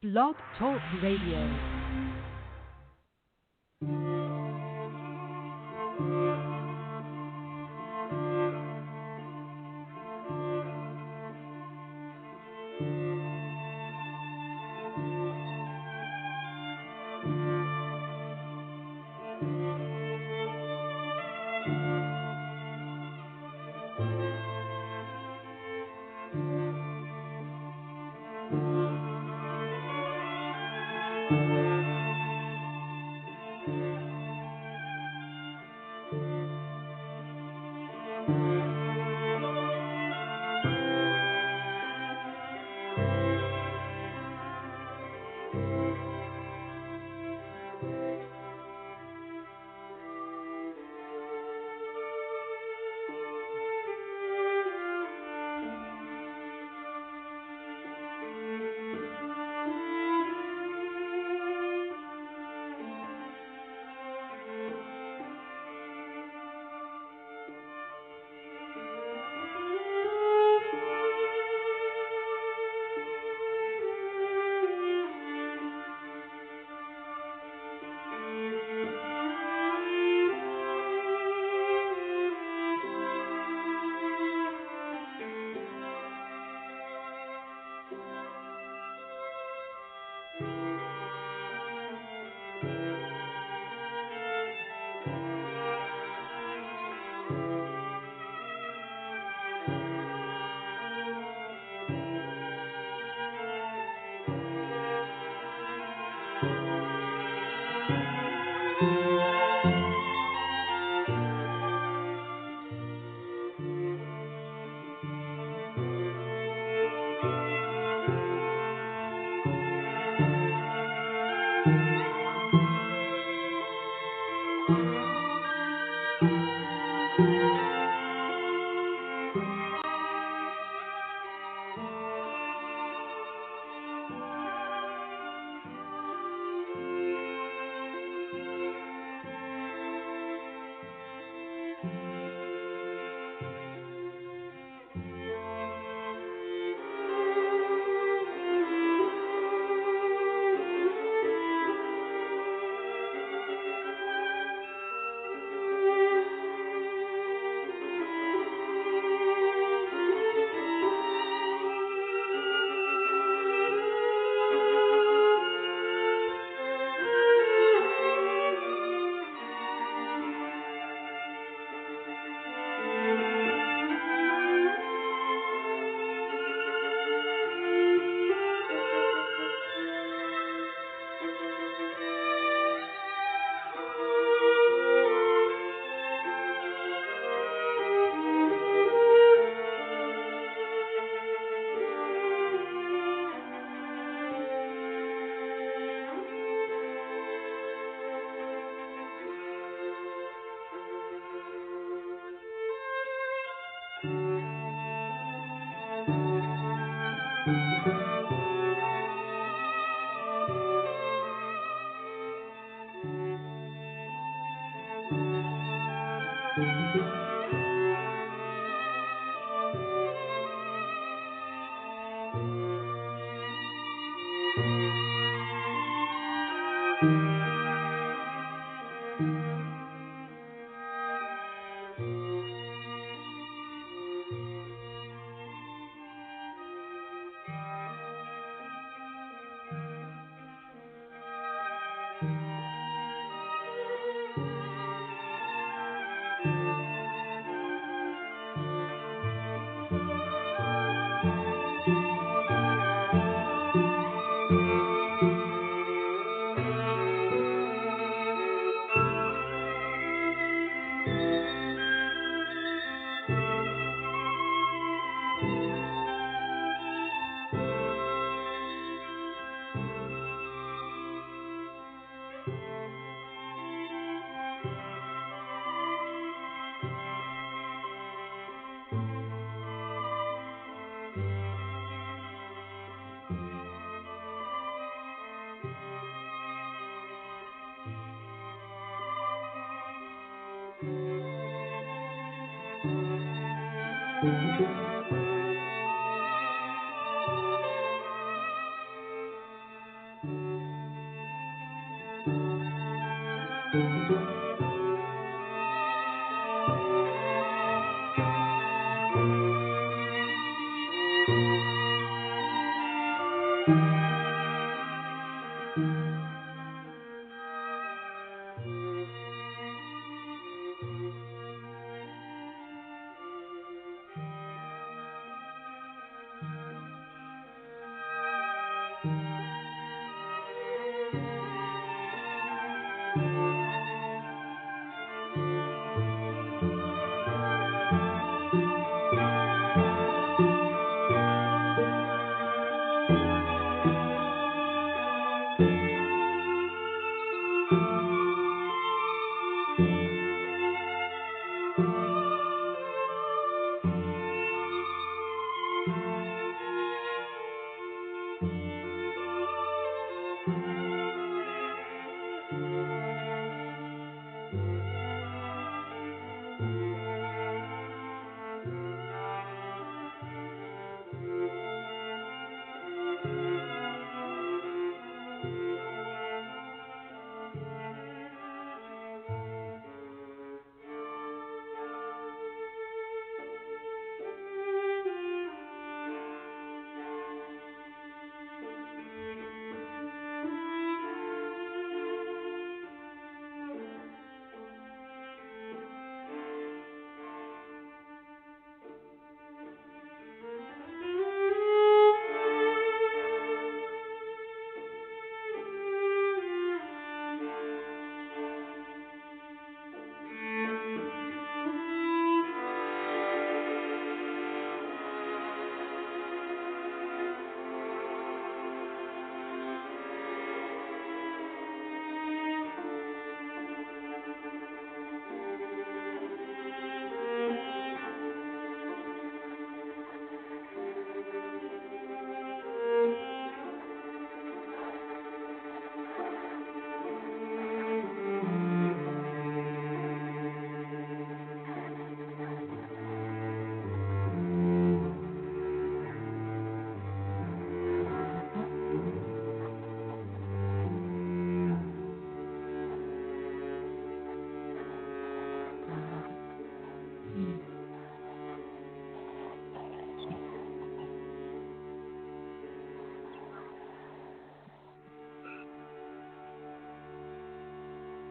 Blog Talk Radio.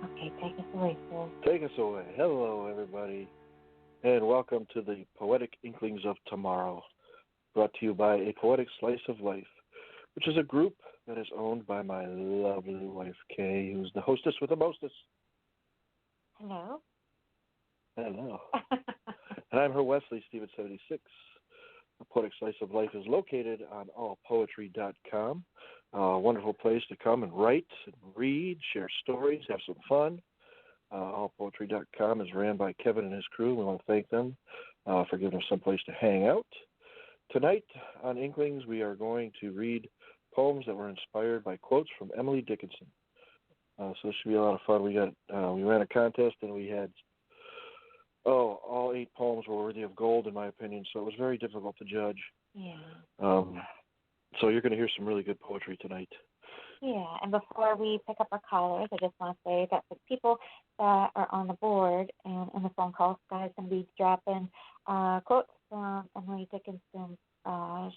Okay, take us away, sir. Take us away. Hello, everybody, and welcome to the Poetic Inklings of Tomorrow, brought to you by A Poetic Slice of Life, which is a group that is owned by my lovely wife, Kay, who's the hostess with the mostest. Hello. Hello. And I'm her Wesley, Stephen 76. A Poetic Slice of Life is located on allpoetry.com. A wonderful place to come and write and read, share stories, have some fun. Allpoetry.com is ran by Kevin and his crew. We want to thank them for giving us some place to hang out. Tonight on Inklings, we are going to read poems that were inspired by quotes from Emily Dickinson. So this should be a lot of fun. We ran a contest and we had all 8 poems were worthy of gold, in my opinion, so it was very difficult to judge. Yeah. So you're going to hear some really good poetry tonight. Yeah, and before we pick up our callers, I just want to say that the people that are on the board and in the phone call, guys, going to be dropping quotes from Emily Dickinson.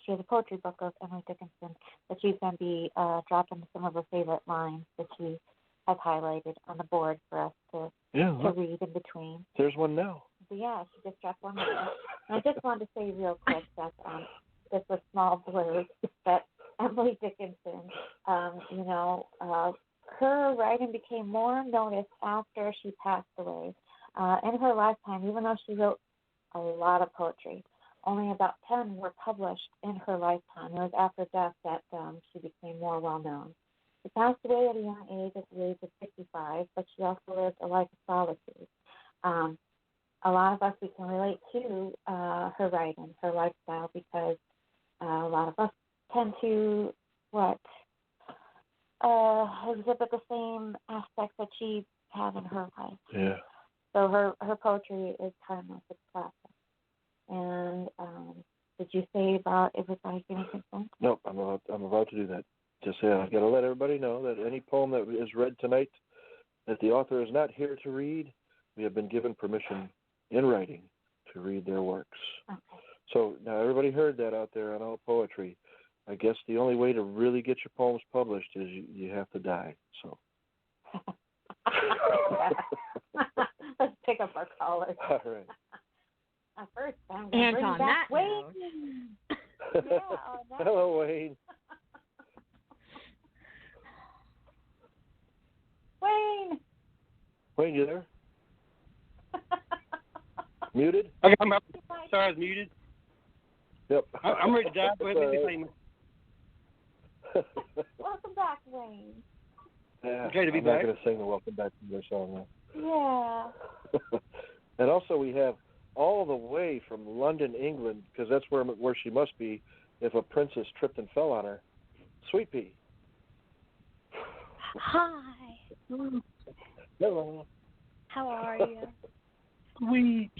She has a poetry book of Emily Dickinson that she's going to be dropping some of her favorite lines that she has highlighted on the board for us to read in between. There's one now. So, yeah, she just dropped one there. And I just wanted to say real quick that just a small blurb that Emily Dickinson, her writing became more noticed after she passed away. In her lifetime, even though she wrote a lot of poetry, only about 10 were published in her lifetime. It was after death that she became more well-known. She passed away at a young age, at the age of 65, but she also lived a life of solitude. A lot of us, we can relate to her writing, her lifestyle, because a lot of us tend to, exhibit the same aspects that she had in her life. Yeah. So her poetry is timeless, it's classic. And did you say about everybody getting consent? Nope, I'm about to do that. Just say I've got to let everybody know that any poem that is read tonight If the author is not here to read, we have been given permission in writing to read their works. Okay. So now everybody heard that out there on All Poetry. I guess the only way to really get your poems published is you have to die. So. Let's pick up our callers. All right. First, I'm And bring on back that Wayne. note. Yeah, on that Hello, Wayne. Wayne. Wayne, you there? Muted? Okay, I'm up. Sorry, I was muted. Yep. I'm ready to die. Go ahead and make the claim. Welcome back, Wayne. Yeah, Okay to be I'm back. not going to sing the Welcome Back to your song Yeah. now. And also we have all the way from London, England, because that's where she must be if a princess tripped and fell on her. Sweet Pea. Hi. Hello. How are you?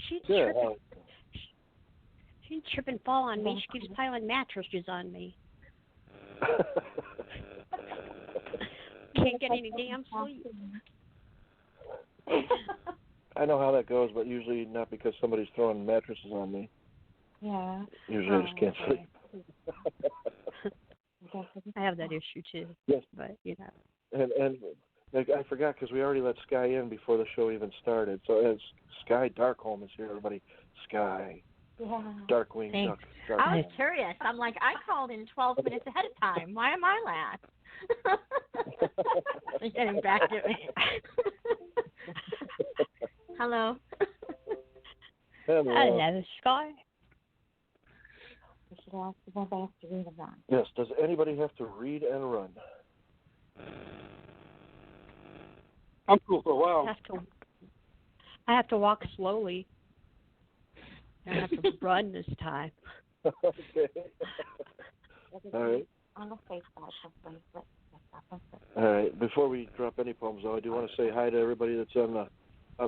She'd Good. trip and fall on me. She keeps piling mattresses on me. Can't get any damn sleep. I know how that goes, but usually not because somebody's throwing mattresses on me. Yeah. Usually I just can't sleep. I have that issue too. Yes. But, And I forgot because we already let Sky in before the show even started. So as Sky Darkholm is here, everybody. Sky. Yeah. Darkwing Thanks. Duck. I was curious. I'm like, I called in 12 minutes ahead of time. Why am I last? They're getting back at me. Hello. Hello, Sky. We should ask if I have to read them on. Yes. Does anybody have to read and run? I'm cool for a while. I have to walk slowly. I have to run this time. Okay. All right. On the safe side, hopefully. All right. Before we drop any poems, though, I do want to say hi to everybody that's on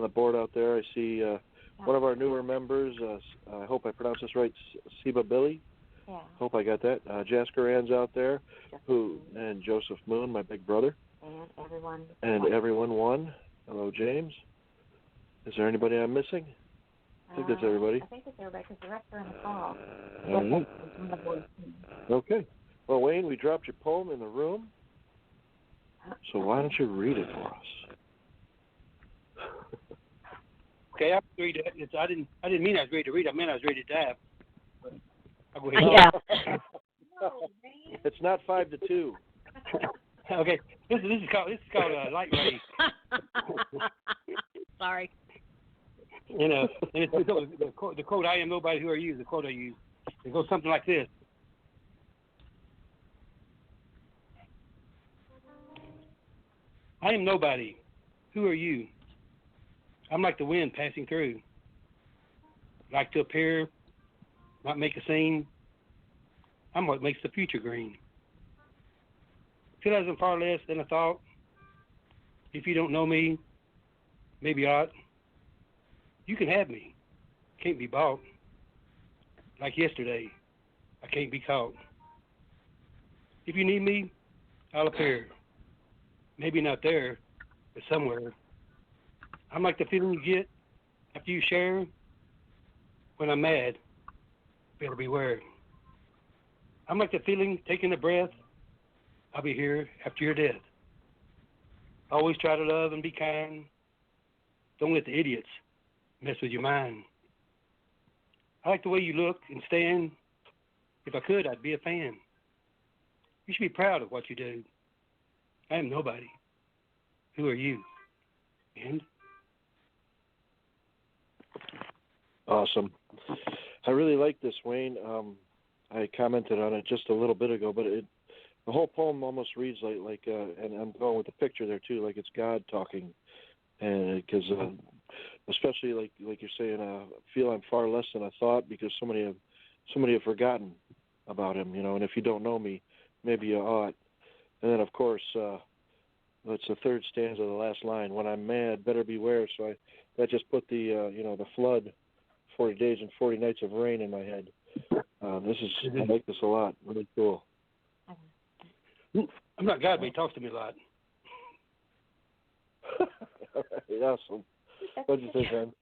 the board out there. I see one of our newer members. I hope I pronounced this right. Siba Billy. Yeah. Hope I got that. Jasker Ann's out there, and Joseph Moon, my big brother. And everyone won. Hello, James. Is there anybody I'm missing? I think that's everybody. I think that's everybody because the rest are in the call. Okay. Well, Wayne, we dropped your poem in the room, so why don't you read it for us? Okay, I read it. I didn't mean I was ready to read. I meant I was ready to die. I'll go ahead. Yeah. It's not 5 to 2. Okay. This is called light ray. Sorry. And it's the quote, "I am nobody, who are you?" is the quote I use. It goes something like this. I am nobody. Who are you? I'm like the wind passing through. Like to appear, not make a scene. I'm what makes the future green. Feel as I'm far less than I thought. If you don't know me, maybe ought. You can have me. Can't be bought. Like yesterday, I can't be caught. If you need me, I'll appear. Maybe not there, but somewhere. I'm like the feeling you get after you share. When I'm mad, better beware. I'm like the feeling taking a breath. I'll be here after your death. Always try to love and be kind. Don't let the idiots mess with your mind. I like the way you look and stand. If I could, I'd be a fan. You should be proud of what you do. I am nobody. Who are you? And? Awesome. I really like this, Wayne. I commented on it just a little bit ago, but the whole poem almost reads like and I'm going with the picture there too, like it's God talking, and because especially like you're saying, I feel I'm far less than I thought because somebody have forgotten about him, and if you don't know me, maybe you ought. And then of course, that's the third stanza of the last line. When I'm mad, better beware. So that just put the the flood, 40 days and 40 nights of rain in my head. I like this a lot. Really cool. I'm not God, but he talks to me a lot. Awesome. What do you think, Ann?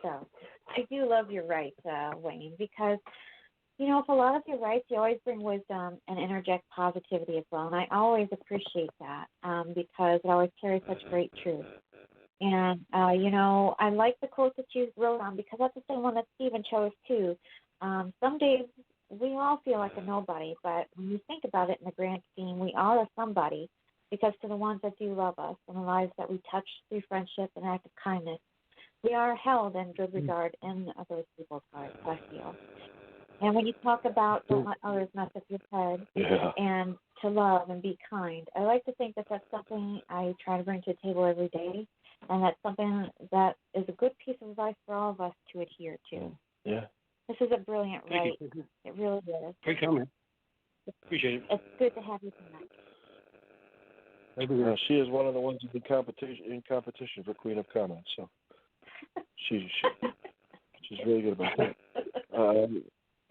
So, I do love your rights, Wayne, because with a lot of your rights, you always bring wisdom and interject positivity as well, and I always appreciate that because it always carries such great truth. And I like the quote that you wrote on because that's the same one that Stephen chose too. Some days we all feel like a nobody, but when you think about it in the grand scheme, we are a somebody because to the ones that do love us and the lives that we touch through friendship and act of kindness, we are held in good regard in those people's hearts, I feel. And when you talk about don't let others mess up your head and to love and be kind, I like to think that that's something I try to bring to the table every day, and that's something that is a good piece of advice for all of us to adhere to. Yeah. This is a brilliant right. It really is. Great comment. Appreciate it. It's good to have you tonight. She is one of the ones in competition for Queen of Comments, so she's really good about that.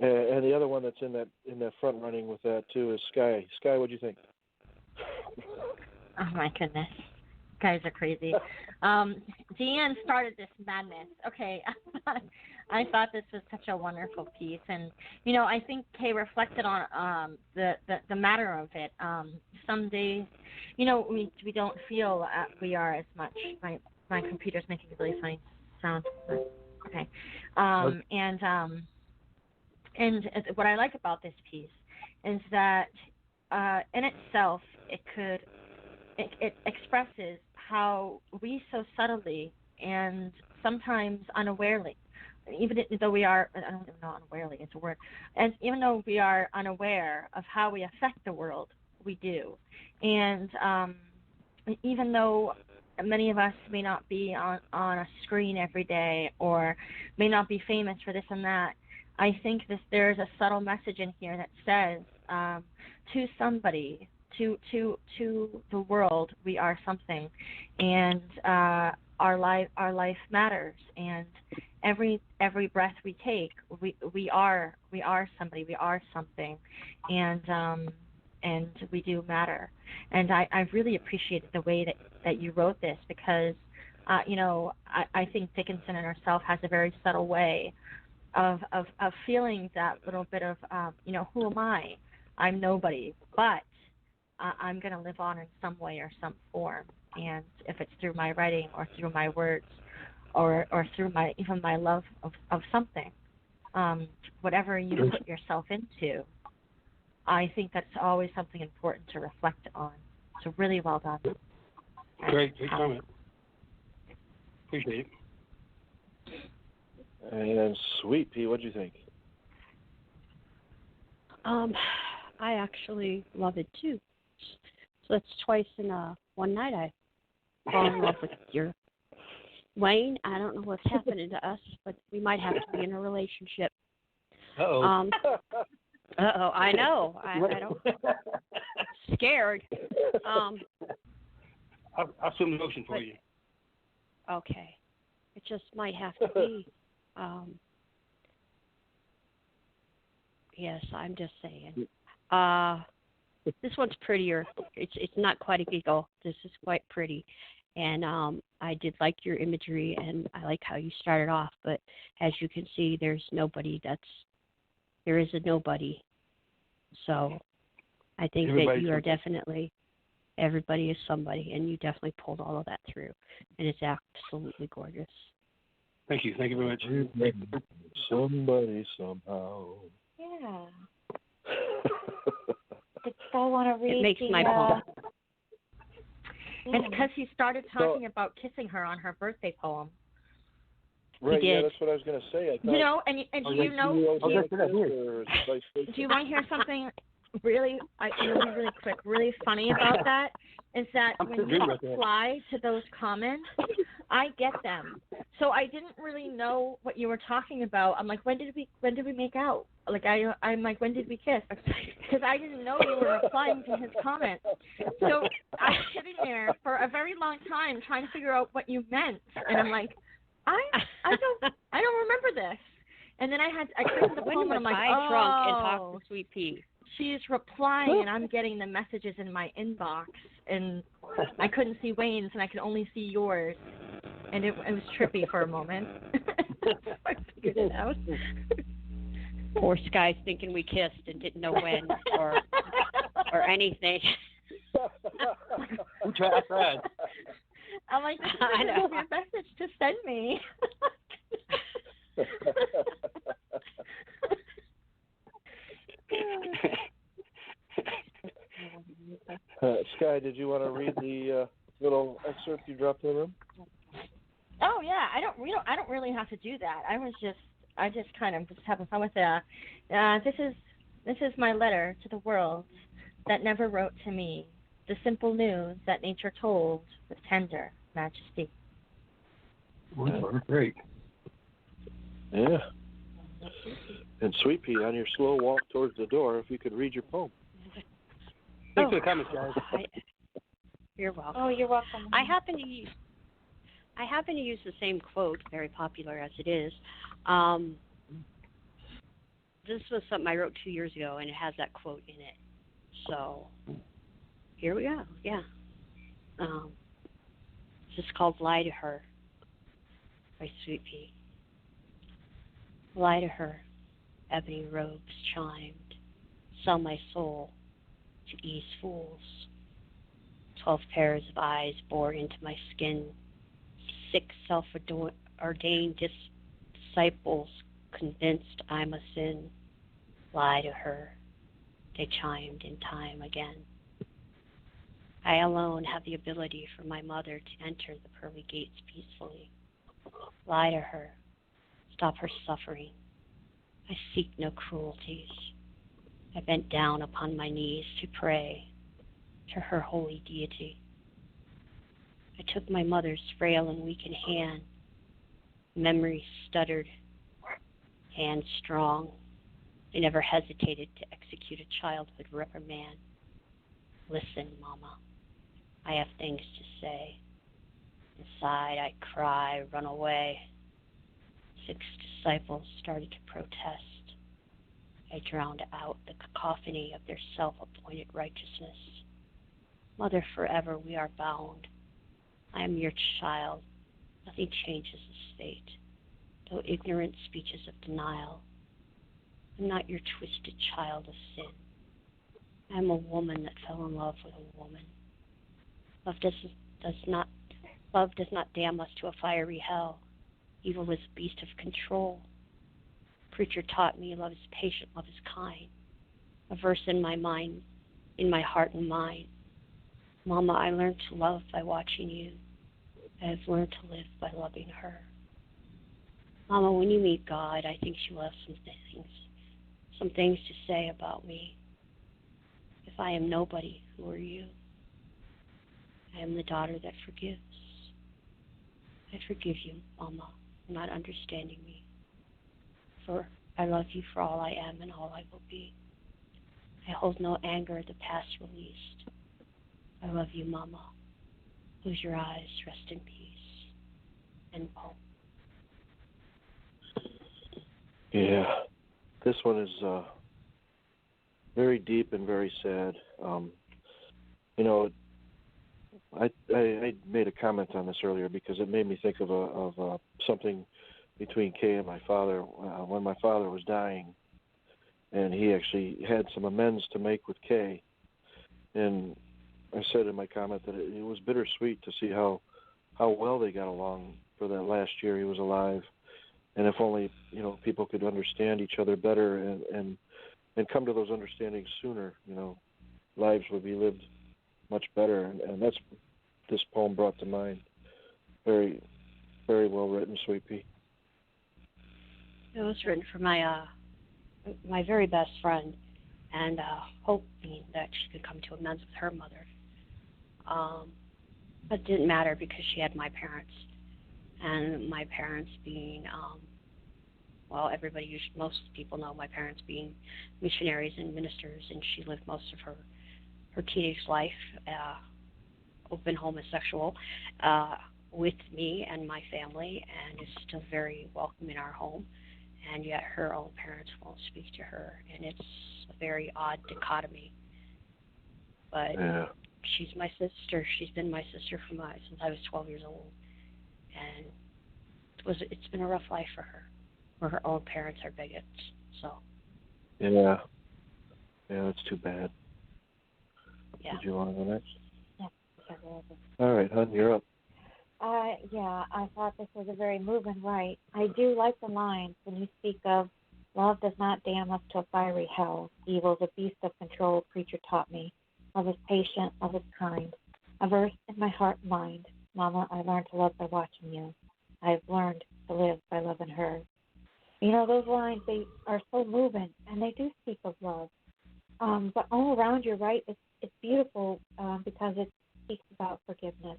And the other one that's in that front running with that too is Sky. Sky, what do you think? Oh my goodness, guys are crazy. Deanne started this madness. Okay, I thought this was such a wonderful piece, and I think Kay reflected on the matter of it. Some days, we don't feel we are as much. My computer's making a really funny sound. Okay, and what I like about this piece is that in itself it expresses how we so subtly and sometimes unawarely, even though we are, I don't even know unawarely it's a word, and even though we are unaware of how we affect the world, we do. And even though many of us may not be on a screen every day or may not be famous for this and that, I think there's a subtle message in here that says to somebody, to the world, we are something, and our life matters, and every breath we take, we are somebody, we are something, and we do matter. And I really appreciated the way that you wrote this because I think Dickinson and herself has a very subtle way of feeling that little bit of who am I? I'm nobody, but I'm going to live on in some way or some form, and if it's through my writing or through my words or through even my love of something, whatever you put yourself into, I think that's always something important to reflect on. So really well done. Great comment. Appreciate it. And Sweet Pea, what do you think? I actually love it too. So that's twice in one night I fall in love with your Wayne. I don't know what's happening to us, but we might have to be in a relationship. Uh-oh. I know. I don't. Scared. I'll swim the ocean for you. Okay. It just might have to be. Yes, I'm just saying. This one's prettier. It's not quite a giggle. This is quite pretty, and I did like your imagery, and I like how you started off. But as you can see, there is a nobody. So I think that you are definitely. Everybody is somebody, and you definitely pulled all of that through, and it's absolutely gorgeous. Thank you. Thank you very much. Somebody, somehow. Yeah. I want to read. It makes my poem. It's because he started talking about kissing her on her birthday poem. He Right, did. yeah, that's what I was going to say. Do you want to hear something really quick, really funny about that? Is that when you reply to those comments, I get them. So I didn't really know what you were talking about. I'm like, when did we make out? Like I'm like, when did we kiss? Because I didn't know you were replying to his comment. So I was sitting there for a very long time trying to figure out what you meant, and I'm like, I don't remember this. And then I clicked the poem and I'm like, drunk and talked to Sweet Pea. she's replying, and I'm getting the messages in my inbox, and I couldn't see Wayne's, and I could only see yours, and it was trippy for a moment. I figured it out. Poor Sky's thinking we kissed and didn't know when or anything. Who tried that? I'm like, this is a weird message to send me. Sky, did you want to read the little excerpt you dropped in the room? Oh yeah, I don't really have to do that. I just kind of just having fun with it. This is my letter to the world that never wrote to me, the simple news that nature told with tender majesty. Well, great. Yeah. And Sweet Pea, on your slow walk towards the door, if you could read your poem. Thanks for the comments, guys. You're welcome. Oh, you're welcome. I happen to use the same quote, very popular as it is. This was something I wrote 2 years ago, and it has that quote in it. So here we go. Yeah. It's just called "Lie to Her" by Sweet Pea. Lie to her, ebony robes chimed, sell my soul to ease fools. 12 pairs of eyes bore into my skin, 6 self-ordained disciples convinced I'm a sin. Lie to her, they chimed in time again. I alone have the ability for my mother to enter the pearly gates peacefully. Lie to her, stop her suffering. I seek no cruelties. I bent down upon my knees to pray to her holy deity. I took my mother's frail and weakened hand. Memory stuttered, hand strong. I never hesitated to execute a childhood reprimand. Listen, Mama, I have things to say. Inside I cry, run away. 6 disciples started to protest. I drowned out the cacophony of their self-appointed righteousness. Mother, forever we are bound. I am your child. Nothing changes this fate, though ignorant speeches of denial. I'm not your twisted child of sin. I am a woman that fell in love with a woman. Love does not damn us to a fiery hell. Evil is a beast of control. Preacher taught me love is patient, love is kind. A verse in my mind, in my heart and mind. Mama, I learned to love by watching you. I have learned to live by loving her. Mama, when you meet God, I think you will have some things to say about me. If I am nobody, who are you? I am the daughter that forgives. I forgive you, Mama, for not understanding me. For I love you for all I am and all I will be. I hold no anger, the past released. I love you, Mama. Close your eyes, rest in peace. And poem. Yeah, this one is very deep and very sad. I made a comment on this earlier because it made me think of something between Kay and my father when my father was dying, and he actually had some amends to make with Kay. And I said in my comment that it was bittersweet to see how well they got along for that last year he was alive. And if only, people could understand each other better and come to those understandings sooner, lives would be lived much better. And that's what this poem brought to mind. Very, very well written, Sweet Pea. It was written for my very best friend, and hoping that she could come to amends with her mother. But it didn't matter because she had my parents, and my parents being, most people know my parents being missionaries and ministers, and she lived most of her teenage life open homosexual with me and my family, and is still very welcome in our home. and yet her own parents won't speak to her, and it's a very odd dichotomy. But Yeah. she's my sister. She's been my sister since I was 12 years old, and it's been a rough life for her, where her own parents are bigots. So. Yeah. Yeah, that's too bad. Yeah. Did you want to go next? Yeah. All right, hon, you're up. Yeah, I thought this was a very moving write. I do like the lines when you speak of love does not damn us to a fiery hell. Evil's a beast of control, preacher taught me. Love is patient, love is kind. A verse in my heart and mind. Mama, I learned to love by watching you. I've learned to live by loving her. You know, those lines, they are so moving, and they do speak of love. But all around, you're right, it's beautiful because it speaks about forgiveness.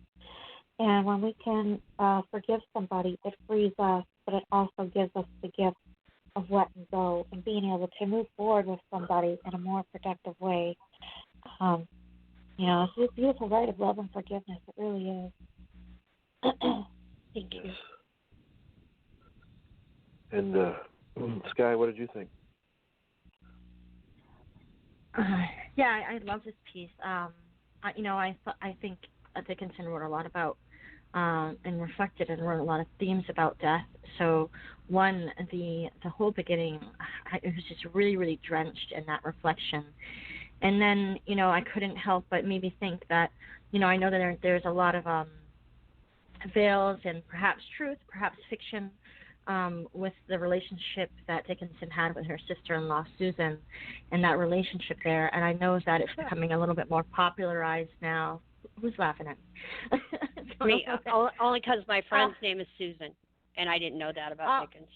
And when we can forgive somebody, it frees us, but it also gives us the gift of letting go and being able to move forward with somebody in a more productive way. You know, it's a beautiful rite of love and forgiveness. It really is. Thank you. And Sky, what did you think? Yeah, I love this piece. I think Dickinson wrote a lot about and reflected and wrote a lot of themes about death. So one, the whole beginning, it was just really, really drenched in that reflection. And then, you know, I couldn't help but maybe think that, you know, I know that there's a lot of veils and perhaps truth, perhaps fiction, with the relationship that Dickinson had with her sister-in-law, Susan, and that relationship there. And I know that it's becoming a little bit more popularized now. Who's laughing at me? Me, only because my friend's name is Susan, and I didn't know that about Dickens.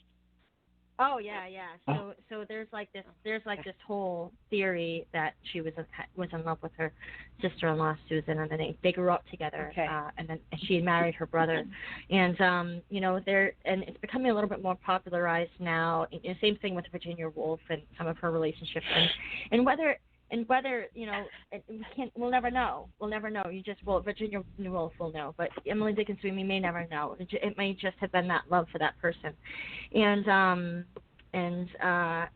Oh yeah. So there's like this whole theory that she was in love with her sister-in-law Susan, and then they grew up together. Okay. And then she married her brother, and you know it's becoming a little bit more popularized now. And same thing with Virginia Woolf and some of her relationships, and whether you know, we'll never know. Virginia Woolf will know, but Emily Dickinson, we may never know. It may just have been that love for that person,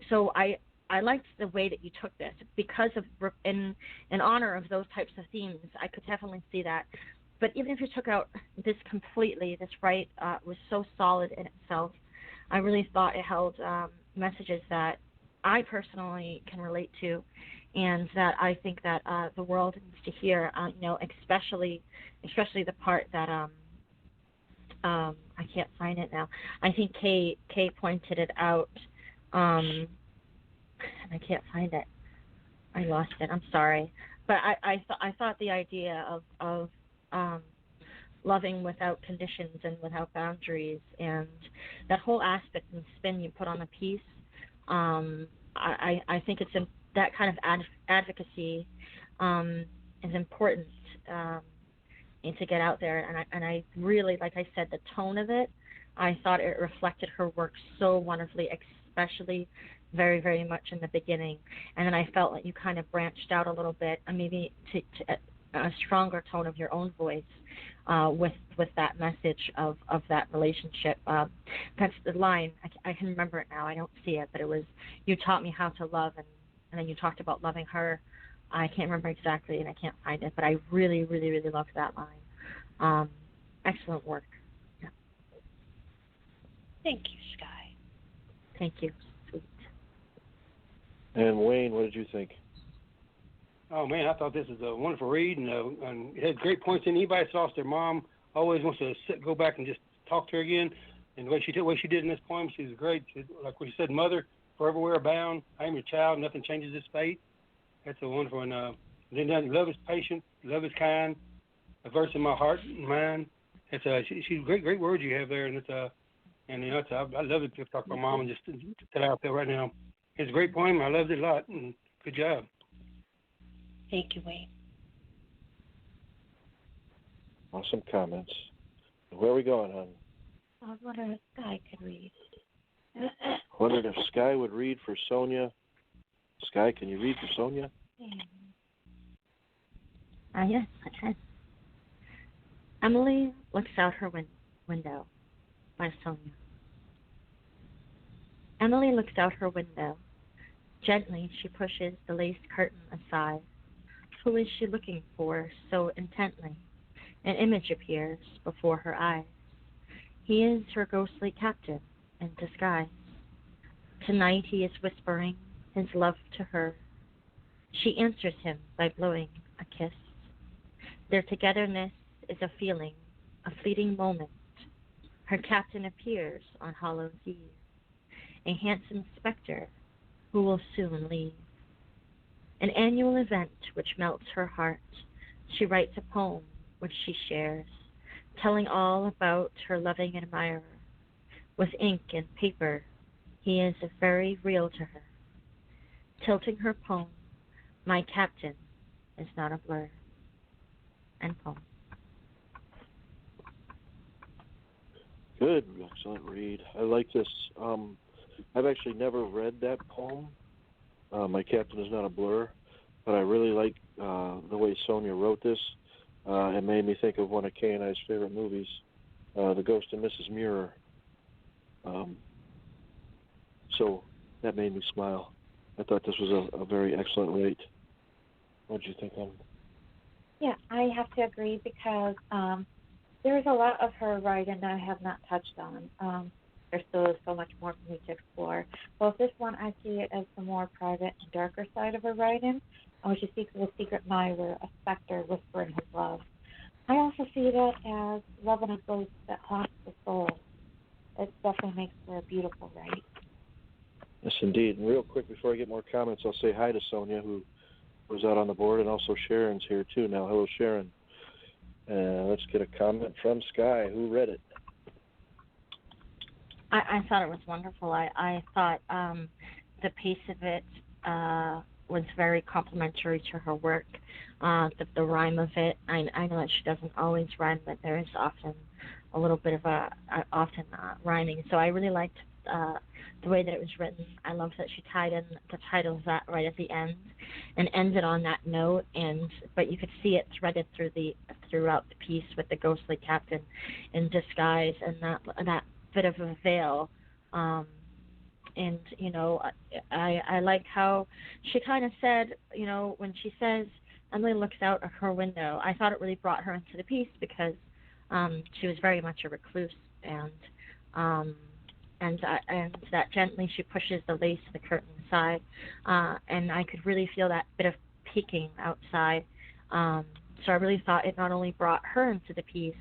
so I liked the way that you took this because of in honor of those types of themes. I could definitely see that. But even if you took out this completely, this right was so solid in itself. I really thought it held messages that I personally can relate to, and that I think that the world needs to hear. You know, especially the part that I can't find it now. I think Kay pointed it out, and I can't find it. I lost it. I'm sorry, but I thought the idea of loving without conditions and without boundaries, and that whole aspect and spin you put on the piece. I think it's that kind of advocacy is important and to get out there. And I really, like I said, the tone of it, I thought it reflected her work so wonderfully, especially very, very much in the beginning. And then I felt like you kind of branched out a little bit, and maybe to a stronger tone of your own voice with that message of that relationship. That's the line. I can remember it now. I don't see it, but it was, you taught me how to love, and then you talked about loving her. I can't remember exactly, and I can't find it, but I really, really, really loved that line. Excellent work. Yeah. Thank you, Sky. Thank you. Sweet. And Wayne, what did you think? Oh man, I thought this was a wonderful read, and it had great points in. Anybody that's lost their mom always wants to go back and just talk to her again. And the way she did in this poem, she was great. Like what she said, "Mother, forever we're bound. I am your child. Nothing changes this fate." That's a wonderful one. Then love is patient, love is kind. A verse in my heart and mind. It's she's great words you have there, and I love it to talk about mom and just to tell out there right now. It's a great poem. I loved it a lot, and good job. Thank you, Wayne. Awesome comments. Where are we going, hon? I was wondering if Sky could read. Wondered if Sky would read for Sonia. Sky, can you read for Sonia? Yes, I can. Emily looks out her window by Sonia. Emily looks out her window. Gently, she pushes the lace curtain aside. Who is she looking for so intently? An image appears before her eyes. He is her ghostly captain in disguise. Tonight he is whispering his love to her. She answers him by blowing a kiss. Their togetherness is a feeling, a fleeting moment. Her captain appears on Hallows Eve, a handsome spectre who will soon leave. An annual event which melts her heart. She writes a poem which she shares, telling all about her loving admirer. With ink and paper, he is very real to her. Tilting her poem, my captain is not a blur. End poem. Good, excellent read. I like this. I've actually never read that poem. My captain is not a blur, but I really like the way Sonia wrote this. It made me think of one of Kay and I's favorite movies, The Ghost of Mrs. Muir. So that made me smile. I thought this was a very excellent read. What did you think, Em? Yeah, I have to agree because there's a lot of her writing that I have not touched on. There's still so much more for me to explore. Well, with this one, I see it as the more private and darker side of her writing, where she speaks of a secret admirer, a specter whispering his love. I also see that as love and a ghost that haunts the soul. It definitely makes for a beautiful write. Yes, indeed. And real quick, before I get more comments, I'll say hi to Sonia, who was out on the board, and also Sharon's here, too. Now, hello, Sharon. Let's get a comment from Sky. Who read it? I thought it was wonderful. I thought the pace of it was very complimentary to her work. The rhyme of it, I know that she doesn't always rhyme, but there is often a little bit of rhyming. So I really liked the way that it was written. I love that she tied in the titles right at the end and ended on that note. But you could see it threaded throughout the piece with the ghostly captain in disguise and that bit of a veil. And I like how she kind of said, when she says Emily looks out of her window, I thought it really brought her into the piece because she was very much a recluse, and that gently she pushes the lace of the curtain aside, and I could really feel that bit of peeking outside. So I really thought it not only brought her into the piece,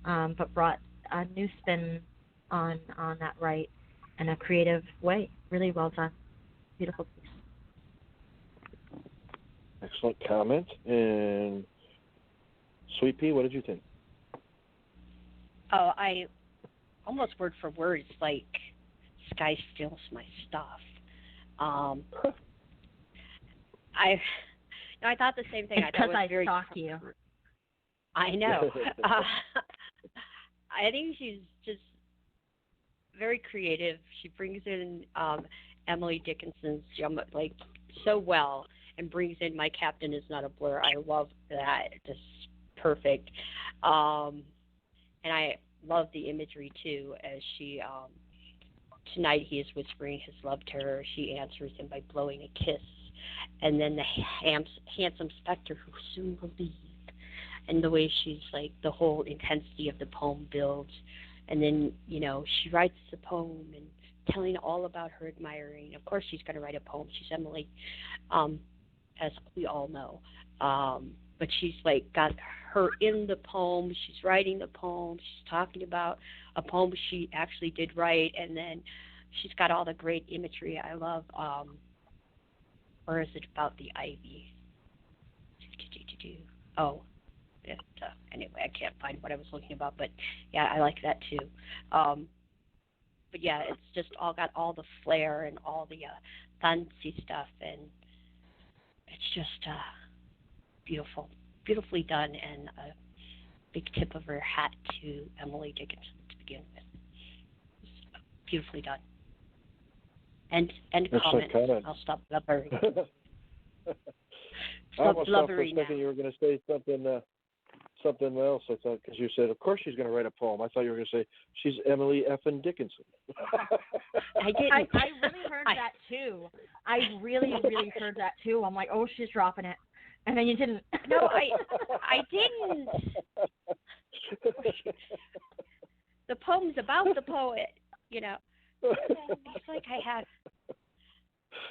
but brought a new spin on that right in a creative way. Really well done. Beautiful piece. Excellent comment. And Sweet Pea, what did you think? Oh, I almost word for word, it's like Sky steals my stuff. I thought the same thing. Because I stalk you. I know. I think she's just very creative. She brings in Emily Dickinson's like so well, and brings in My Captain Is Not a Blur. I love that. Just perfect. And I love the imagery too, as she tonight he is whispering his love to her. She answers him by blowing a kiss, and then the handsome specter who soon will leave. And the way she's like, the whole intensity of the poem builds. And then, she writes the poem and telling all about her admiring. Of course, she's going to write a poem. She's Emily, as we all know. But she's like got her in the poem. She's writing the poem. She's talking about a poem she actually did write. And then she's got all the great imagery I love. Or is it about the ivy? Oh. Anyway, I can't find what I was looking about, but yeah, I like that too. But yeah, it's just all got all the flair and all the fancy stuff, and it's just beautifully done, and a big tip of her hat to Emily Dickinson to begin with. It's beautifully done. And comment. I'll stop blubbering. I almost thought for a second you were going to say something else. I thought, because you said, of course she's going to write a poem. I thought you were going to say, she's Emily Effin Dickinson. I didn't. I really heard that too. I really heard that too. I'm like, oh, she's dropping it. And then you didn't. No, I didn't. The poem's about the poet, you know. It's like I have.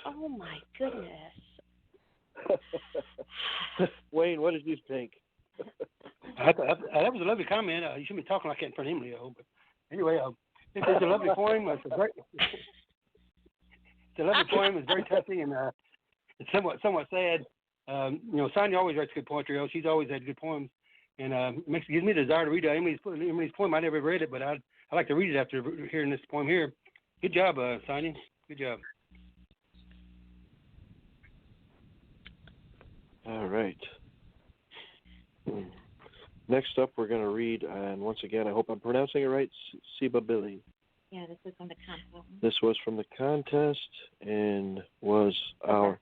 Oh my goodness. Wayne, what did you think? That was a lovely comment. You shouldn't be talking like that in front of him, Leo. But anyway, it's a lovely poem. It's a lovely poem. It's very touching, and it's somewhat sad. Sonia always writes good poetry. She's always had good poems, and gives me the desire to read Emily's poem. I never read it, but I like to read it after hearing this poem here. Good job, Sonia. Good job. All right. Next up, we're going to read, and once again, I hope I'm pronouncing it right, Siba Billy. Yeah, this is from the contest. This was from the contest and was our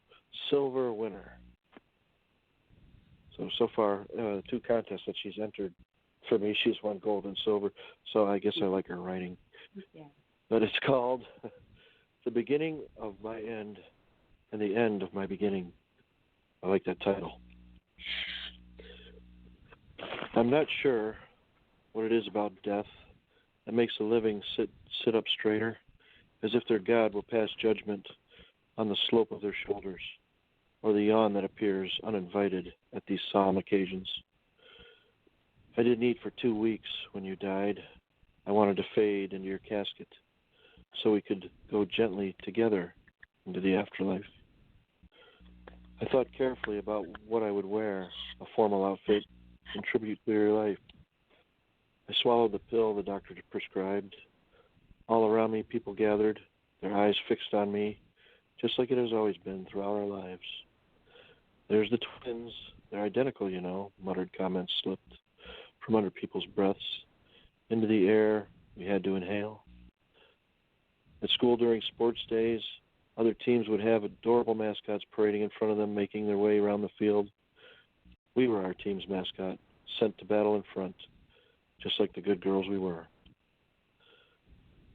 silver winner. So far, 2 contests that she's entered. For me, she's won gold and silver, so I guess I like her writing. Yeah. But it's called The Beginning of My End and the End of My Beginning. I like that title. I'm not sure what it is about death that makes the living sit up straighter, as if their God will pass judgment on the slope of their shoulders, or the yawn that appears uninvited at these solemn occasions. I didn't eat for 2 weeks when you died. I wanted to fade into your casket so we could go gently together into the afterlife. I thought carefully about what I would wear, a formal outfit in tribute to your life. I swallowed the pill the doctor prescribed. All around me, people gathered, their eyes fixed on me, just like it has always been throughout our lives. There's the twins. They're identical, you know, muttered comments slipped from under people's breaths into the air we had to inhale. At school during sports days, other teams would have adorable mascots parading in front of them, making their way around the field. We were our team's mascot, sent to battle in front, just like the good girls we were.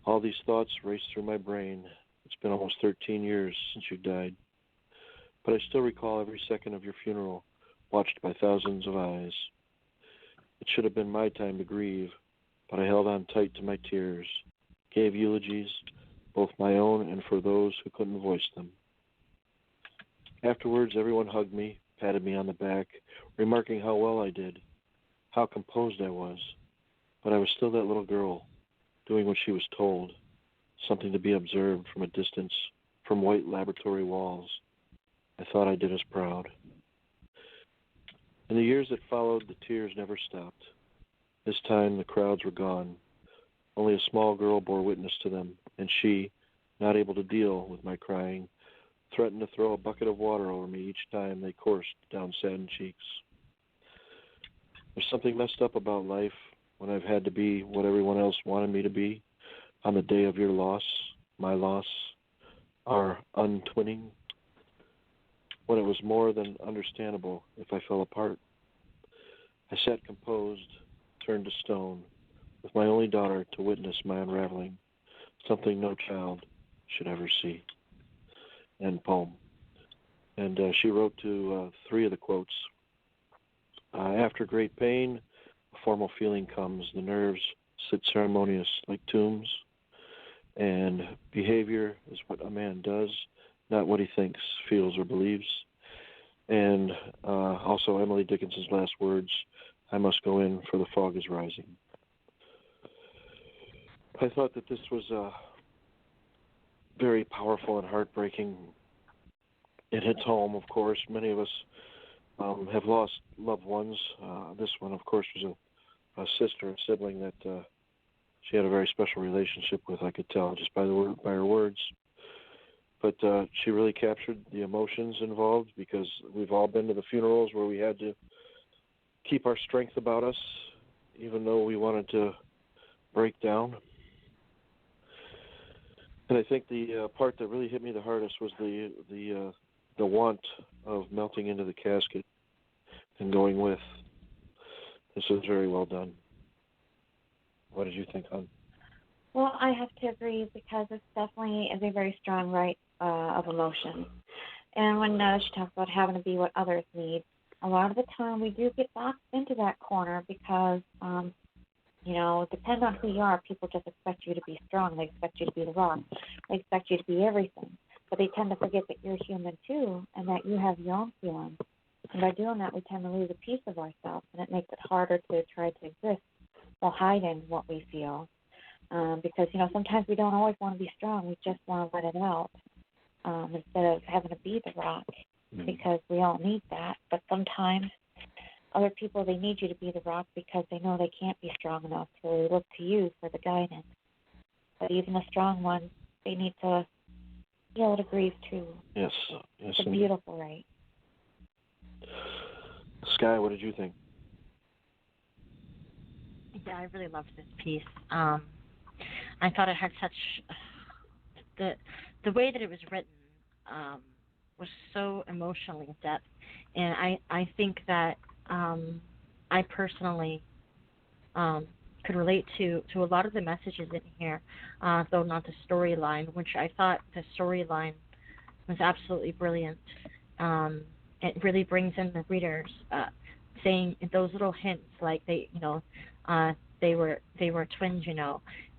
All these thoughts raced through my brain. It's been almost 13 years since you died. But I still recall every second of your funeral, watched by thousands of eyes. It should have been my time to grieve, but I held on tight to my tears, gave eulogies, both my own and for those who couldn't voice them. Afterwards, everyone hugged me, patted me on the back, remarking how well I did, how composed I was. But I was still that little girl, doing what she was told, something to be observed from a distance, from white laboratory walls. I thought I did us proud. In the years that followed, the tears never stopped. This time, the crowds were gone. Only a small girl bore witness to them, and she, not able to deal with my crying, threatened to throw a bucket of water over me each time they coursed down saddened cheeks. There's something messed up about life when I've had to be what everyone else wanted me to be on the day of your loss, my loss, our untwinning, when it was more than understandable if I fell apart. I sat composed, turned to stone, with my only daughter to witness my unraveling, something no child should ever see. End poem. And she wrote to 3 of the quotes. After great pain, a formal feeling comes. The nerves sit ceremonious like tombs. And behavior is what a man does, not what he thinks, feels, or believes. And also Emily Dickinson's last words, I must go in for the fog is rising. I thought that this was very powerful and heartbreaking. It hits home, of course. Many of us have lost loved ones. This one, of course, was a sister, a sibling that she had a very special relationship with, I could tell just by her words. But she really captured the emotions involved, because we've all been to the funerals where we had to keep our strength about us, even though we wanted to break down. And I think the part that really hit me the hardest was the want of melting into the casket and going with. This was very well done. What did you think, hon? Well, I have to agree because this definitely is a very strong rite of emotion. And when she talks about having to be what others need, a lot of the time we do get boxed into that corner because, depending on who you are, people just expect you to be strong. They expect you to be the rock. They expect you to be everything. But they tend to forget that you're human too and that you have your own feelings. And by doing that, we tend to lose a piece of ourselves, and it makes it harder to try to exist while hiding what we feel. Because, sometimes we don't always want to be strong. We just want to let it out instead of having to be the rock because we all need that. But sometimes other people, they need you to be the rock because they know they can't be strong enough, so they look to you for the guidance. But even the strong ones, they need to be able to grieve too. Yes. It's a beautiful right. Sky, what did you think? Yeah, I really loved this piece. I thought it had such the way that it was written was so emotionally in depth, and I think that I personally could relate to a lot of the messages in here, though not the storyline, which I thought the storyline was absolutely brilliant. It really brings in the readers, saying those little hints, like they were twins,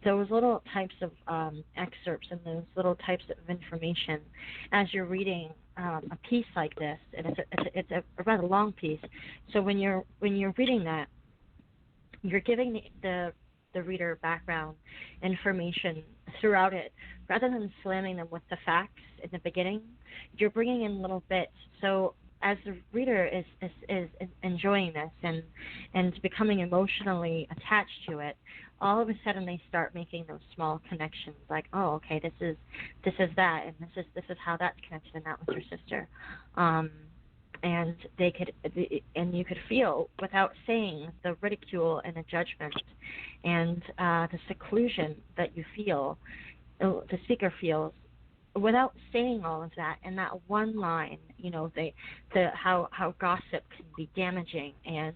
those little types of excerpts and those little types of information as you're reading a piece like this, and it's a rather long piece. So when you're reading that, you're giving the reader background information throughout it, rather than slamming them with the facts in the beginning. You're bringing in little bits. So as the reader is enjoying this and becoming emotionally attached to it, all of a sudden they start making those small connections, like, oh, okay, this is that, and this is how that's connected, and that was your sister, and you could feel, without saying, the ridicule and the judgment and the seclusion that you feel, the speaker feels, without saying all of that, in that one line, how gossip can be damaging, and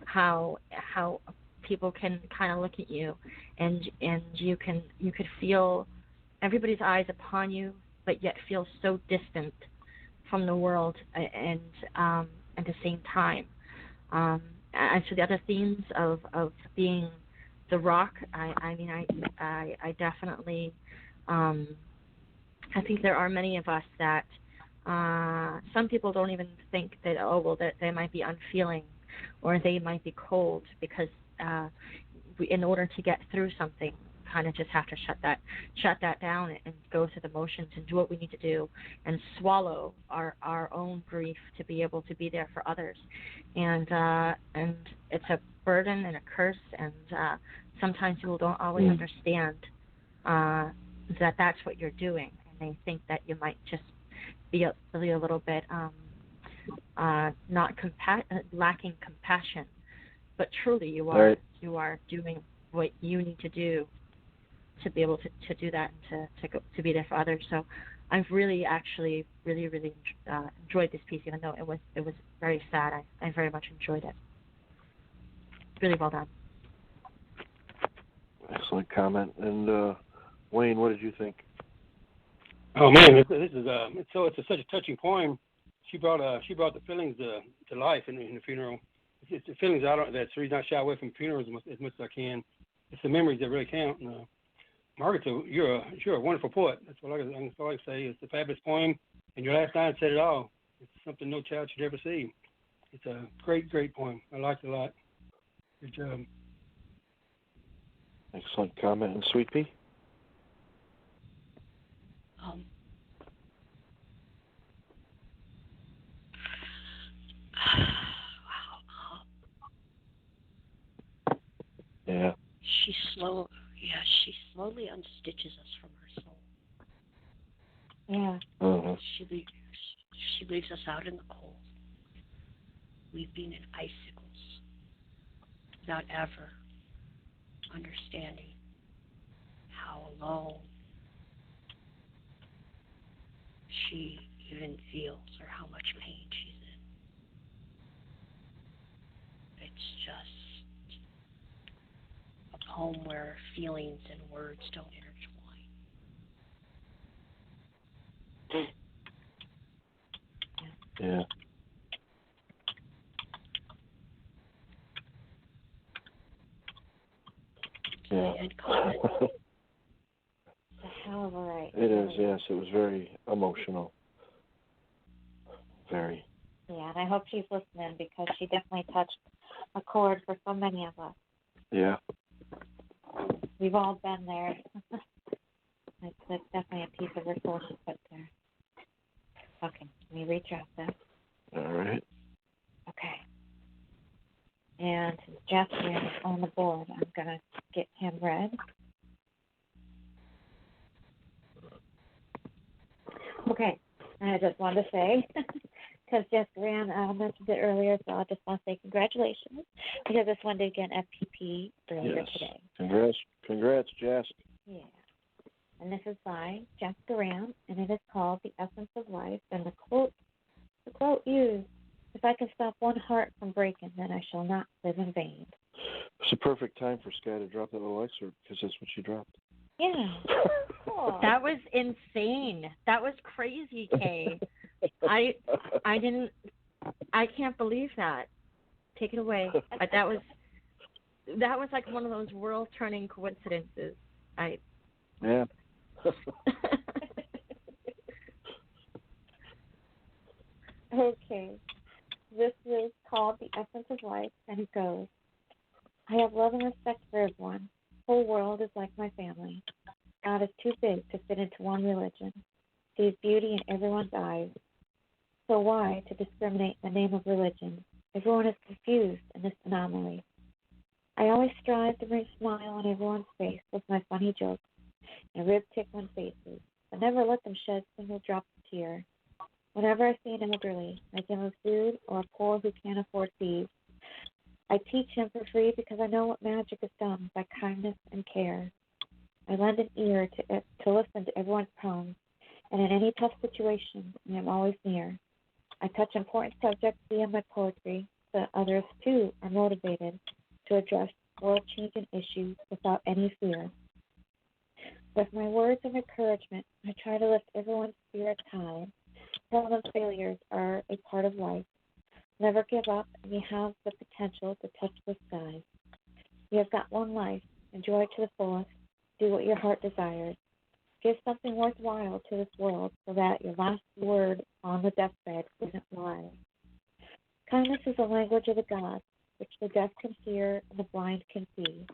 how people can kind of look at you, and you could feel everybody's eyes upon you, but yet feel so distant from the world, and at the same time. As for the other themes of being the rock, I definitely. I think there are many of us that some people don't even think that, that they might be unfeeling or they might be cold, because in order to get through something, kind of just have to shut that down and go through the motions and do what we need to do and swallow our own grief to be able to be there for others. And it's a burden and a curse, and sometimes people don't always understand that that's what you're doing. They think that you might just be really a little bit lacking compassion, but truly you are. Right. You are doing what you need to do to be able to do that and to be there for others. So I've really enjoyed this piece, even though it was very sad. I very much enjoyed it. Really well done. Excellent comment. And Wayne, what did you think? Oh man, this is it's such a touching poem. She brought the feelings to life in the funeral. It's the feelings that's the reason I shy away from funerals as much as I can. It's the memories that really count. And, Margaret, you're a wonderful poet. That's all I can say. It's a fabulous poem, and your last line said it all. It's something no child should ever see. It's a great poem. I liked it a lot. Good job. Excellent comment. And Sweet Pea? Yeah. She slowly unstitches us from her soul. Yeah. Mm-hmm. She leaves us out in the cold, weeping in icicles, without ever understanding how alone she even feels or how much pain she's in. It's just poem where feelings and words don't intertwine. Yeah. Yeah. I had caught it. It's a hell of a write. It is, yes. It was very emotional. Very. Yeah, and I hope she's listening because she definitely touched a chord for so many of us. Yeah. We've all been there. That's definitely a piece of her soul she put there. Okay, let me redraft this. All right. Okay. And since Jasper is on the board, I'm going to get him read. Okay, and I just wanted to say, because Jessica mentioned it earlier, so I just want to say congratulations, because this one did get an FPP earlier today. Congrats, Jess. Yeah. And this is by Jessica Ram, and it is called The Essence of Life. And the quote used, "If I can stop one heart from breaking, then I shall not live in vain." It's a perfect time for Sky to drop that little excerpt, because that's what she dropped. Yeah. Cool. That was insane. That was crazy, Kay. I can't believe that. Take it away. That was like one of those world-turning coincidences. Yeah. Okay. This is called The Essence of Life, and it goes, "I have love and respect for everyone. The whole world is like my family. God is too big to fit into one religion. Sees beauty in everyone's eyes. So why to discriminate in the name of religion? Everyone is confused in this anomaly. I always strive to bring a smile on everyone's face with my funny jokes and rib-tickling faces, but never let them shed a single drop of tear. Whenever I see an elderly, I give him food, or a poor who can't afford fees. I teach him for free because I know what magic is done by kindness and care. I lend an ear to listen to everyone's poems, and in any tough situation, I am always near. I touch important subjects via my poetry, so that others too are motivated to address world-changing issues without any fear. With my words of encouragement, I try to lift everyone's spirits high. Tell them failures are a part of life. Never give up, and you have the potential to touch the sky. You have got one life. Enjoy it to the fullest. Do what your heart desires. Give something worthwhile to this world so that your last word on the deathbed isn't lie. Kindness is the language of the gods, which the deaf can hear and the blind can see.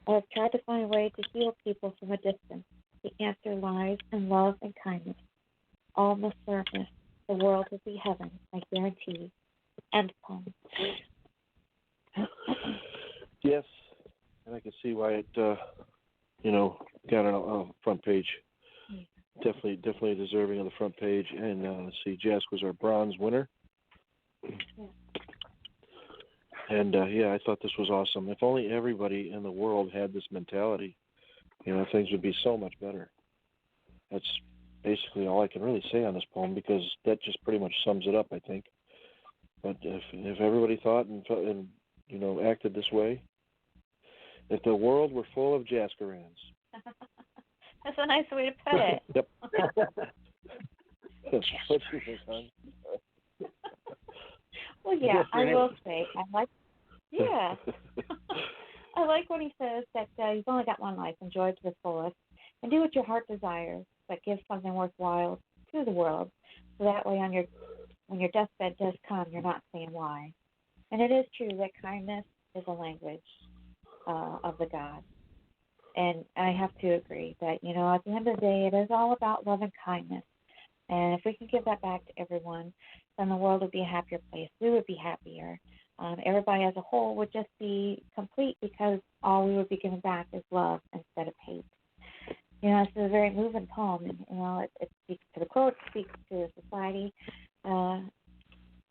I have tried to find a way to heal people from a distance. The answer lies in love and kindness. All must learn this. The world will be heaven, I guarantee." End poem. Yes, and I can see why it, got on a front page. Definitely deserving of the front page. And let's see, Jess was our bronze winner. And I thought this was awesome. If only everybody in the world had this mentality, things would be so much better. That's basically all I can really say on this poem, because that just pretty much sums it up, I think. But if everybody thought and acted this way, if the world were full of Jaskarans. That's a nice way to put it. Yep. What do you think, hon? Well, yeah, I will say, I like when he says that you've only got one life, enjoy it to the fullest, and do what your heart desires, but give something worthwhile to the world, so that way when your deathbed does come, you're not saying why. And it is true that kindness is a language of the gods. And I have to agree that, at the end of the day, it is all about love and kindness. And if we can give that back to everyone, then the world would be a happier place. We would be happier. Everybody as a whole would just be complete, because all we would be giving back is love instead of hate. It's a very moving poem. And, it speaks to the quote, it speaks to society.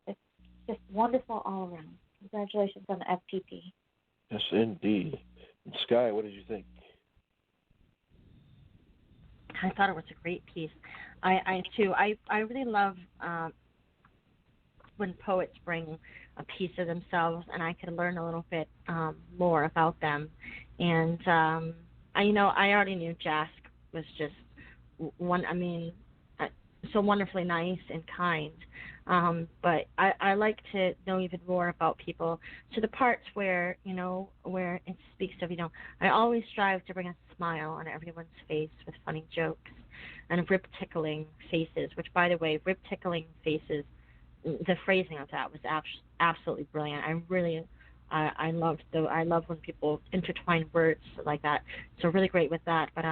It's just wonderful all around. Congratulations on the FPP. Yes, indeed. And Sky, what did you think? I thought it was a great piece. I too. I really love when poets bring a piece of themselves, and I can learn a little bit more about them. And I already knew Jask was just so wonderfully nice and kind. But I like to know even more about people, to the parts where where it speaks of I always strive to bring a smile on everyone's face with funny jokes and rib tickling faces. Which, by the way, rib tickling faces, the phrasing of that was absolutely brilliant. I love when people intertwine words like that. So really great with that. But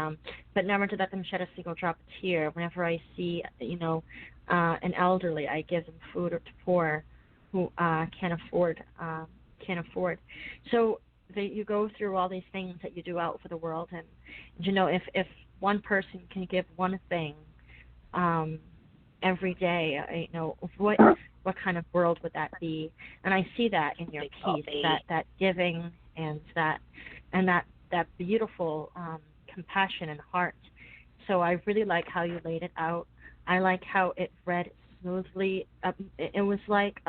never to let them shed a single drop of tear. Whenever I see an elderly, I give them food or to poor who can't afford. So you go through all these things that you do out for the world, and if one person can give one thing every day, what kind of world would that be? And I see that in your piece, that giving and that beautiful compassion and heart. So I really like how you laid it out. I like how it read smoothly. It was like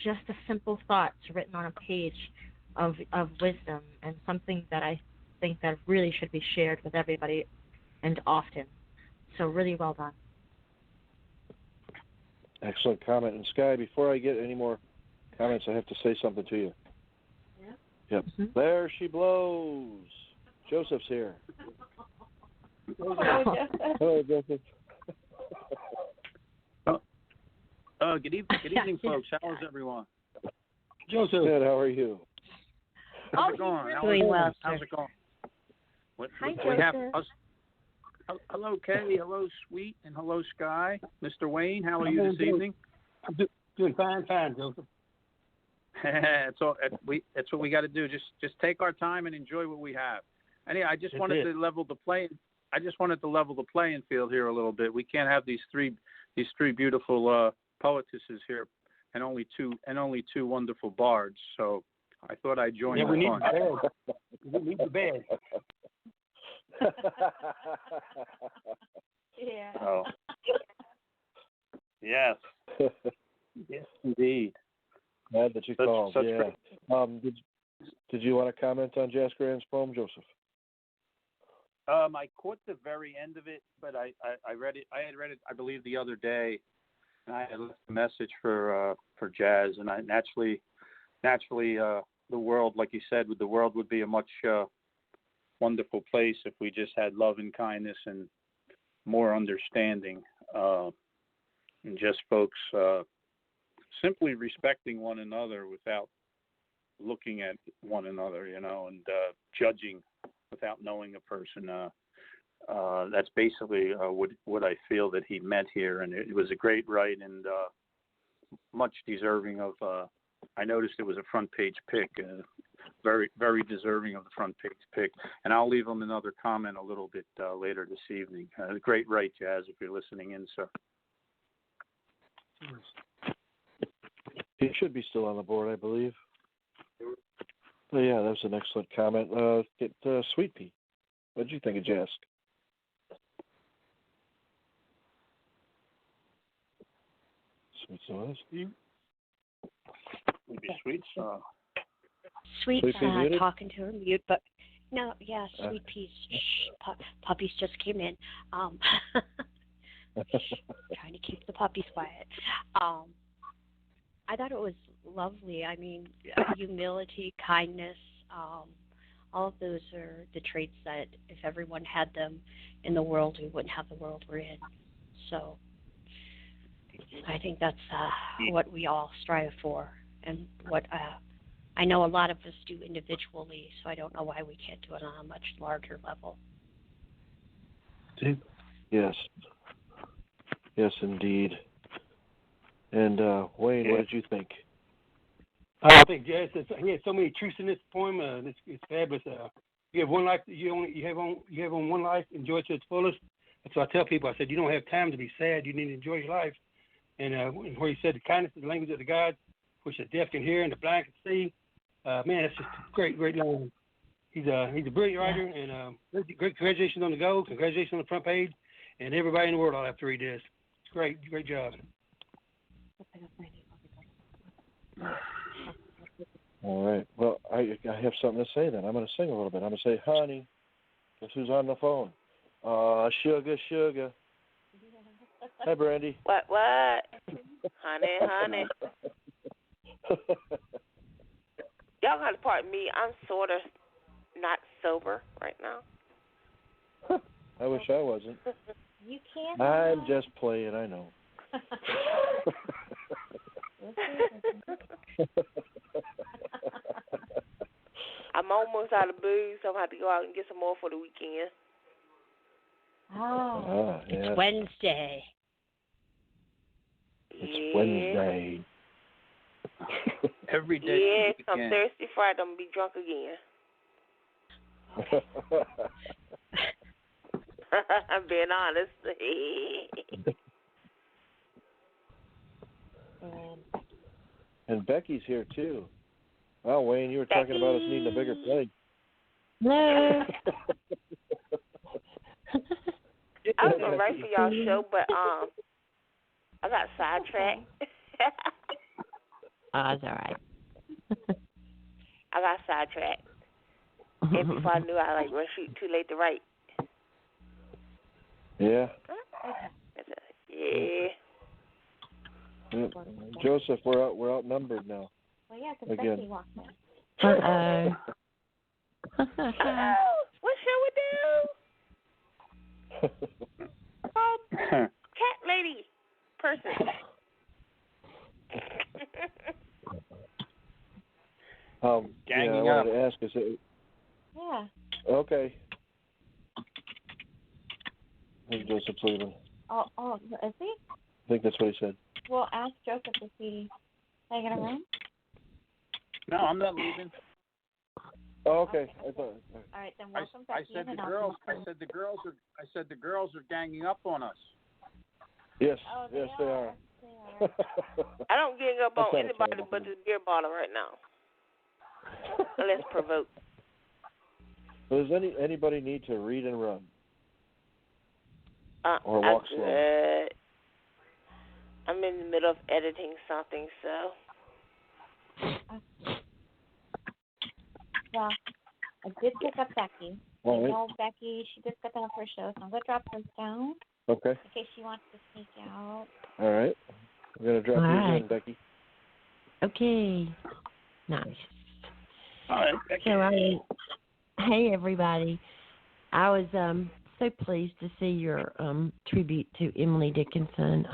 just a simple thought written on a page of wisdom, and something that I think that really should be shared with everybody and often. So really well done. Excellent comment. And Sky, before I get any more comments, I have to say something to you. Yeah. Yep. Mm-hmm. There she blows. Joseph's here. Hello, Joseph. Good evening, folks. How's everyone? Joseph. Good. How are you? How's it going? Doing well, How's it going? Hi, Joseph. Hello, Kay. Hello, Sweet, and hello, Sky. Mr. Wayne, how are you this evening? I'm doing fine, Joseph. That's what we got to do. Just take our time and enjoy what we have. Anyway, I just wanted to level the playing field here a little bit. We can't have these three beautiful poetesses here, and only two wonderful bards. So I thought I'd join the fun. We need the bed. Yeah. Oh. Yes. Yes, indeed. Glad that you called. Yeah. Did you want to comment on Jasgrand's poem, Joseph? I caught the very end of it, but I read it. I had read it, I believe, the other day, and I had left a message for Jazz, and I naturally, the world, like you said, the world would be a much wonderful place if we just had love and kindness and more understanding, and just folks simply respecting one another without looking at one another, and judging without knowing a person. That's basically what I feel that he meant here, and it was a great write and much deserving of. I noticed it was a front page pick, very, very deserving of the front page pick. And I'll leave him another comment a little bit later this evening. Great write, Jazz, if you're listening in, sir. He should be still on the board, I believe. But yeah, that was an excellent comment. Sweet Pea, what did you think of Jazz? Sweet sauce. Maybe Sweet sauce. Sweet talking to her mute, but no, yeah, Sweet Pea's puppies just came in. Trying to keep the puppies quiet. I thought it was lovely. I mean, humility, kindness, all of those are the traits that if everyone had them in the world, we wouldn't have the world we're in. So I think that's what we all strive for, and what I know a lot of us do individually, so I don't know why we can't do it on a much larger level. Yes. Yes, indeed. And Wayne, what did you think? I think Jazz, he has so many truths in this poem. It's fabulous. You have one life. You have on one life. Enjoy it to its fullest. That's what I tell people. I said you don't have time to be sad. You need to enjoy your life. And where he said the kindness is the language of the gods, which the deaf can hear and the blind can see. Man, that's just a great line. He's a brilliant writer, and great congratulations on the goal. Congratulations on the front page, and everybody in the world will have to read this. It's great job. All right. Well, I I have something to say then. I'm going to sing a little bit. I'm going to say, honey, guess who's on the phone? Sugar, sugar. Hi, Brandy. What? Honey. Y'all got to pardon me. I'm sort of not sober right now. I wish I wasn't. You can't. I'm just playing, I know. I'm almost out of booze, so I'm going to have to go out and get some more for the weekend. Oh. Yeah. It's Wednesday. It's Wednesday. Every day. Yeah, come Thursday, Friday, I'm going to be drunk again. I'm being honest. And Becky's here, too. Oh, Wayne, you were talking about us needing a bigger place. Hello. I was going to write for y'all's show, but I got sidetracked. Oh, it's all right. I got sidetracked. And before I knew, I was too late to write. Yeah. Yeah. Joseph, we're outnumbered now. Well, yeah, because Becky walked in. Uh-oh. What shall we do? Called Cat Lady Person. Ganging I wanted up. to ask, is it... Yeah. Okay. I think Joseph's leaving. Oh, is he? I think that's what he said. Well, ask Joseph if he's hanging around. No, I'm not leaving. Oh, okay. I thought. All right, then welcome I Becky. said the girls. I said the girls are ganging up on us. Yes. Oh, yes, they are. I don't gang up on anybody but this beer bottle right now. Unless provoked. Does anybody need to read and run? Or walk slow? I'm in the middle of editing something, so. Well, I did pick up Becky. All right. I know Becky, she just got done with her show, so I'm going to drop her down. Okay. In case she wants to sneak out. All right. I'm going to drop you again, Becky. Okay. Nice. All right, Becky. So hey everybody. I was so pleased to see your tribute to Emily Dickinson.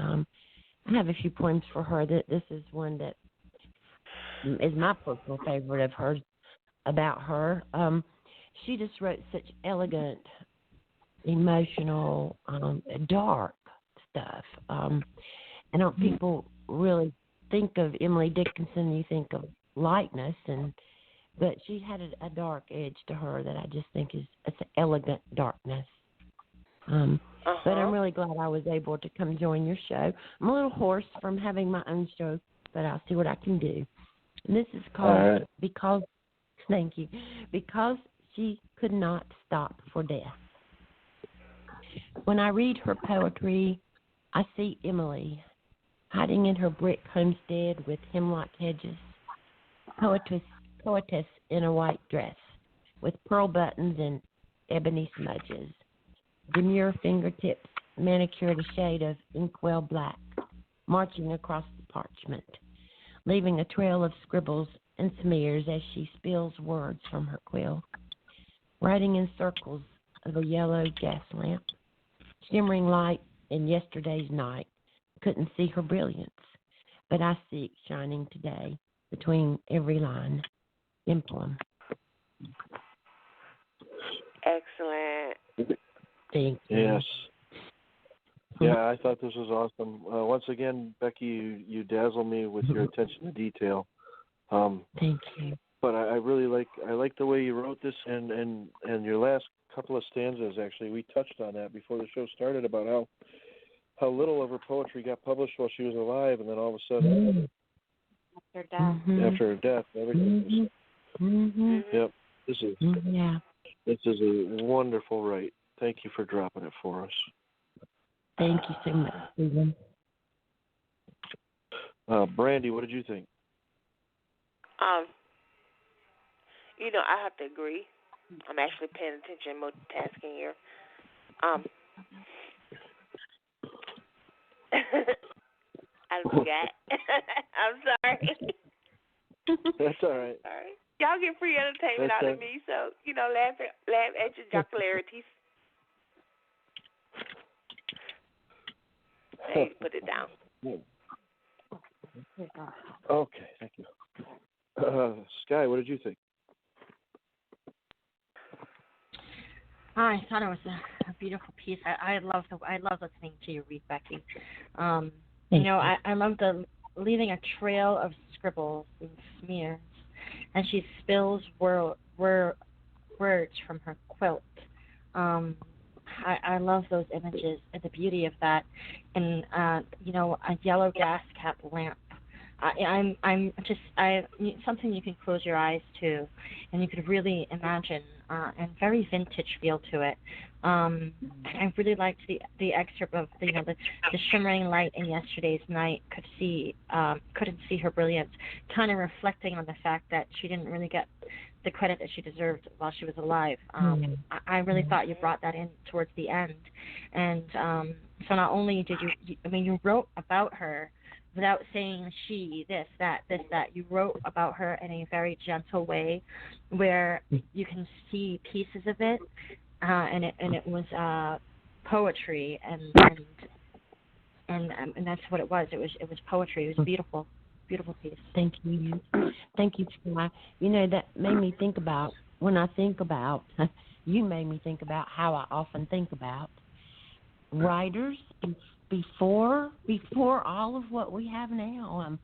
I have a few poems for her. This is one that is my personal favorite of hers about her. She just wrote such elegant, emotional, dark stuff. I don't people really think of Emily Dickinson. You think of lightness, but she had a dark edge to her that I just think it's an elegant darkness. But I'm really glad I was able to come join your show. I'm a little hoarse from having my own show, but I'll see what I can do. And this is called Because She Could Not Stop for Death. When I read her poetry, I see Emily hiding in her brick homestead with hemlock hedges, poetess in a white dress with pearl buttons and ebony smudges, demure fingertips manicured a shade of inkwell black, marching across the parchment, leaving a trail of scribbles and smears as she spills words from her quill, writing in circles of a yellow gas lamp, shimmering light in yesterday's night. Couldn't see her brilliance, but I see it shining today between every line. Emblem. Excellent. Thank you. Yes. Yeah, I thought this was awesome. Once again, Becky, you dazzle me with your attention to detail. Thank you. But I really like the way you wrote this, and your last couple of stanzas. Actually, we touched on that before the show started about how little of her poetry got published while she was alive, and then all of a sudden, after her death, everything. Yep. This is a wonderful write. Thank you for dropping it for us. Thank you so much, Stephen. Brandy, what did you think? I have to agree. I'm actually paying attention, multitasking here. I forgot. I'm sorry. That's all right. Sorry. Y'all get free entertainment out of me, so laugh at your jocularities. Hey, put it down. Okay, thank you. Sky, what did you think? I thought it was a beautiful piece. I love listening to you read, Becky. I love the leaving a trail of scribbles and smears, and she spills words from her quilt. I love those images and the beauty of that, and a yellow gas cap lamp. I'm just something you can close your eyes to, and you could really imagine, and very vintage feel to it. I really liked the excerpt of the shimmering light in yesterday's night. Couldn't see her brilliance, kind of reflecting on the fact that she didn't really get the credit that she deserved while she was alive. I really thought you brought that in towards the end, and so not only did you wrote about her without saying she, this, that. You wrote about her in a very gentle way, where you can see pieces of it, and it was poetry, and that's what it was. It was poetry. It was beautiful piece. Thank you, Sky. That made me think about, when I think about, you made me think about how I often think about writers before all of what we have now.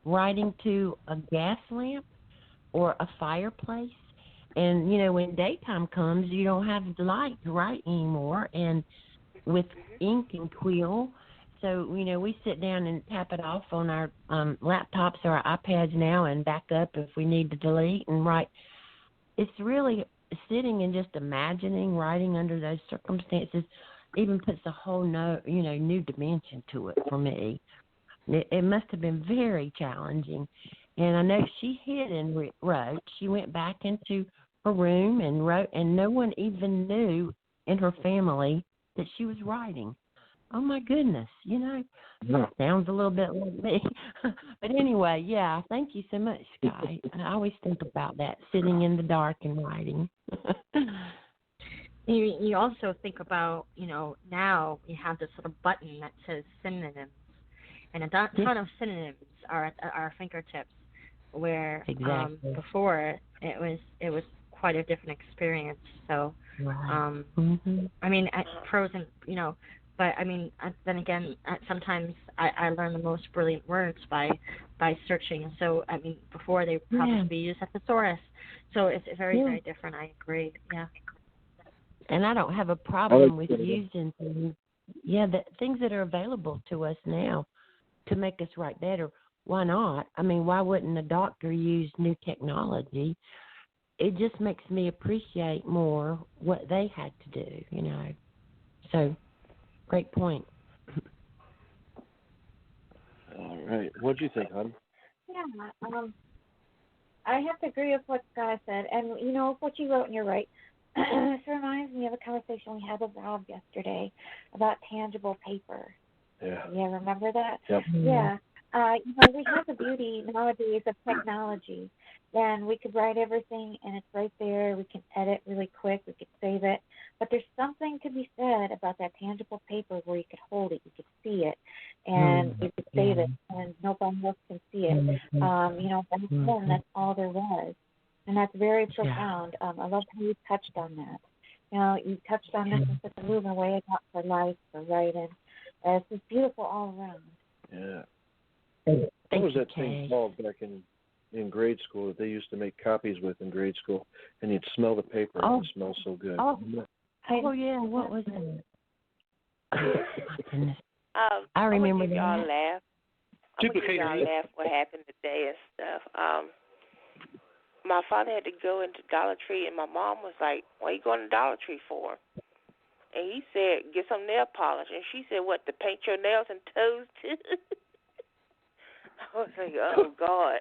Writing to a gas lamp or a fireplace, and when daytime comes, you don't have the light to write anymore, and with ink and quill. So, we sit down and tap it off on our laptops or our iPads now and back up if we need to delete and write. It's really sitting and just imagining writing under those circumstances even puts a whole new dimension to it for me. It must have been very challenging. And I know she hid and wrote. She went back into her room and wrote, and no one even knew in her family that she was writing. Oh, my goodness, sounds a little bit like me. But anyway, yeah, thank you so much, Sky. I always think about that, sitting in the dark and writing. You also think about, now we have this little button that says synonyms, and a ton of synonyms are at our fingertips, where before it was quite a different experience. So, I mean, prose and, but I mean, then again, sometimes I learn the most brilliant words by searching. So, I mean, before they probably be used as a thesaurus. So it's very, very different. I agree. Yeah. And I don't have a problem with using things, things that are available to us now to make us write better. Why not? I mean, why wouldn't a doctor use new technology? It just makes me appreciate more what they had to do, So, great point. All right. What do you think, hon? Yeah, I have to agree with what Scott said. And, what you wrote, and you're right. This reminds me of a conversation we had with Rob yesterday about tangible paper. Yeah. Yeah, remember that? Yep. Yeah. We have the beauty nowadays of technology. And we could write everything, and it's right there. We can edit really quick. We could save it. But there's something to be said about that tangible paper where you could hold it, you could see it, and you could save it, and nobody else can see it. Back then, that's all there was. And that's very profound. I love how you touched on that. You touched on this in such a moving way about for life, for writing. It's just beautiful all around. Yeah. What was that thing called back in grade school that they used to make copies with in grade school? And you'd smell the paper, and it smells so good. Oh, yeah. What was that? I remember that. Y'all laugh. I'm gonna give y'all Duplicator. laugh what happened today and stuff. My father had to go into Dollar Tree, and my mom was like, "What are you going to Dollar Tree for?" And he said, "Get some nail polish." And she said, "What, to paint your nails and toes too?" I was like, "Oh God."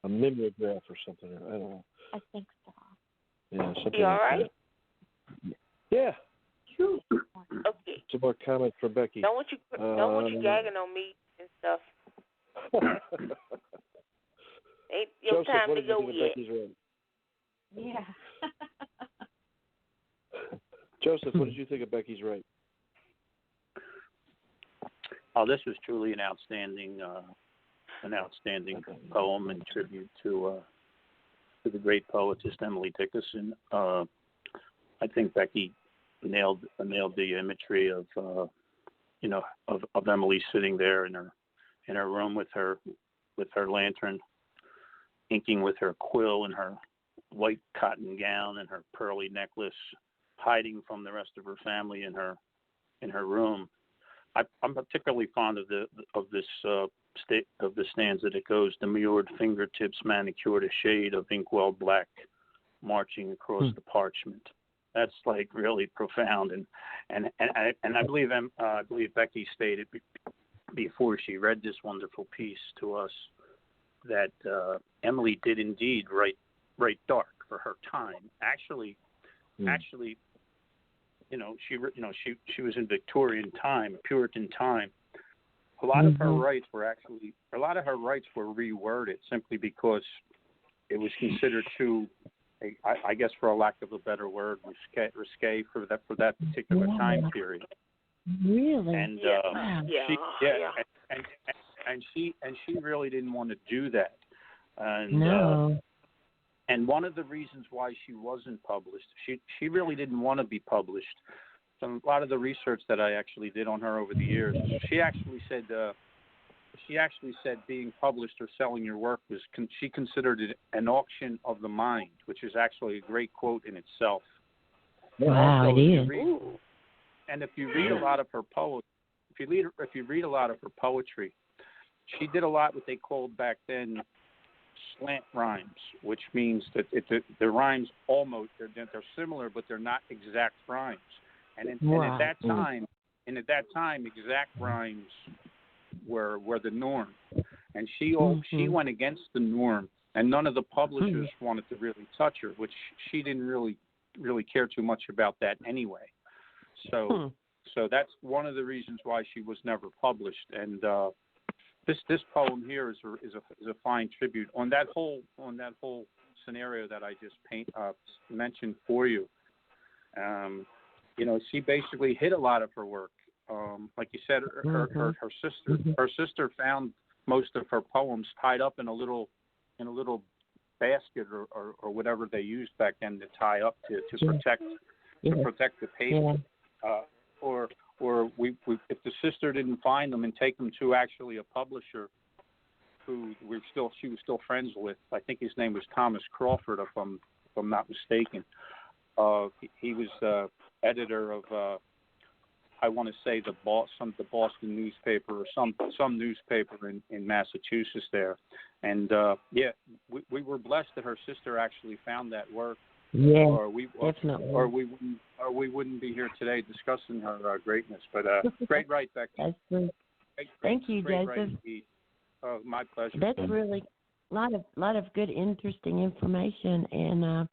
a mimeograph or something. I don't know. I think so. Yeah, something You all like right? that. Yeah. Okay. Some more comments from Becky. Don't want you gagging on me and stuff. Ain't your Joseph, time what to did you go think of yet. Becky's right? Yeah. Joseph, what did you think of Becky's right? Oh, this was truly an outstanding poem and tribute to the great poetess Emily Dickinson. I think Becky nailed the imagery of Emily sitting there in her room with her lantern, inking with her quill and her white cotton gown and her pearly necklace, hiding from the rest of her family in her room. I'm particularly fond of this stanza that goes: demurred fingertips manicured a shade of inkwell black, marching across the parchment. That's like really profound, and I believe Becky stated before she read this wonderful piece to us that Emily did indeed write dark for her time. Actually, she was in Victorian time, Puritan time. A lot of her rights were reworded simply because it was considered too, I guess, for a lack of a better word, risque for that particular time period. Really? And she really didn't want to do that. And, no. And one of the reasons why she wasn't published, she really didn't want to be published. So a lot of the research that I actually did on her over the years, she actually said being published or selling your work she considered it an auction of the mind, which is actually a great quote in itself. Wow, also, it is. And if you read a lot of her read a lot of her poetry, she did a lot what they called back then slant rhymes, which means that the rhymes they're similar, but they're not exact rhymes. And at that time, exact rhymes were the norm. And she went against the norm, and none of the publishers wanted to really touch her, which she didn't really care too much about that anyway. So that's one of the reasons why she was never published. And this poem here is a fine tribute on that whole scenario that I just mentioned for you. She basically hid a lot of her work. Like you said, her sister found most of her poems tied up in a little basket or whatever they used back then to tie up to protect the paper. Or if the sister didn't find them and take them to actually a publisher who she was still friends with. I think his name was Thomas Crawford, if I'm not mistaken. He was editor of I want to say the Boston newspaper or some newspaper in Massachusetts there. And we were blessed that her sister actually found that work. Yeah, definitely. Or we wouldn't be here today discussing her greatness. But great right, Becky. That's great. Thank you, great Joseph. Oh, my pleasure. That's really a lot of good, interesting information, and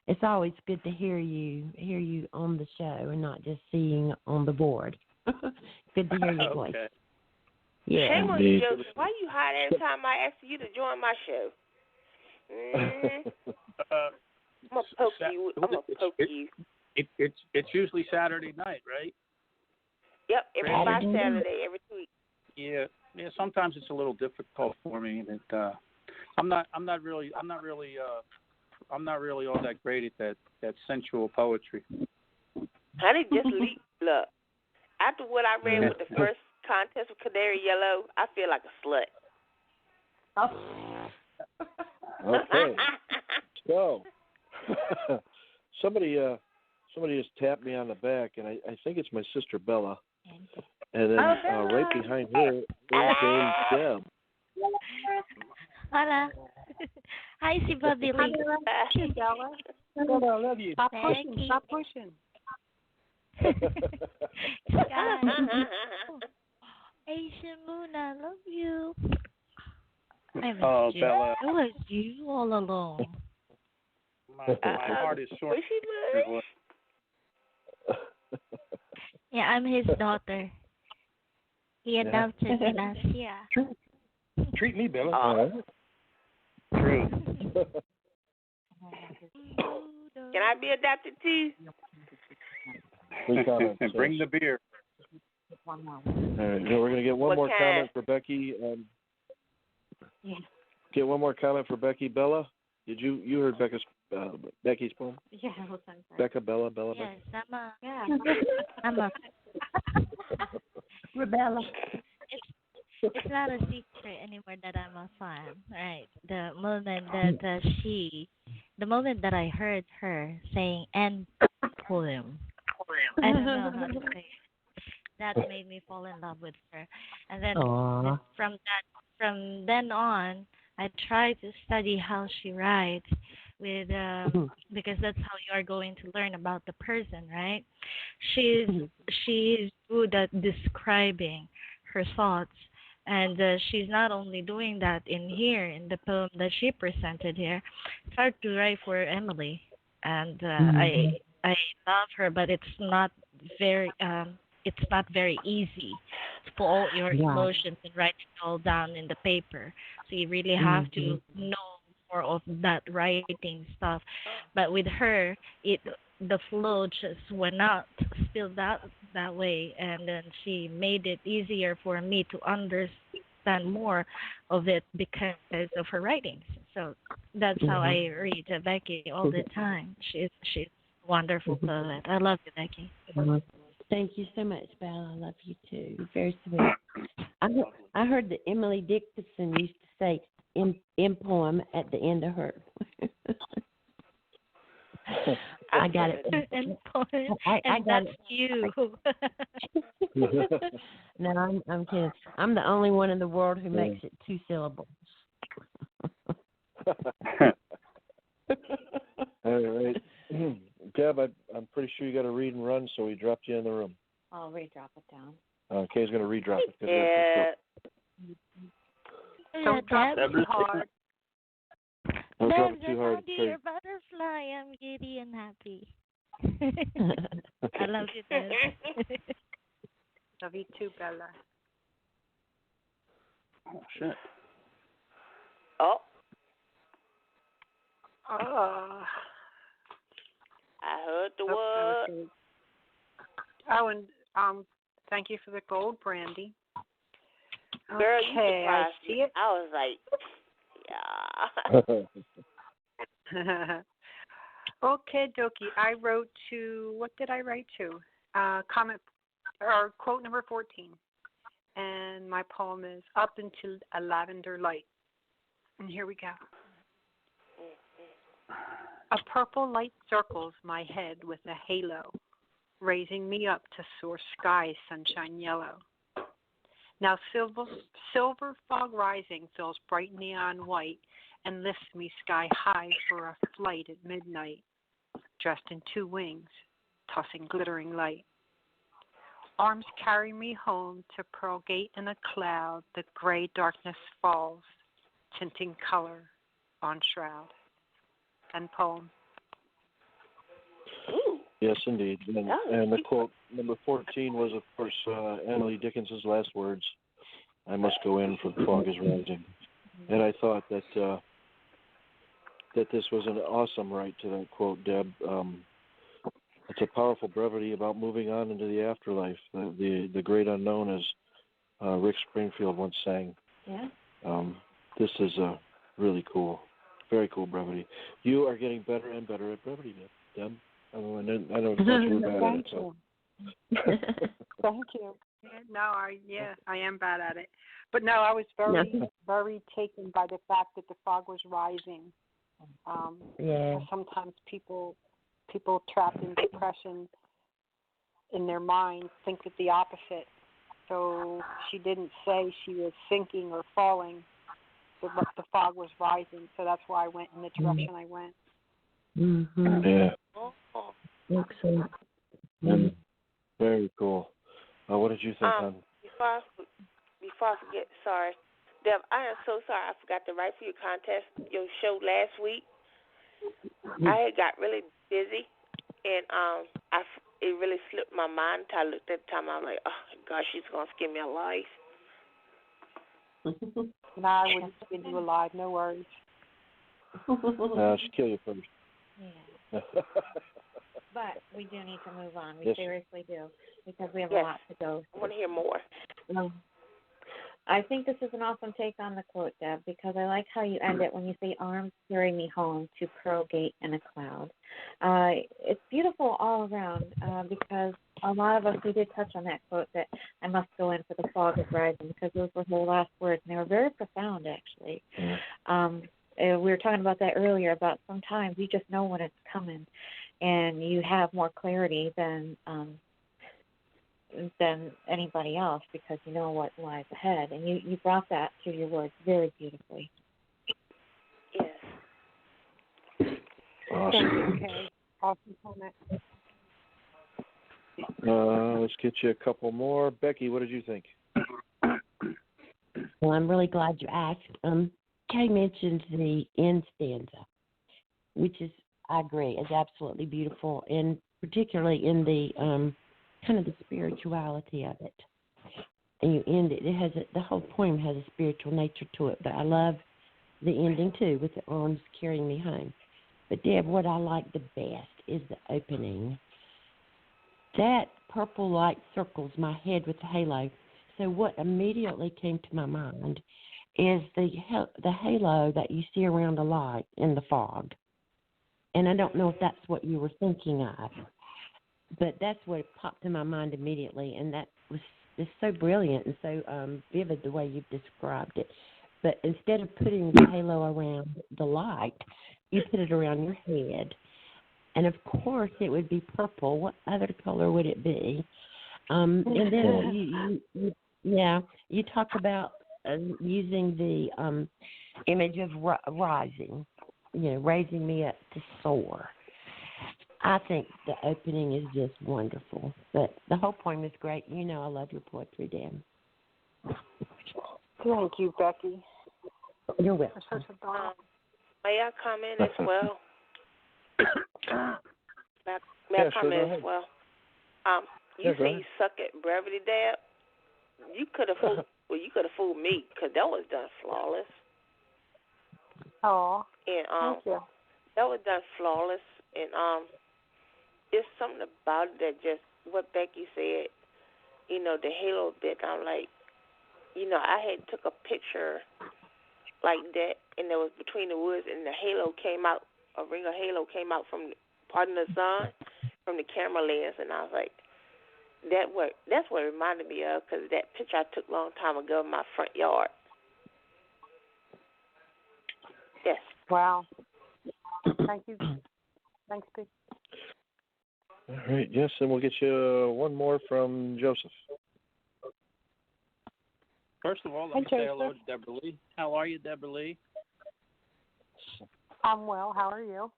it's always good to hear you on the show and not just seeing on the board. Good to hear your voice. Okay. Yeah. Shame on you, Joseph. Why you hide every time I ask you to join my show? I'm gonna poke you. It's usually Saturday night, right? Yep, every Saturday, every 2 weeks. Yeah. Sometimes it's a little difficult for me, and I'm not really all that great at that sensual poetry. Honey, just look. After what I read with the first contest with Canary Yellow, I feel like a slut. Okay. So somebody just tapped me on the back, and I think it's my sister Bella. And then right behind her is Dame Deb. Hola. Hi, Siba Billy. Hey, Bella. Bella, I love you. Stop pushing. Asian Moon, I love you. I missed Oh, you. Bella, It was you all along. my heart is sore. Wishy mush. Yeah, I'm his daughter. He adopted me last year. Treat me, Bella. All right. True. Can I be adopted too? 3 comments. Bring the beer. All right, we're going to get one What more kind? comment for Becky. Get one more comment for Becky. Bella, you heard Becky's poem? Yeah, listen. Becca, Bella. Yes, Yeah. I'm a Rebella. it's not a secret anymore that I'm a fan, right? The moment that I heard her saying "end poem," I don't know how to say it. That made me fall in love with her, and then Aww. from then on, I try to study how she writes with because that's how you are going to learn about the person, right? She's good at describing her thoughts, and she's not only doing that in here in the poem that she presented here. I tried to write for Emily, and I love her, but it's not very easy to put all your emotions and write it all down in the paper. So you really have to know more of that writing stuff. But with her, the flow just went out, still that way, and then she made it easier for me to understand more of it because of her writings. So that's how I read Becky all the time. She's a wonderful poet. I love you, Becky. Thank you so much, Belle. I love you too. You're very sweet. I heard that Emily Dickinson used to say in poem at the end of her. I got it. And poem, I and got that's you. No, I'm kidding. I'm the only one in the world who makes it 2 syllables. All right. Deb, I'm pretty sure you got to read and run, so we dropped you in the room. I'll re-drop it down. Kay's going to re-drop it. Yeah. Don't drop it too hard. Don't drop There's it too an hard. dear butterfly. I'm giddy and happy. I love you, Deb. Love you too, Bella. Oh, shit. Oh, I heard the word. Oh, and thank you for the gold brandy. Girl, you Okay, I surprised see me. it. I was like, yeah. Okay, dokie. I wrote to, what did I write to? Comment or quote number 14. And my poem is Up Into a Lavender Light. And here we go. A purple light circles my head with a halo, raising me up to soar sky sunshine yellow. Now silver fog rising fills bright neon white and lifts me sky high for a flight at midnight, dressed in 2 wings, tossing glittering light. Arms carry me home to Pearl Gate in a cloud. The gray darkness falls, tinting color on shroud. And poem. Ooh. Yes, indeed. And the quote number 14 was, of course, Emily Dickinson's last words. I must go in, for the fog is rising. And I thought that this was an awesome right to that quote, Deb. It's a powerful brevity about moving on into the afterlife. The great unknown, as Rick Springfield once sang. Yeah. This is really cool. Very cool brevity. You are getting better and better at brevity, Deb. I know you were bad at it. So. Thank you. I am bad at it. But no, I was very taken by the fact that the fog was rising. Sometimes people trapped in depression in their mind think that the opposite. So she didn't say she was sinking or falling, but the fog was rising. So that's why I went in the direction I went. Mm-hmm. Yeah. Excellent. Very cool. What did you think, hon? Before I forget, sorry. Deb, I am so sorry I forgot to write for your show last week. I had got really busy, and it really slipped my mind until I looked at the time. I'm like, oh, gosh, she's going to give me a life. And I would send you alive, no worries. She'll kill you first. Yeah. But we do need to move on. We Yes. seriously do, because we have Yes. a lot to go. I want to hear more. I think this is an awesome take on the quote, Deb, because I like how you end it when you say, arms carry me home to Pearl Gate in a cloud. It's beautiful all around, because a lot of us, we did touch on that quote that I must go in for the fog is rising, because those were her last words, and they were very profound, actually. We were talking about that earlier, about sometimes you just know when it's coming, and you have more clarity than anybody else, because you know what lies ahead. And you brought that through your words very beautifully. Yes. Awesome. Thank you, Kay. Awesome comment. Let's get you a couple more. Becky, what did you think? Well, I'm really glad you asked. Kay mentioned the end stanza, which is, I agree, is absolutely beautiful, and particularly in the kind of the spirituality of it. And you end it. The whole poem has a spiritual nature to it, but I love the ending too, with the arms carrying me home. But Deb, what I like the best is the opening. That purple light circles my head with the halo. So what immediately came to my mind is the halo that you see around a light in the fog. And I don't know if that's what you were thinking of, but that's what popped in my mind immediately, and that was just so brilliant and so vivid the way you've described it. But instead of putting the halo around the light, you put it around your head. And, of course, it would be purple. What other color would it be? And then, you talk about using the image of rising, raising me up to soar. I think the opening is just wonderful. But the whole poem is great. I love your poetry, Dan. Thank you, Becky. You're welcome. May I comment as well? May I comment as well? You say you suck at brevity, Deb. You could have fooled me, because that was done flawless. Oh, and thank you. That was done flawless, and there's something about it that just what Becky said. The halo bit. I'm like, I had took a picture like that, and it was between the woods, and the halo came out. A ring of halo came out from part of the sun from the camera lens, and I was like, that's what it reminded me of, because that picture I took a long time ago in my front yard. Yes. Wow. Thank you. Thanks, Pete. All right, yes, and we'll get you one more from Joseph. First of all, let me say hello to Deborah Lee. How are you, Deborah Lee? I'm well. How are you?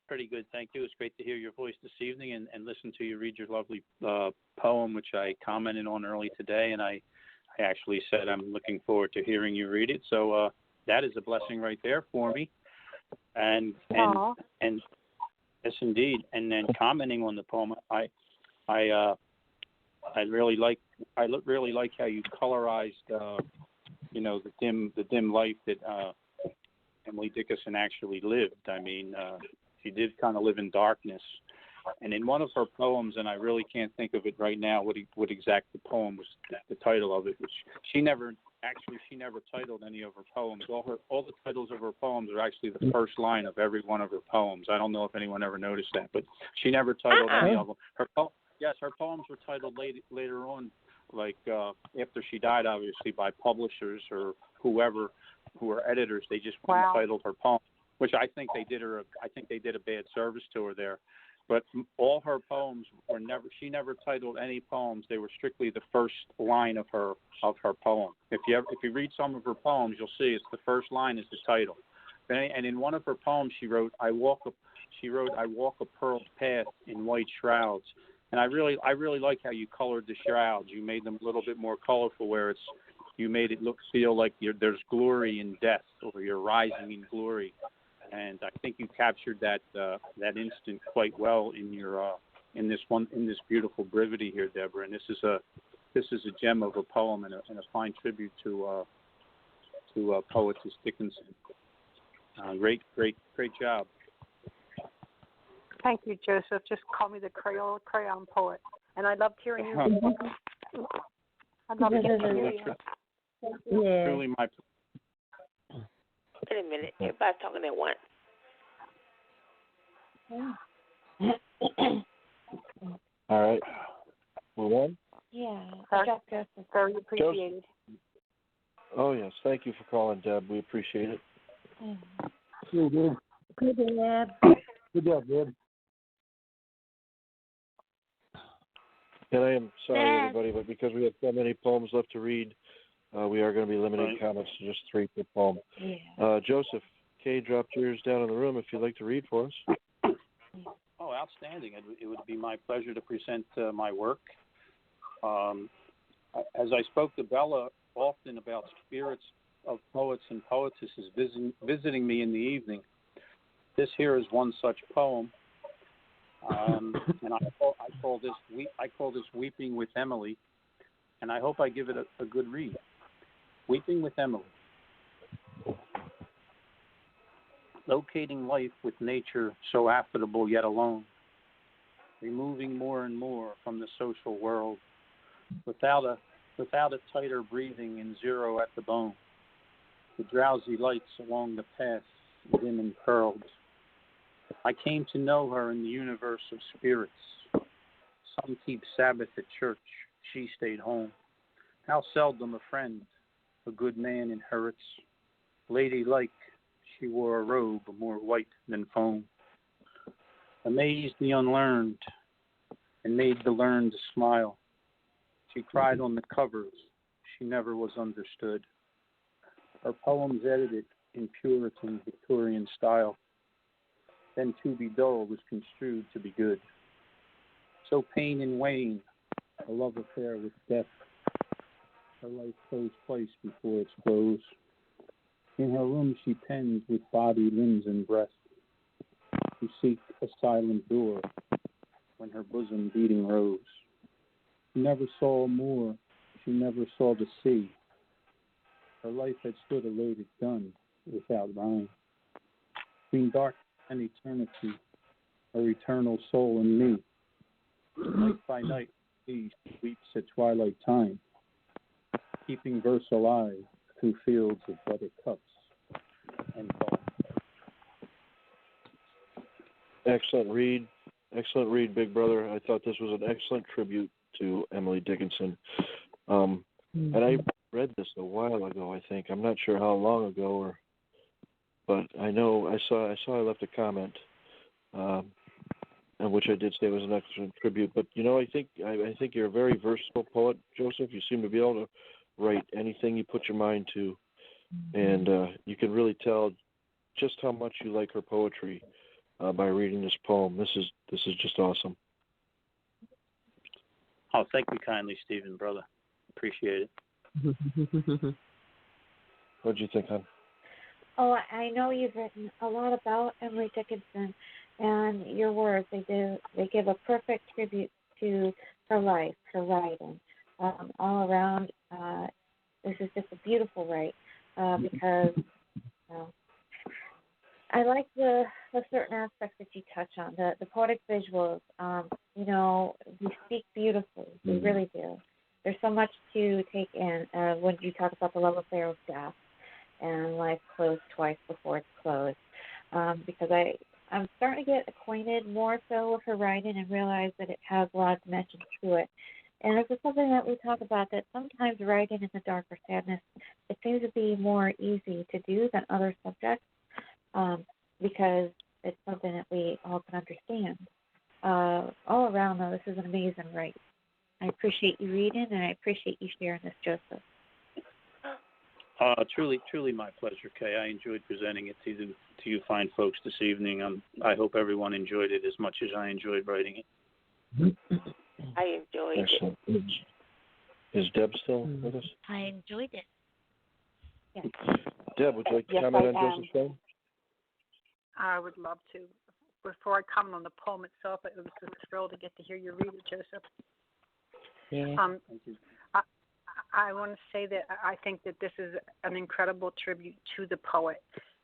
Pretty good, thank you. It's great to hear your voice this evening and listen to you read your lovely poem, which I commented on early today, and I actually said I'm looking forward to hearing you read it. So that is a blessing right there for me. And yes, indeed. And then commenting on the poem, I really like how you colorized the dim life that Emily Dickinson actually lived. I mean, she did kind of live in darkness. And in one of her poems, and I really can't think of it right now, what exact the poem was, the title of it, which she never titled any of her poems. All the titles of her poems are actually the first line of every one of her poems. I don't know if anyone ever noticed that, but she never titled any of them. Her poems were titled later on, like after she died, obviously, by publishers or whoever who were editors. They just titled her poem, which I think they did a bad service to her there. But all her poems she never titled any poems. They were strictly the first line of her poem. If you read some of her poems, you'll see it's the first line is the title. And in one of her poems, she wrote, I walk a pearled path in white shrouds. And I really like how you colored the shrouds. You made them a little bit more colorful, where you made it feel like there's glory in death, or you're rising in glory, and I think you captured that instant quite well in your in this beautiful brevity here, Deborah. And this is a gem of a poem and a fine tribute to poetess Dickinson. Great job. Thank you, Joseph. Just call me the crayon poet. And I loved hearing you. I loved hearing you. Yeah. Truly my. Wait a minute. Everybody's talking at once. All right. Move on. Yeah, I got this. Very appreciated. Oh, yes. Thank you for calling, Deb. We appreciate it. Good, Deb. Good job, Deb. And I am sorry, everybody, but because we have so many poems left to read, we are going to be limiting comments to just 3 per poem. Yeah. Joseph, Kay dropped yours down in the room if you'd like to read for us. Oh, outstanding. It would be my pleasure to present my work. As I spoke to Bella often about spirits of poets and poetesses visiting me in the evening, this here is one such poem. And I call this Weeping with Emily, and I hope I give it a good read. Weeping with Emily. Locating life with nature so affable yet alone, removing more and more from the social world, without a tighter breathing and zero at the bone. The drowsy lights along the path dim and curled. I came to know her in the universe of spirits. Some keep Sabbath at church, she stayed home. How seldom a friend, a good man inherits. Ladylike, she wore a robe more white than foam. Amazed the unlearned and made the learned smile. She cried on the covers, she never was understood. Her poems edited in Puritan Victorian style. Then to be dull was construed to be good. So pain and wane, a love affair with death. Her life closed twice before its close. In her room she pens with body, limbs, and breast, to seek a silent door when her bosom beating rose. She never saw more, she never saw the sea. Her life had stood a loaded gun without rhyme. Between dark and eternity, her eternal soul and me. Night by night, she weeps at twilight time, keeping verse alive through fields of buttercups and balm. Excellent read, big brother. I thought this was an excellent tribute to Emily Dickinson. And I read this a while ago, I think. I'm not sure how long ago, but I know I saw I left a comment, in which I did say it was an excellent tribute. But I think you're a very versatile poet, Joseph. You seem to be able to write anything you put your mind to, and you can really tell just how much you like her poetry by reading this poem. This is just awesome. Oh, thank you kindly, Stephen, brother. Appreciate it. What do you think, hon? Oh, I know you've written a lot about Emily Dickinson, and your words, they give a perfect tribute to her life, her writing. All around, this is just a beautiful write, because I like the certain aspects that you touch on, the poetic visuals. We speak beautifully, we really do. There's so much to take in when you talk about the love affair of death and life closed twice before it's closed. Because I'm starting to get acquainted more so with her writing and realize that it has a lot of dimensions to it. And this is something that we talk about, that sometimes writing in the darker sadness, it seems to be more easy to do than other subjects, because it's something that we all can understand. All around, though, this is an amazing write. I appreciate you reading, and I appreciate you sharing this, Joseph. Truly my pleasure, Kay. I enjoyed presenting it to you fine folks this evening. I hope everyone enjoyed it as much as I enjoyed writing it. I enjoyed it. Is Deb still with us? I enjoyed it. Yes. Deb, would you like to Yes, comment I on am. Joseph's poem? I would love to. Before I comment on the poem itself, it was a thrill to get to hear you read it, Joseph. Yeah. Thank you. I want to say that I think that this is an incredible tribute to the poet,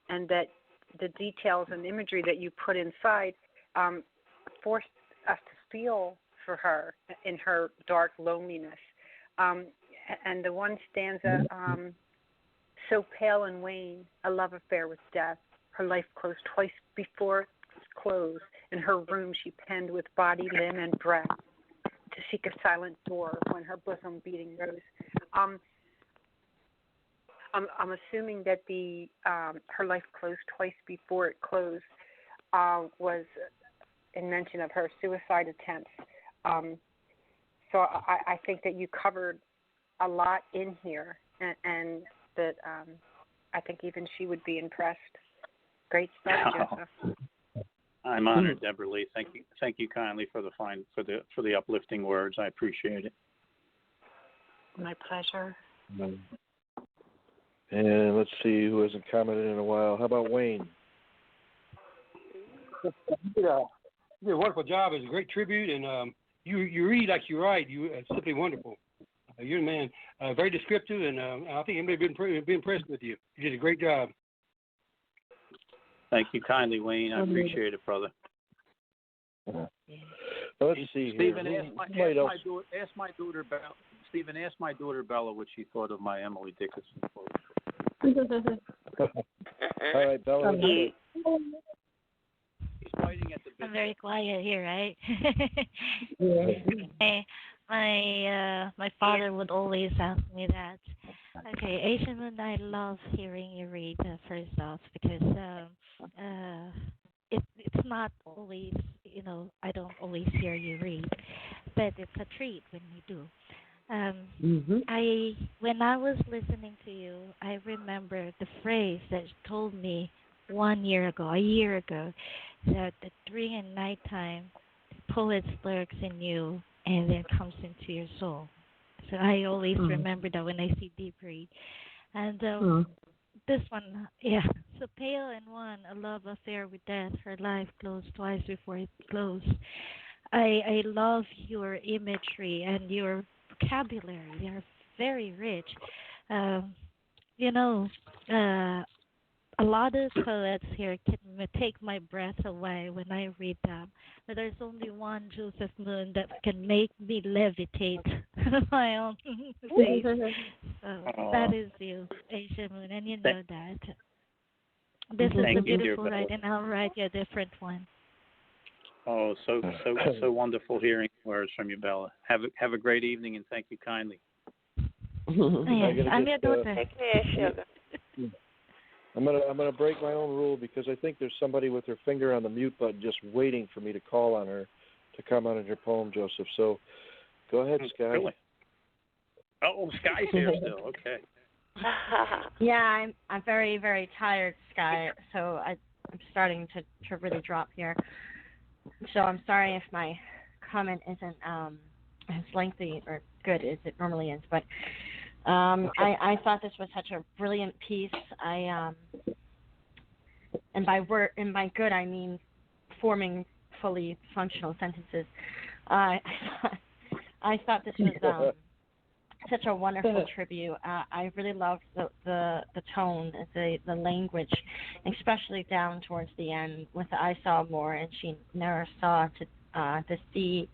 and that the details and imagery that you put inside forced us to feel for her in her dark loneliness. And the one stanza, so pale and wan, a love affair with death. Her life closed twice before its close. In her room she penned with body, limb, and breath to seek a silent door when her bosom beating rose. I'm assuming that the her life closed twice before it closed was in mention of her suicide attempts. So I think that you covered a lot in here, and that I think even she would be impressed. Great stuff, Joseph. I'm honored, Deborah Lee. Thank you kindly for the uplifting words. I appreciate it. My pleasure. And let's see who hasn't commented in a while. How about Wayne? You did a wonderful job. It's a great tribute, and you read like you write. It's simply wonderful. You're the man. Very descriptive, and I think everybody be impressed with you. You did a great job. Thank you kindly, Wayne. I appreciate it, brother. Well, let's see Stephen, here. ask my daughter Bella. Stephen, ask my daughter Bella what she thought of my Emily Dickinson poetry. All right, Bella. He's fighting at the bit. I'm very quiet here, right? Yeah. My father would always ask me that. Okay, Asian Moon, I love hearing you read first off, because it's not always, I don't always hear you read, but it's a treat when you do. When I was listening to you, I remember the phrase that you told me a year ago, that at 3 in nighttime, the poet lurks in you and then comes into your soul. So I always remember that when I see Deep Read. And this one, so pale and wan, a love affair with death, her life closed twice before it closed. I love your imagery and your vocabulary. They're very rich. A lot of poets here can take my breath away when I read them, but there's only one Joseph Moon that can make me levitate my own face. So that is you, Asia Moon, and you know that. This is a beautiful write, and I'll write you a different one. Oh, so wonderful hearing words from you, Bella. Have a great evening, and thank you kindly. Yes, I'm your daughter. Take care, sugar. I'm gonna break my own rule, because I think there's somebody with her finger on the mute button just waiting for me to call on her to comment on your poem, Joseph. So go ahead, Sky. Really? Oh, Sky's here still. Okay. Yeah, I'm very, very tired, Sky. So I'm starting to really drop here. So I'm sorry if my comment isn't as lengthy or good as it normally is, but I thought this was such a brilliant piece. And by good I mean forming fully functional sentences. I thought this was such a wonderful tribute. I really loved the tone, the language, especially down towards the end with the I saw more and she never saw to see.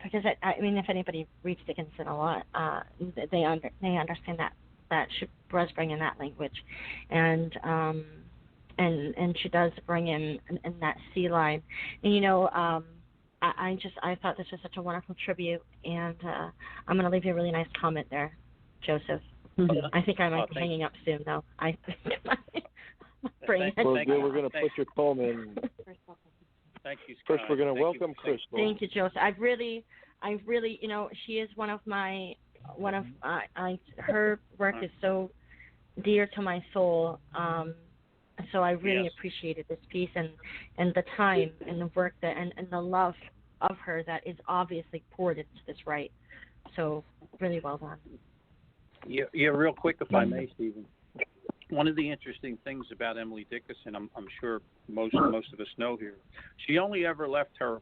Because I mean, if anybody reads Dickinson a lot, they understand that she does bring in that language, and she does bring in that sea line. And I thought this was such a wonderful tribute, and I'm going to leave you a really nice comment there, Joseph. I think I might be hanging up soon, though. I think we're going to put your poem in. Thank you, Scott. First, we're going to welcome Crystal. Thank you, Joseph. I really, she is her work is so dear to my soul. So I really appreciated this piece and the time and the work and the love of her that is obviously poured into this right. So really well done. Yeah, real quick, if I may, Stephen. One of the interesting things about Emily Dickinson, I'm sure most of us know here, she only ever left her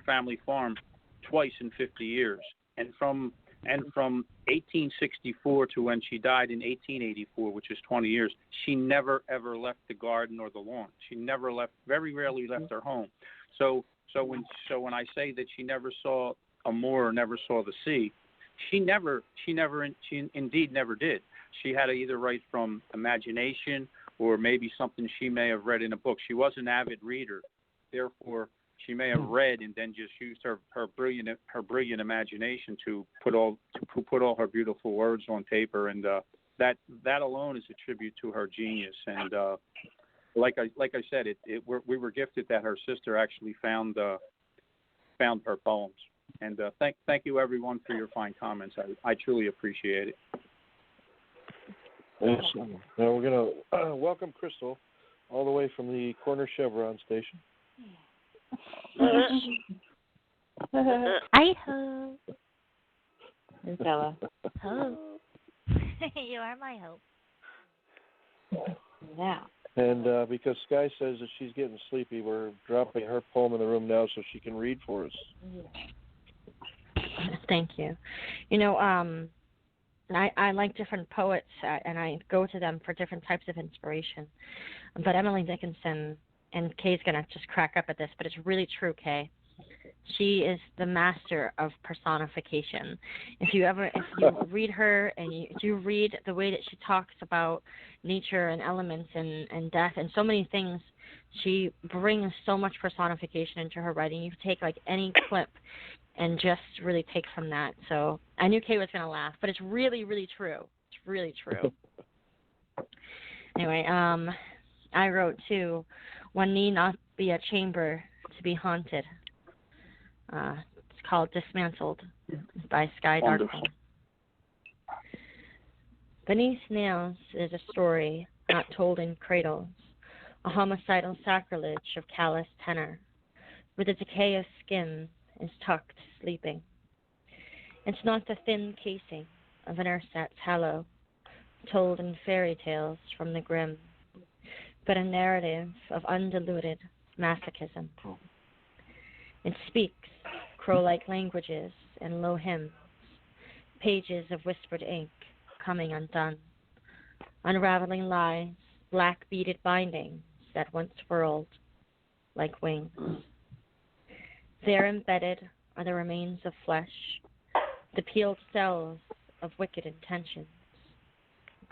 family farm twice in 50 years, and from 1864 to when she died in 1884, which is 20 years, she never ever left the garden or the lawn. She never left, very rarely left her home. So when I say that she never saw a moor or never saw the sea, she indeed never did. She had to either write from imagination or maybe something she may have read in a book. She was an avid reader, therefore she may have read and then just used her brilliant imagination to put all her beautiful words on paper, and that alone is a tribute to her genius. And like I said, we were gifted that her sister actually found her poems. And thank you everyone for your fine comments. I truly appreciate it. Yes. Now we're going to welcome Crystal all the way from the corner Chevron station. Hi ho. And Stella. Ho. You are my hope. Now. And because Sky says that she's getting sleepy, we're dropping her poem in the room now so she can read for us. Thank you. You know, I like different poets, and I go to them for different types of inspiration. But Emily Dickinson, and Kay's going to just crack up at this, but it's really true, Kay. She is the master of personification. If you read her and if you read the way that she talks about nature and elements and death and so many things, she brings so much personification into her writing. You take like any clip and just really take from that. So I knew Kay was going to laugh, but it's really, really true. It's really true. Anyway, I wrote too, one need not be a chamber to be haunted. It's called Dismantled by Sky Darkling. Beneath nails is a story not told in cradles, a homicidal sacrilege of callous tenor, where the decay of skin is tucked sleeping. It's not the thin casing of an ersatz halo, told in fairy tales from the grim, but a narrative of undiluted masochism. It speaks crow-like languages and low hymns, pages of whispered ink coming undone, unraveling lies, black beaded bindings that once whirled like wings. There embedded are the remains of flesh, the peeled cells of wicked intentions,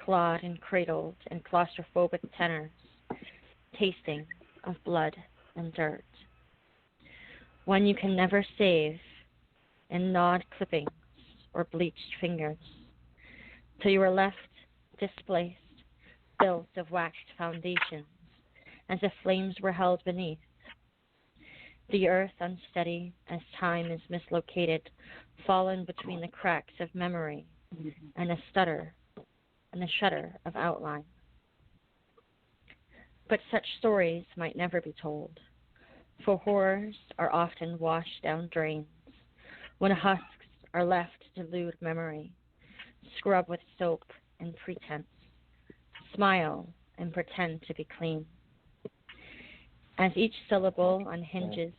clawed and cradled in claustrophobic tenors, tasting of blood and dirt. One you can never save in gnawed clippings or bleached fingers, till you are left displaced, built of waxed foundations, as if flames were held beneath. The earth unsteady as time is mislocated, fallen between the cracks of memory and a stutter and the shudder of outline. But such stories might never be told, for horrors are often washed down drains, when husks are left to delude memory, scrub with soap and pretense, smile and pretend to be clean. As each syllable unhinges,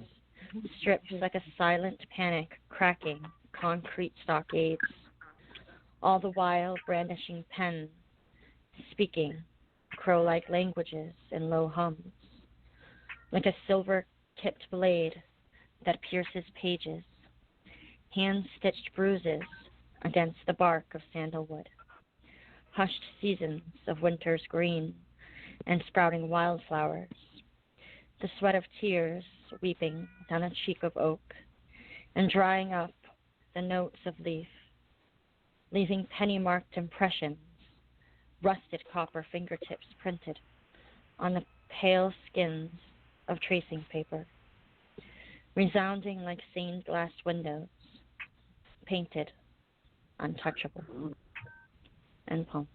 strips like a silent panic cracking concrete stockades, all the while brandishing pens, speaking crow-like languages in low hums, like a silver-tipped blade that pierces pages, hand-stitched bruises against the bark of sandalwood, hushed seasons of winter's green and sprouting wildflowers, the sweat of tears weeping down a cheek of oak and drying up the notes of leaf, leaving penny-marked impressions, rusted copper fingertips printed on the pale skins of tracing paper, resounding like stained glass windows, painted untouchable. End poem.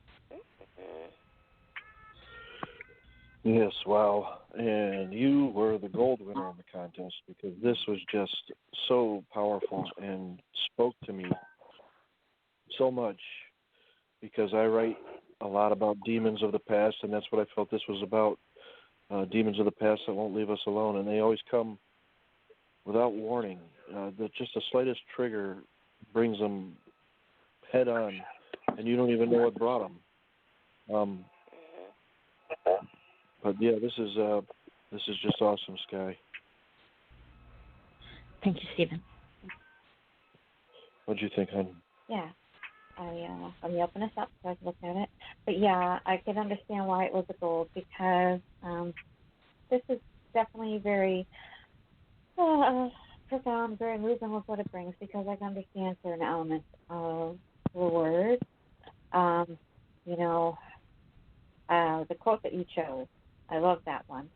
Yes, wow. And you were the gold winner in the contest because this was just so powerful and spoke to me so much because I write a lot about demons of the past, and that's what I felt this was about. Demons of the past that won't leave us alone, and they always come without warning. Just the slightest trigger brings them head on, and you don't even know what brought them. But yeah, this is just awesome, Sky. Thank you, Stephen. What'd you think, hon? Yeah. Let me open this up so I can look at it. But yeah, I can understand why it was a gold because this is definitely very profound, very moving with what it brings because I can understand certain elements of the word. The quote that you chose, I love that one.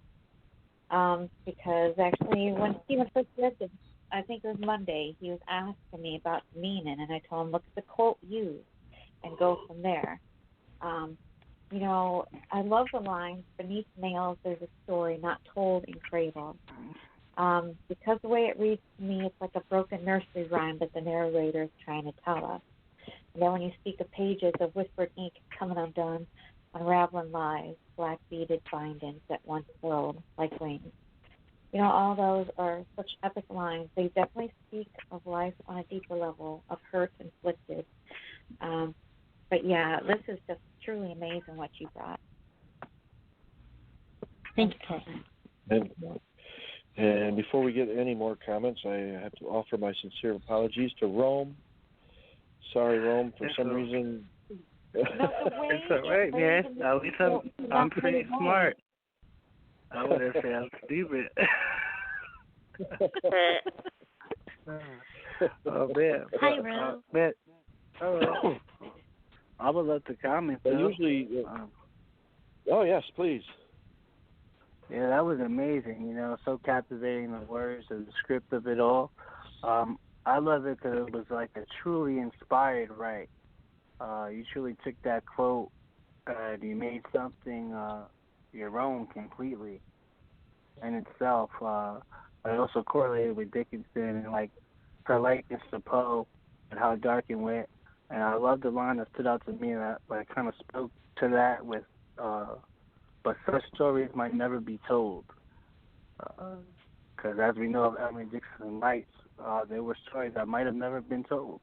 Because actually when Stephen first read this, I think it was Monday, he was asking me about the meaning, and I told him, look at the quote used and go from there. I love the line, beneath nails there's a story not told in cradles. Because the way it reads to me, it's like a broken nursery rhyme that the narrator is trying to tell us. And then when you speak of pages of whispered ink coming undone, unraveling lies, black beaded bindings that once flowed like wings. All those are such epic lines. They definitely speak of life on a deeper level, of hurt inflicted. But yeah, this is just truly amazing what you brought. Thank you, Karen. And before we get any more comments, I have to offer my sincere apologies to Rome. Sorry, Rome, for some reason. It's all right, man. At least I'm pretty smart. I would have said I'm stupid. Oh, man. Hi, Rose. Man, hello. I would love to comment, though. Usually, oh, yes, please. Yeah, that was amazing, so captivating, the words, the script of it all. I love it because it was like a truly inspired write. You truly took that quote and you made something your own completely in itself. I also correlated with Dickinson and like her likeness to Poe and how dark it went. And I love the line that stood out to me that kind of spoke to that with, but such stories might never be told. Because as we know of Emily Dickinson Lights, there were stories that might have never been told.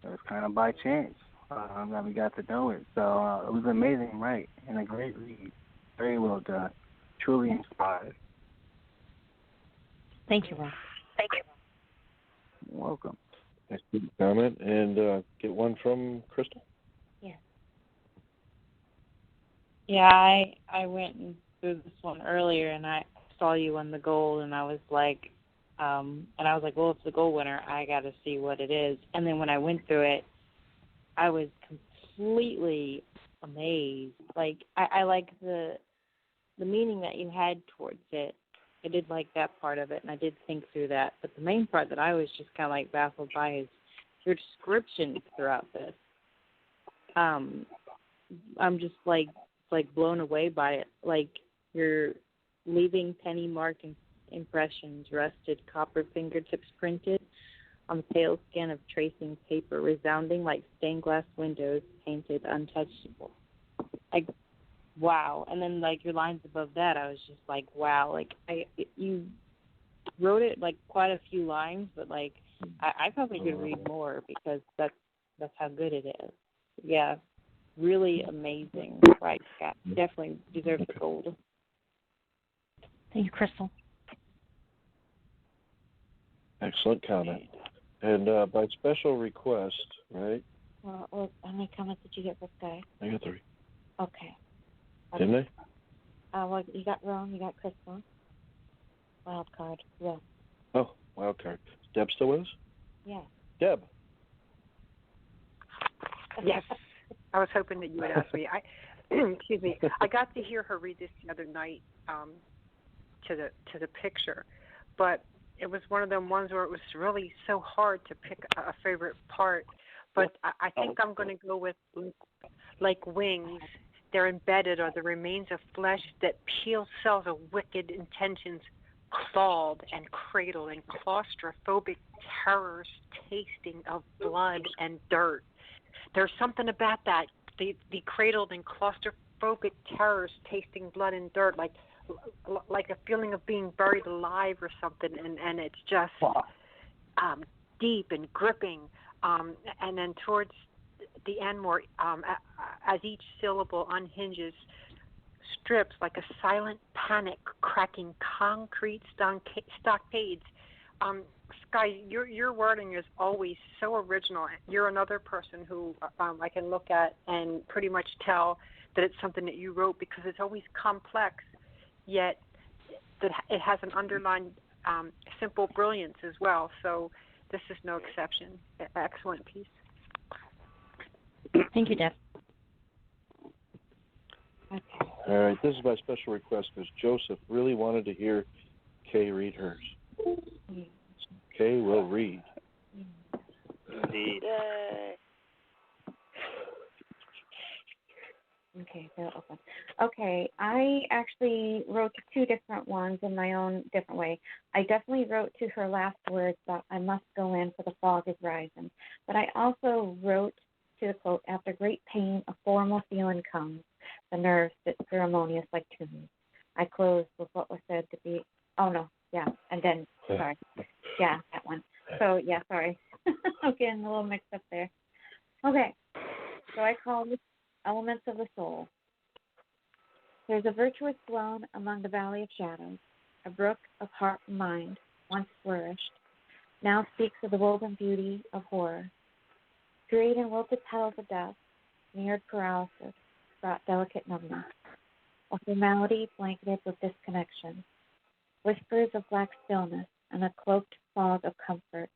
It was kind of by chance that we got to know it. So it was amazing, right? And a great read. Very well done. Truly inspired. Thank you, Ron. Thank you. You're welcome. Next comment, and get one from Crystal. Yes. Yeah, I went through this one earlier, and I saw you won the gold, and I was like, well, it's the gold winner. I got to see what it is. And then when I went through it, I was completely amazed. Like I like the meaning that you had towards it. I did like that part of it, and I did think through that. But the main part that I was just kind of like baffled by is your descriptions throughout this. I'm just like blown away by it. Like you're leaving penny mark impressions, rusted copper fingertips printed on the pale skin of tracing paper, resounding like stained glass windows painted untouchable. Like, wow. And then like your lines above that, I was just like, wow. Like you wrote it like quite a few lines, but like I probably could read more because that's how good it is. Yeah, really amazing. Right, Scott. Definitely deserves the gold. Thank you, Crystal. Excellent comment. And by special request, right? Well, how many comments did you get this guy? I got 3. Okay. Didn't I? Well, you got Rome, you got Crystal. Wild card. Yes. Oh, wild card. Deb still with us? Yeah. Deb. Yes. I was hoping that you would ask me. Excuse me. I got to hear her read this the other night to the picture, but it was one of them ones where it was really so hard to pick a favorite part. But I think I'm going to go with like wings. They're embedded or the remains of flesh that peel cells of wicked intentions, clawed and cradled and claustrophobic terrors tasting of blood and dirt. There's something about that, the cradled in claustrophobic terrors, tasting blood and dirt, like a feeling of being buried alive or something, and it's just deep and gripping. And then towards the end, more as each syllable unhinges, strips like a silent panic cracking concrete stockades. Sky, your wording is always so original. You're another person who I can look at and pretty much tell that it's something that you wrote, because it's always complex, yet that it has an underlying simple brilliance as well. So this is no exception. Excellent piece. Thank you, Deb. Okay. All right, this is my special request because Joseph really wanted to hear Kay read hers. Kay will read. Indeed. Yay. Okay, they're open. Okay, I actually wrote two different ones in my own different way. I definitely wrote to her last words about I must go in for the fog is rising. But I also wrote to the quote, after great pain, a formal feeling comes. The nerves sit ceremonious like tombs. I closed with what was said to be, oh no, yeah, and then, sorry. Yeah, that one. So, yeah, sorry. I'm getting a little mixed up there. Okay, so I called it Elements of the Soul. There's a virtuous throne among the valley of shadows, a brook of heart and mind, once flourished, now speaks of the woven beauty of horror. Strayed in wilted petals of death, neared paralysis, brought delicate numbness, a formality blanketed with disconnection, whispers of black stillness and a cloaked fog of comfort.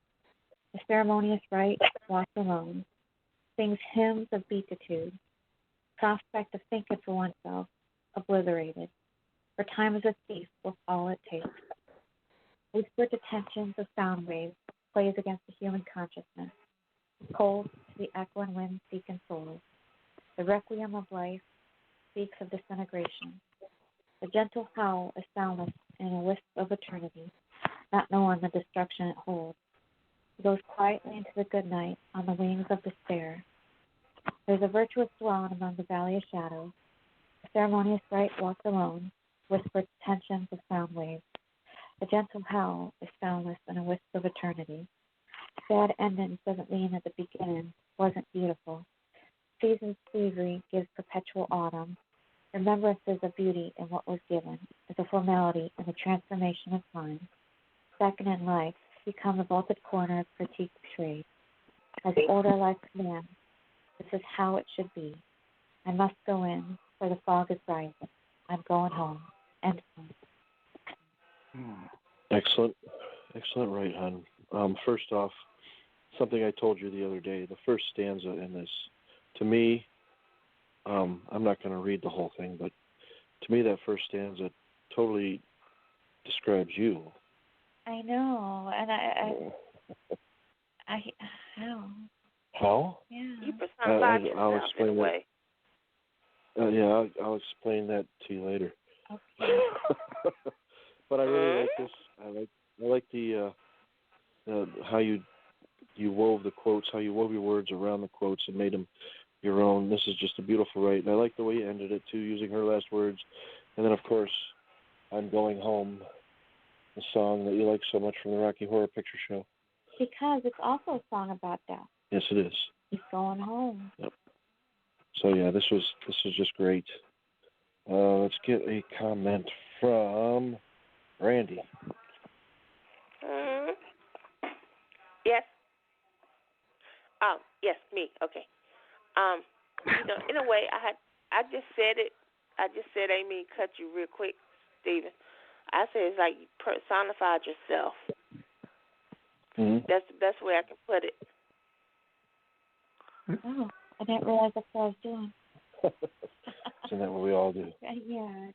The ceremonious rite walks alone, sings hymns of beatitude, prospect of thinking for oneself, obliterated, for time is a thief with all it takes. Whispered attentions of sound waves plays against the human consciousness, cold to the echoing wind seeking souls. The requiem of life speaks of disintegration. The gentle howl is soundless in a wisp of eternity, not knowing the destruction it holds. It goes quietly into the good night on the wings of despair. There's a virtuous dwelling among the valley of shadows. The ceremonious rite walks alone, whispered tensions of sound waves. The gentle howl is soundless in a wisp of eternity. Sad endings doesn't mean that the beginning wasn't beautiful. Season's slavery gives perpetual autumn. Remembrances of beauty in what was given is a formality in the transformation of time. Second in life, become the vaulted corner of critique betrayed. As order life commands, this is how it should be. I must go in, for the fog is rising. I'm going home. End point. Excellent. Excellent, right, hon. First off, something I told you the other day, the first stanza in this, to me, I'm not going to read the whole thing, but to me that first stanza totally describes you. I know, and I how? How? Yeah. You personified yourself in a way. Yeah, I'll explain that to you later. Okay. But I really like this. I like the how you wove the quotes, how you wove your words around the quotes and made them your own. This is just a beautiful write, and I like the way you ended it too, using her last words, and then of course, I'm Going Home, the song that you like so much from the Rocky Horror Picture Show. Because it's also a song about death. Yes, it is. He's going home. Yep. So yeah, this was just great. Let's get a comment from Randy. Yes. Yes, me. Okay. In a way, I just said it. I just said, I mean, cut you real quick, Stephen. I said it's like you personified yourself. Mm-hmm. That's the best way I can put it. Oh, I didn't realize that's what I was doing. Isn't that what we all do? Yeah.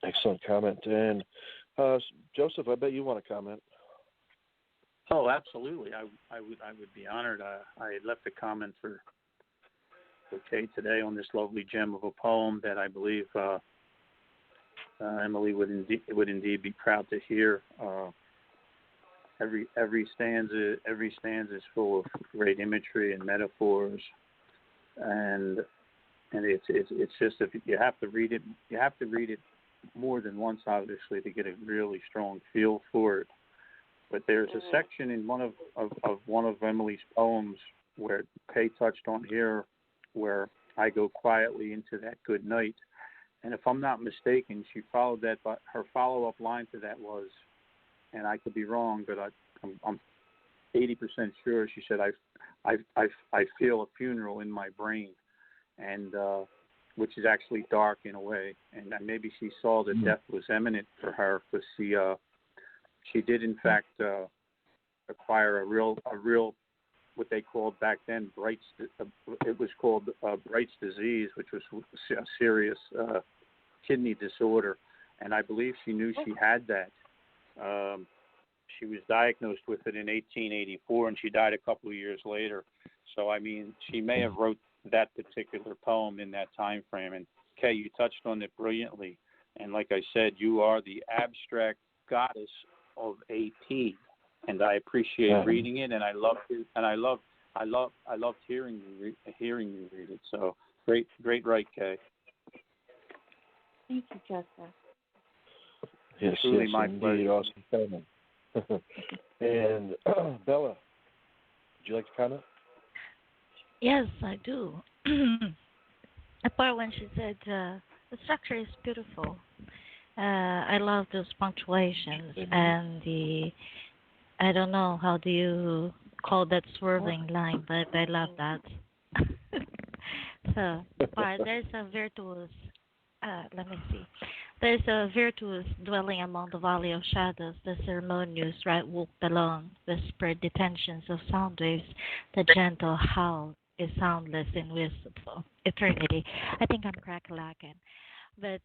Excellent comment. And Joseph, I bet you want to comment. Oh, absolutely. I would be honored. I had left a comment for Kay today on this lovely gem of a poem that I believe Emily would indeed be proud to hear. Every stanza is full of great imagery and metaphors, and it's just, if you have to read it, you have to read it more than once, obviously, to get a really strong feel for it. But there's a section in one of Emily's poems where Kay touched on here, where I go quietly into that good night. And if I'm not mistaken, she followed that, but her follow-up line to that was, and I could be wrong, but I'm 80% sure, she said, I feel a funeral in my brain, and which is actually dark in a way. And maybe she saw that death was imminent for her, because she did in fact acquire a real what they called back then it was called Bright's disease, which was a serious kidney disorder, and I believe she knew she had that. She was diagnosed with it in 1884, and she died a couple of years later. So I mean, she may have wrote that particular poem in that time frame. And Kay, you touched on it brilliantly. And like I said, you are the abstract goddess of AP, and I appreciate reading it, and I loved hearing you read it. So great write, Kay. Thank you, Joseph. Yes, truly yes, my indeed. pleasure. Awesome comment. And Bella, would you like to comment? Yes, I do. The part when she said the structure is beautiful. I love those punctuations and I don't know, how do you call that swerving line, but I love that. So, but there's a virtuous, let me see. There's a virtuous dwelling among the valley of shadows, the ceremonious right walked along, whispered detentions of sound waves, the gentle howl is soundless in wistful eternity. I think I'm crack-lacking. But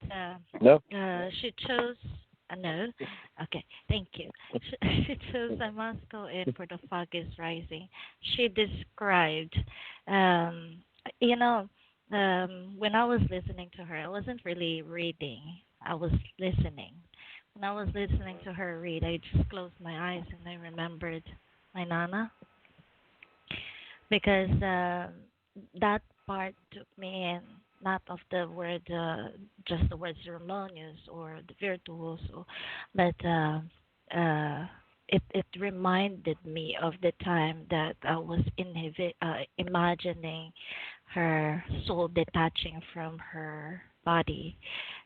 No. She chose, no? Okay, thank you. She chose, I must go in for the fog is rising. She described, when I was listening to her, I wasn't really reading. I was listening. When I was listening to her read, I just closed my eyes and I remembered my Nana. Because that part took me in, not of the word, just the word ceremonious or the virtuoso, but it reminded me of the time that I was imagining her soul detaching from her body,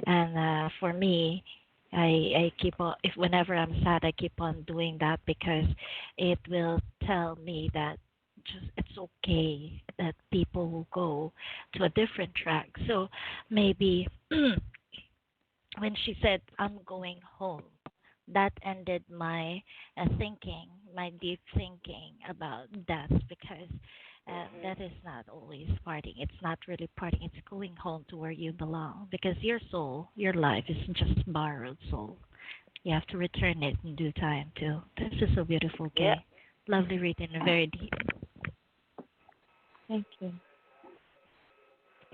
and for me, I keep on, if whenever I'm sad, I keep on doing that because it will tell me that just it's okay that people will go to a different track. So maybe when she said I'm going home, that ended my thinking, my deep thinking about death, because that is not always parting. It's not really parting. It's going home to where you belong, because your soul, your life isn't just borrowed soul. You have to return it in due time too. This is so beautiful, Kay. Yeah. Lovely reading, very deep. Thank you.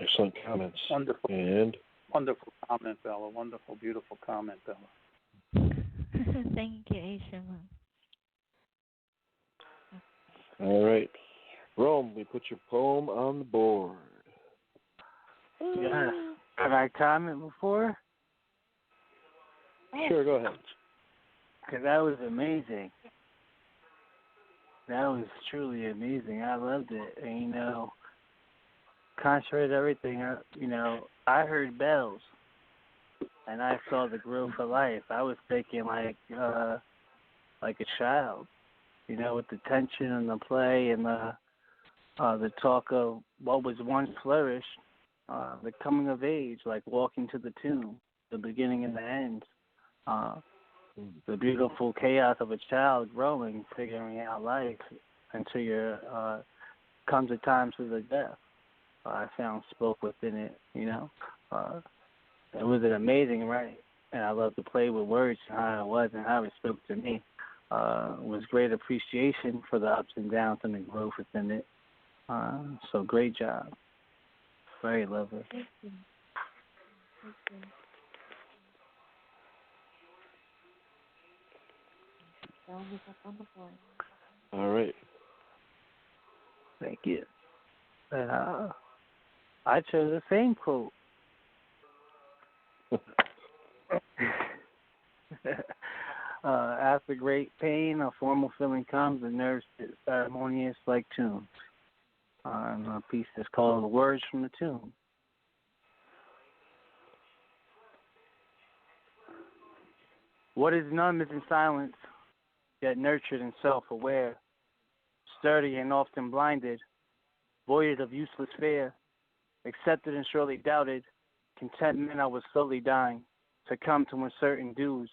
Excellent comments. Wonderful. And Wonderful comment, Bella. Wonderful, beautiful comment, Bella. Thank you, Aisha. all right, Rome, we put your poem on the board. Yeah. Have I comment before? Sure, go ahead. Because that was amazing. That was truly amazing. I loved it. And, contrary to everything, I heard bells, and I saw the growth of life. I was thinking like a child, with the tension and the play and the talk of what was once flourished, the coming of age, like walking to the tomb, the beginning and the end. The beautiful chaos of a child growing, figuring out life until you comes a time to the death. I found spoke within it, It was an amazing write, and I love to play with words and how it was and how it spoke to me. It was great appreciation for the ups and downs and the growth within it. So great job. Very lovely. Thank you. Thank you. All right. Thank you. And I chose the same quote. After great pain, a formal feeling comes, and nerves sit ceremonious like tunes. And a piece is called Words from the Tomb. What is numb is in silence, yet nurtured and self-aware, sturdy and often blinded, voided of useless fear, accepted and surely doubted, contentment I was slowly dying, succumbed to uncertain dues,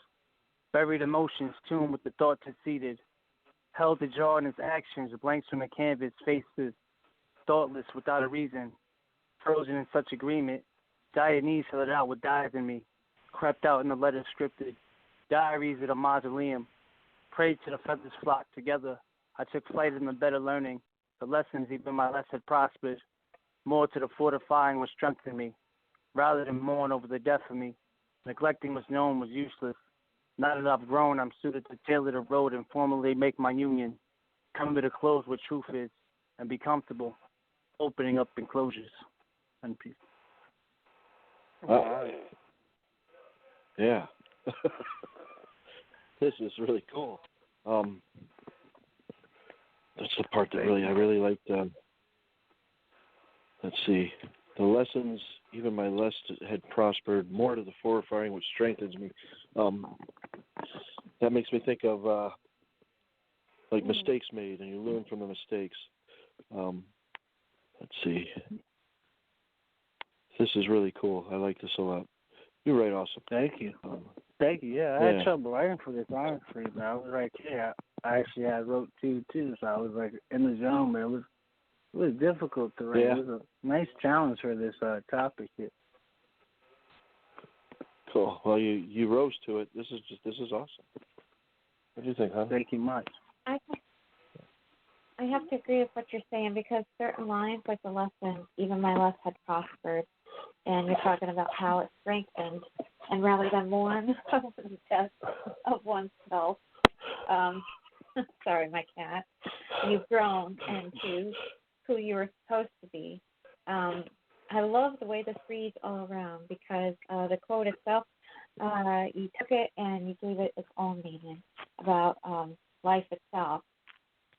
buried emotions tuned with the thought seated, held to jaw in his actions, blanks from the canvas, faces, thoughtless without a reason, frozen in such agreement, Dionysus let out what dies in me, crept out in the letters scripted, diaries at a mausoleum, prayed to the feathers flocked together, I took flight in the better learning, the lessons even my less had prospered, more to the fortifying was strengthened me, rather than mourn over the death of me, neglecting what's known was useless, now that I've grown, I'm suited to tailor the road and formally make my union, come to the close where truth is, and be comfortable, opening up enclosures. And peace. Yeah. This is really cool. That's the part that I really liked. Let's see. The lessons, even my less had prospered, more to the fortifying, which strengthens me. That makes me think of like mistakes made, and you learn from the mistakes. Let's see. This is really cool. I like this a lot. You're right, awesome. Thank you. Thank you. Yeah, I had trouble writing for this, honestly, but I was right there. I wrote two too, so I was like in the zone, but it was difficult to write. Yeah. It was a nice challenge for this topic here. Cool. Well, you rose to it. This is awesome. What do you think, huh? Thank you much. I have to agree with what you're saying, because certain lines, like the lesson, even my less had prospered, and you're talking about how it strengthened, and rather than mourn over the death of oneself, sorry, my cat, you've grown into who you were supposed to be. I love the way this reads all around, because the quote itself, you took it and you gave it its own meaning about life itself.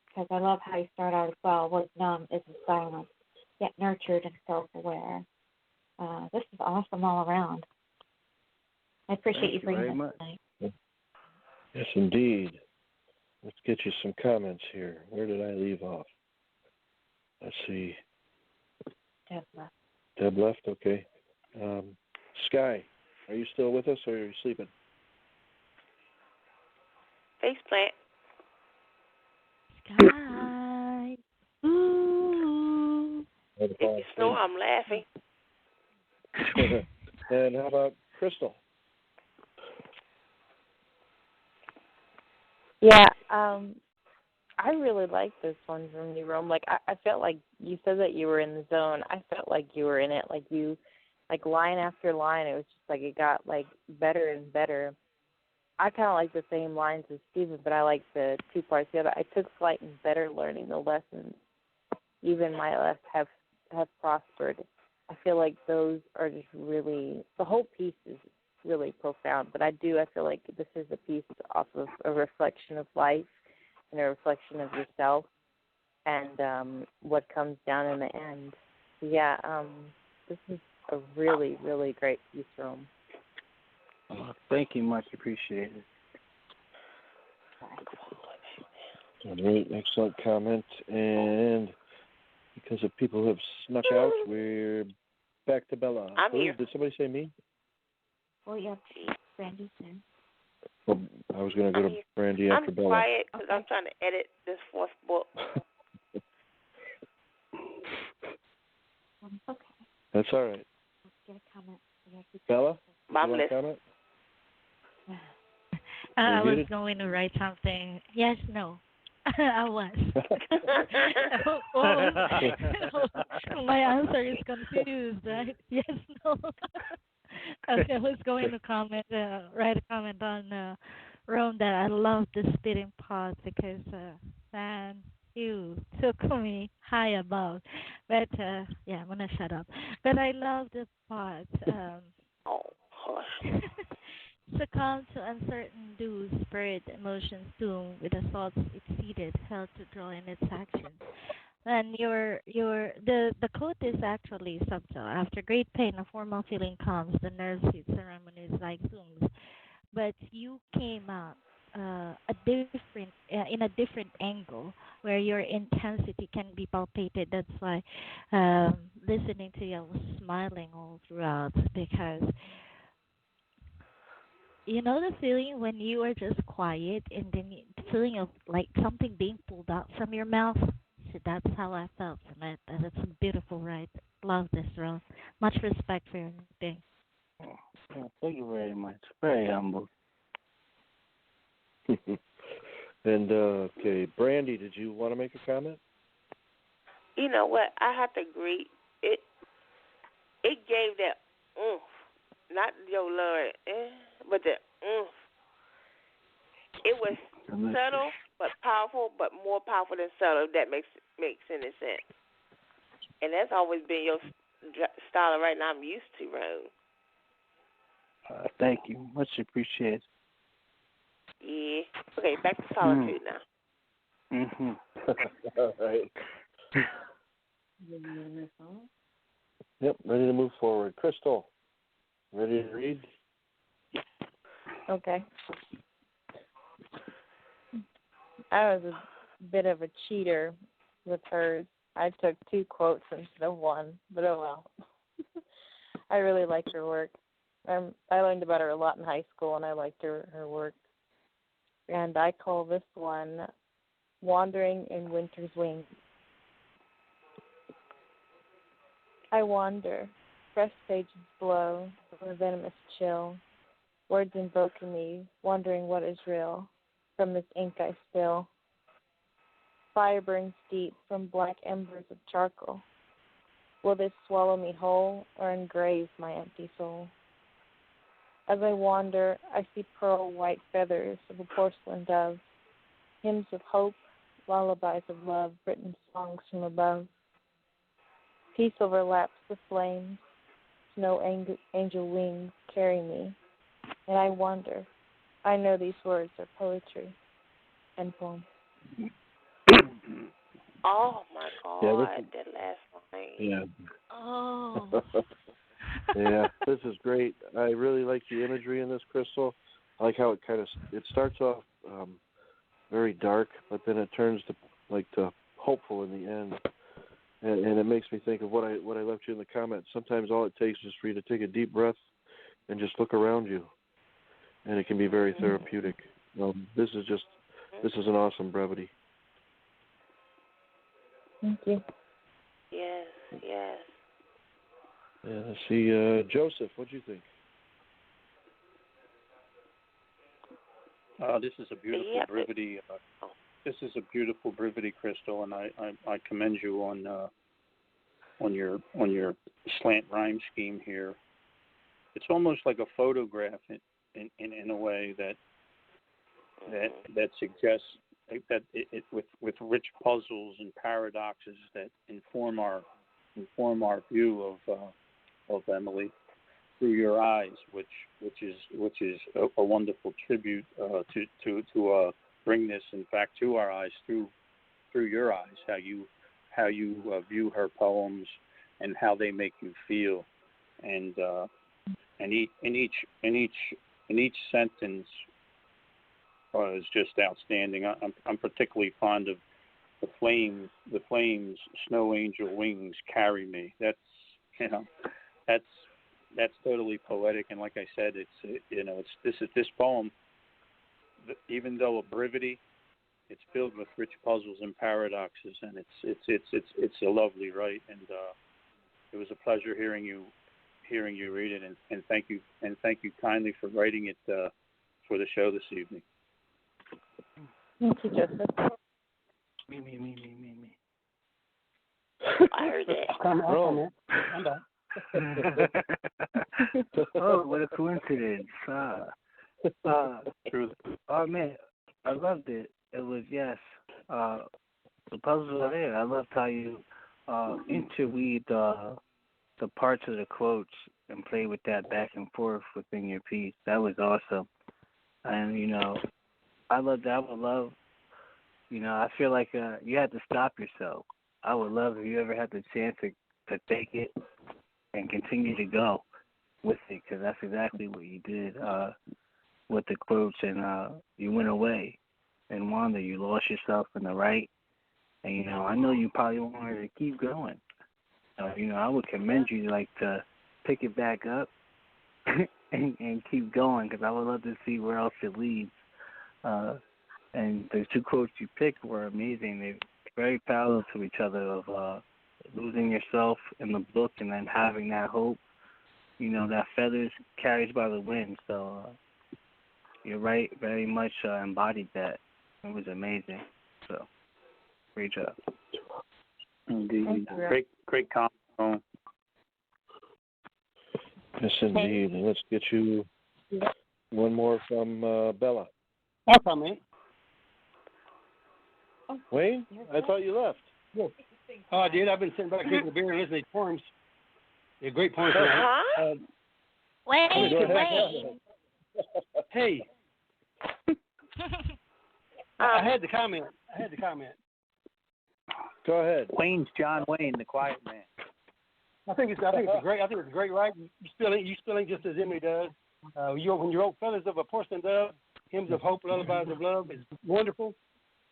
Because I love how you start out as well. What's numb is in silence, yet nurtured and self-aware. This is awesome all around. I appreciate you bringing this tonight. Yes, indeed. Let's get you some comments here. Where did I leave off? Let's see. Deb left. Deb left? Okay. Sky, are you still with us, or are you sleeping? Faceplant. Sky. Ooh. If you snore, I'm laughing. And how about Crystal? Yeah, I really like this one from you, Rome. Like I felt like you said that you were in the zone. I felt like you were in it. Like you, like line after line, it was just like it got like better and better. I kind of like the same lines as Stephen, but I like the two parts together. I took flight and better learning the lessons. Even my less have prospered. I feel like those are just really, the whole piece is really profound, but I feel like this is a piece off of a reflection of life and a reflection of yourself and what comes down in the end. Yeah, this is a really, really great piece, Rome. Thank you much. Appreciate it. All right, excellent comment. And because of people who have snuck out, we're back to Bella. I'm here. Did somebody say me? Well, yeah, Brandy's in. Well, I was going to go to Brandy after Bella. I'm quiet because I'm trying to edit this fourth book. Okay. That's all right. Let's get a comment. Bella, I'm you want to listening. comment? I was going to write something. Yes, no. I was. My answer is confused, right? Yes, no. Okay, I was going to write a comment on Rome that I love the spitting pot because, man, You took me high above. But yeah, I'm gonna shut up. But I love the part. Oh, hush. Succumb to uncertain dues, spirit, emotions doom, with the thoughts exceeded, held to draw in its actions. And the quote is actually subtle. After great pain, a formal feeling comes. The nerves hit ceremonies like zooms. But you came out in a different angle where your intensity can be palpated. That's why listening to you, I was smiling all throughout because you know the feeling when you are just quiet and then the feeling of like something being pulled out from your mouth. So that's how I felt from it. And it's beautiful, right? Love this, Rose. Much respect for your thing. Oh, thank you very much. Very humble. And okay, Brandy, did you want to make a comment? You know what? I have to agree. It gave that oomph, not your Lord, but the oomph. It was subtle but powerful, but more powerful than subtle. If that makes any sense. And that's always been your style of right now. I'm used to, Rose. Thank you. Much appreciated. Yeah. Okay, back to solitude now. All right. Yep, ready to move forward. Crystal, ready to read? Okay. I was a bit of a cheater with hers. I took 2 quotes instead of 1, but oh well. I really liked her work. I learned about her a lot in high school, and I liked her work. And I call this one Wandering in Winter's Wings. I wander, fresh pages blow, a venomous chill, words invoke in me, wondering what is real, from this ink I spill. Fire burns deep from black embers of charcoal. Will this swallow me whole, or engrave my empty soul? As I wander, I see pearl white feathers of a porcelain dove, hymns of hope, lullabies of love, written songs from above. Peace overlaps the flames, snow angel wings carry me, and I wonder. I know these words are poetry and poem. Oh my God, Yeah, that last line. Yeah. Oh. Yeah, this is great. I really like the imagery in this, Crystal. I like how it starts off very dark, but then it turns to hopeful in the end. And it makes me think of what I left you in the comments. Sometimes all it takes is for you to take a deep breath and just look around you, and it can be very therapeutic. This is an awesome brevity. Thank you. Yes, yes. Yeah, let's see, Joseph, what do you think? This is a beautiful brevity. This is a beautiful brevity, Crystal, and I commend you on your slant rhyme scheme here. It's almost like a photograph in a way that suggests that it with rich puzzles and paradoxes that inform our view of Emily through your eyes, which is a wonderful tribute to bring this in fact to our eyes through your eyes, how you view her poems and how they make you feel, and in each sentence is just outstanding. I'm particularly fond of the flames, snow angel wings carry me. That's totally poetic, and like I said, this poem, even though a brevity, it's filled with rich puzzles and paradoxes, and it's a lovely write, and it was a pleasure hearing you read it, and thank you kindly for writing it for the show this evening. Thank you, Joseph. Me. I heard that. Come on. Oh, what a coincidence. Oh man, I loved it. It was, yes, the puzzles are there. I loved how you interweaved the parts of the quotes and play with that back and forth within your piece. That was awesome. And, I love that. I would love, I feel like you had to stop yourself. I would love if you ever had the chance to take it and continue to go with it, because that's exactly what you did with the quotes. And you went away and wandered. You lost yourself in the right. And, I know you probably wanted to keep going. I would commend you to pick it back up and keep going, because I would love to see where else it leads. And the two quotes you picked were amazing. They're very parallel to each other, of losing yourself in the book and then having that hope, that feathers carries by the wind. So you're right, very much embodied that. It was amazing. So great job. Indeed. Great comment. Yes, indeed. And let's get you one more from Bella. I'll comment. Wayne, I thought you left. Yeah. Oh, I did. I've been sitting back drinking a beer and listening to poems. They're great poems tonight. Wayne. Hey. I had to comment. Go ahead. Wayne's John Wayne, the quiet man. I think it's a great write. You spelling just as Emily does. When you wrote Feathers of a Porcelain Dove, Hymns of Hope, Lullabies of Love, is wonderful.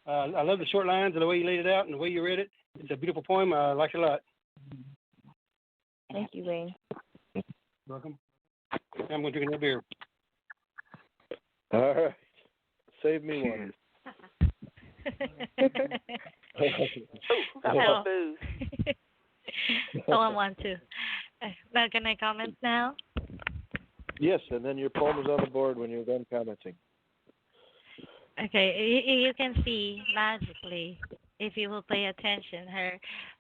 I love the short lines and the way you laid it out and the way you read it. It's a beautiful poem. I like it a lot. Thank you, Wayne. Welcome. I'm going to drink another beer. All right. Save me one. Who got more booze? I want to. Now, can I comment now? Yes, and then your poem is on the board when you're done commenting. Okay, you can see magically, if you will pay attention, her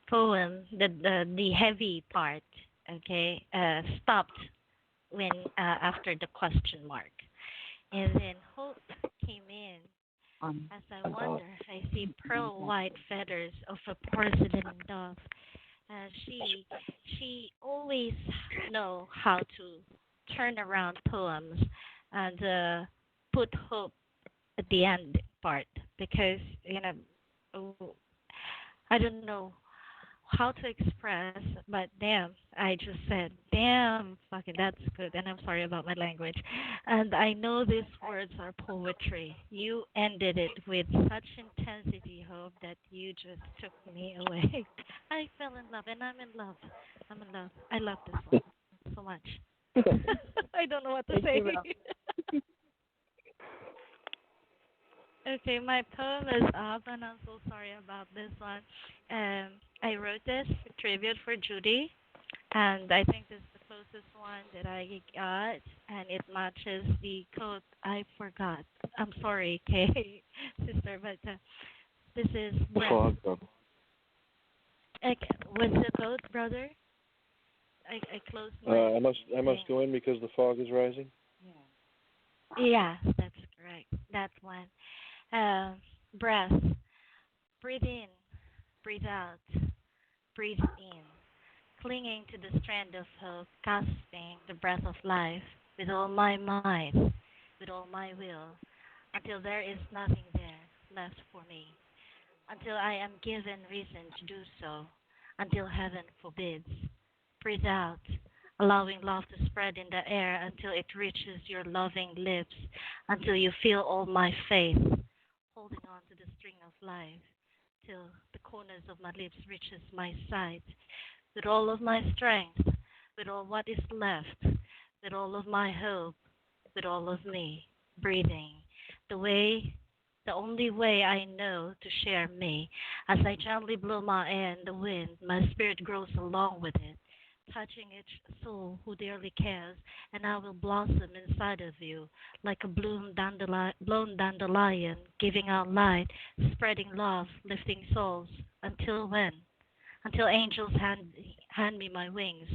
poem, the heavy part, okay, stopped when after the question mark, and then hope came in. As I wonder, I see pearl white feathers of a porcelain dove. She always know how to turn around poems and put hope at the end part, because I don't know how to express, but damn, I just said damn, fucking that's good, and I'm sorry about my language. And I know these words are poetry. You ended it with such intensity, Hope, that you just took me away. I fell in love, and I'm in love. I love this one so much. I don't know what to say. Okay, my poem is up, and I'm so sorry about this one. I wrote this tribute for Judy, and I think this is the closest one that I got, and it matches the quote I forgot. I'm sorry, Kay, sister, but this is breath. What's the quote, brother? I closed my... I must go in because the fog is rising? Yeah, that's correct. That one. Breath. Breathe in, breathe out, breathe in. Clinging to the strand of hope, gasping the breath of life with all my might, with all my will, until there is nothing there left for me, until I am given reason to do so, until heaven forbids. Breathe out, allowing love to spread in the air until it reaches your loving lips, until you feel all my faith, holding on to the string of life, till the corners of my lips reaches my sight, with all of my strength, with all what is left, with all of my hope, with all of me, breathing, the only way I know to share me. As I gently blow my air in the wind, my spirit grows along with it, touching each soul who dearly cares, and I will blossom inside of you like a blown dandelion, giving out light, spreading love, lifting souls. Until when? Until angels hand me my wings,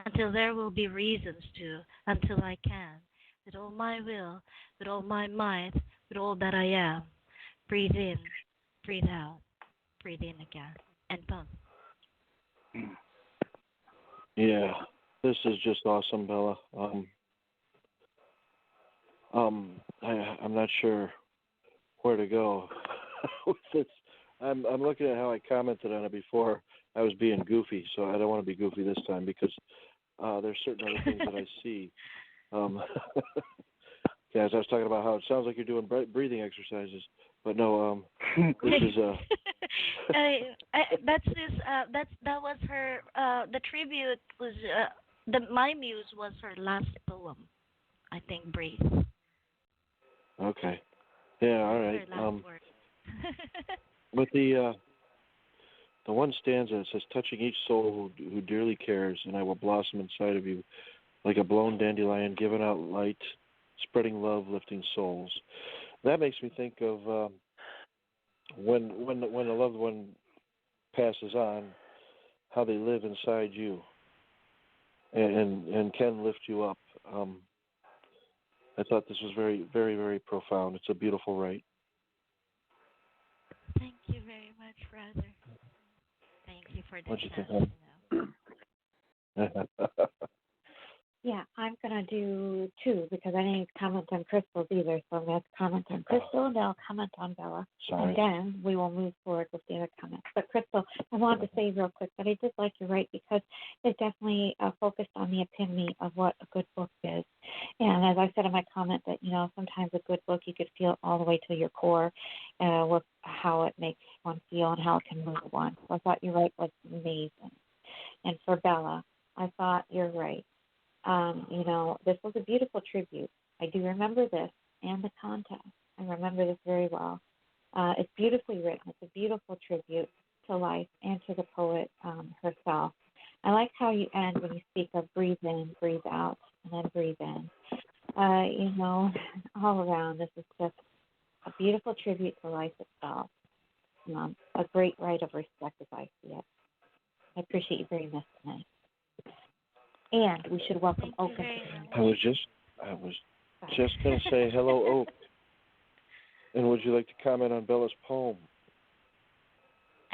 until there will be reasons to, until I can, with all my will, with all my might, with all that I am. Breathe in, breathe out. breathe in again, and boom. Yeah, this is just awesome, Bella. I'm not sure where to go with this. I'm looking at how I commented on it before. I was being goofy, so I don't want to be goofy this time because there's certain other things that I see. Yeah, as I was talking about how it sounds like you're doing breathing exercises, but no, this is that was her. The tribute was my muse was her last poem. I think breathe. okay. Yeah, all right. Her last word. But the one stanza that says, "Touching each soul who dearly cares, and I will blossom inside of you, like a blown dandelion, giving out light, spreading love, lifting souls." That makes me think of when a loved one passes on, how they live inside you, and can lift you up. I thought this was very, very, very profound. It's a beautiful rite. Thank you very much, brother. Thank you for the What you think? Yeah, I'm going to do two because I didn't comment on Crystal's either. So I'm going to comment on Crystal and then I'll comment on Bella. Sorry. And then we will move forward with the other comments. But Crystal, I wanted to say real quick that I did like your right because it definitely focused on the epitome of what a good book is. And as I said in my comment that, sometimes a good book you could feel all the way to your core with how it makes one feel and how it can move one. So I thought your right was amazing. And for Bella, I thought you're right. This was a beautiful tribute. I do remember this and the contest. I remember this very well. It's beautifully written. It's a beautiful tribute to life and to the poet herself. I like how you end when you speak of breathe in, breathe out, and then breathe in. All around, this is just a beautiful tribute to life itself. A great rite of respect as I see it. I appreciate you bringing this tonight. And we should welcome Oak. I was just going to say hello, Oak. And would you like to comment on Bella's poem?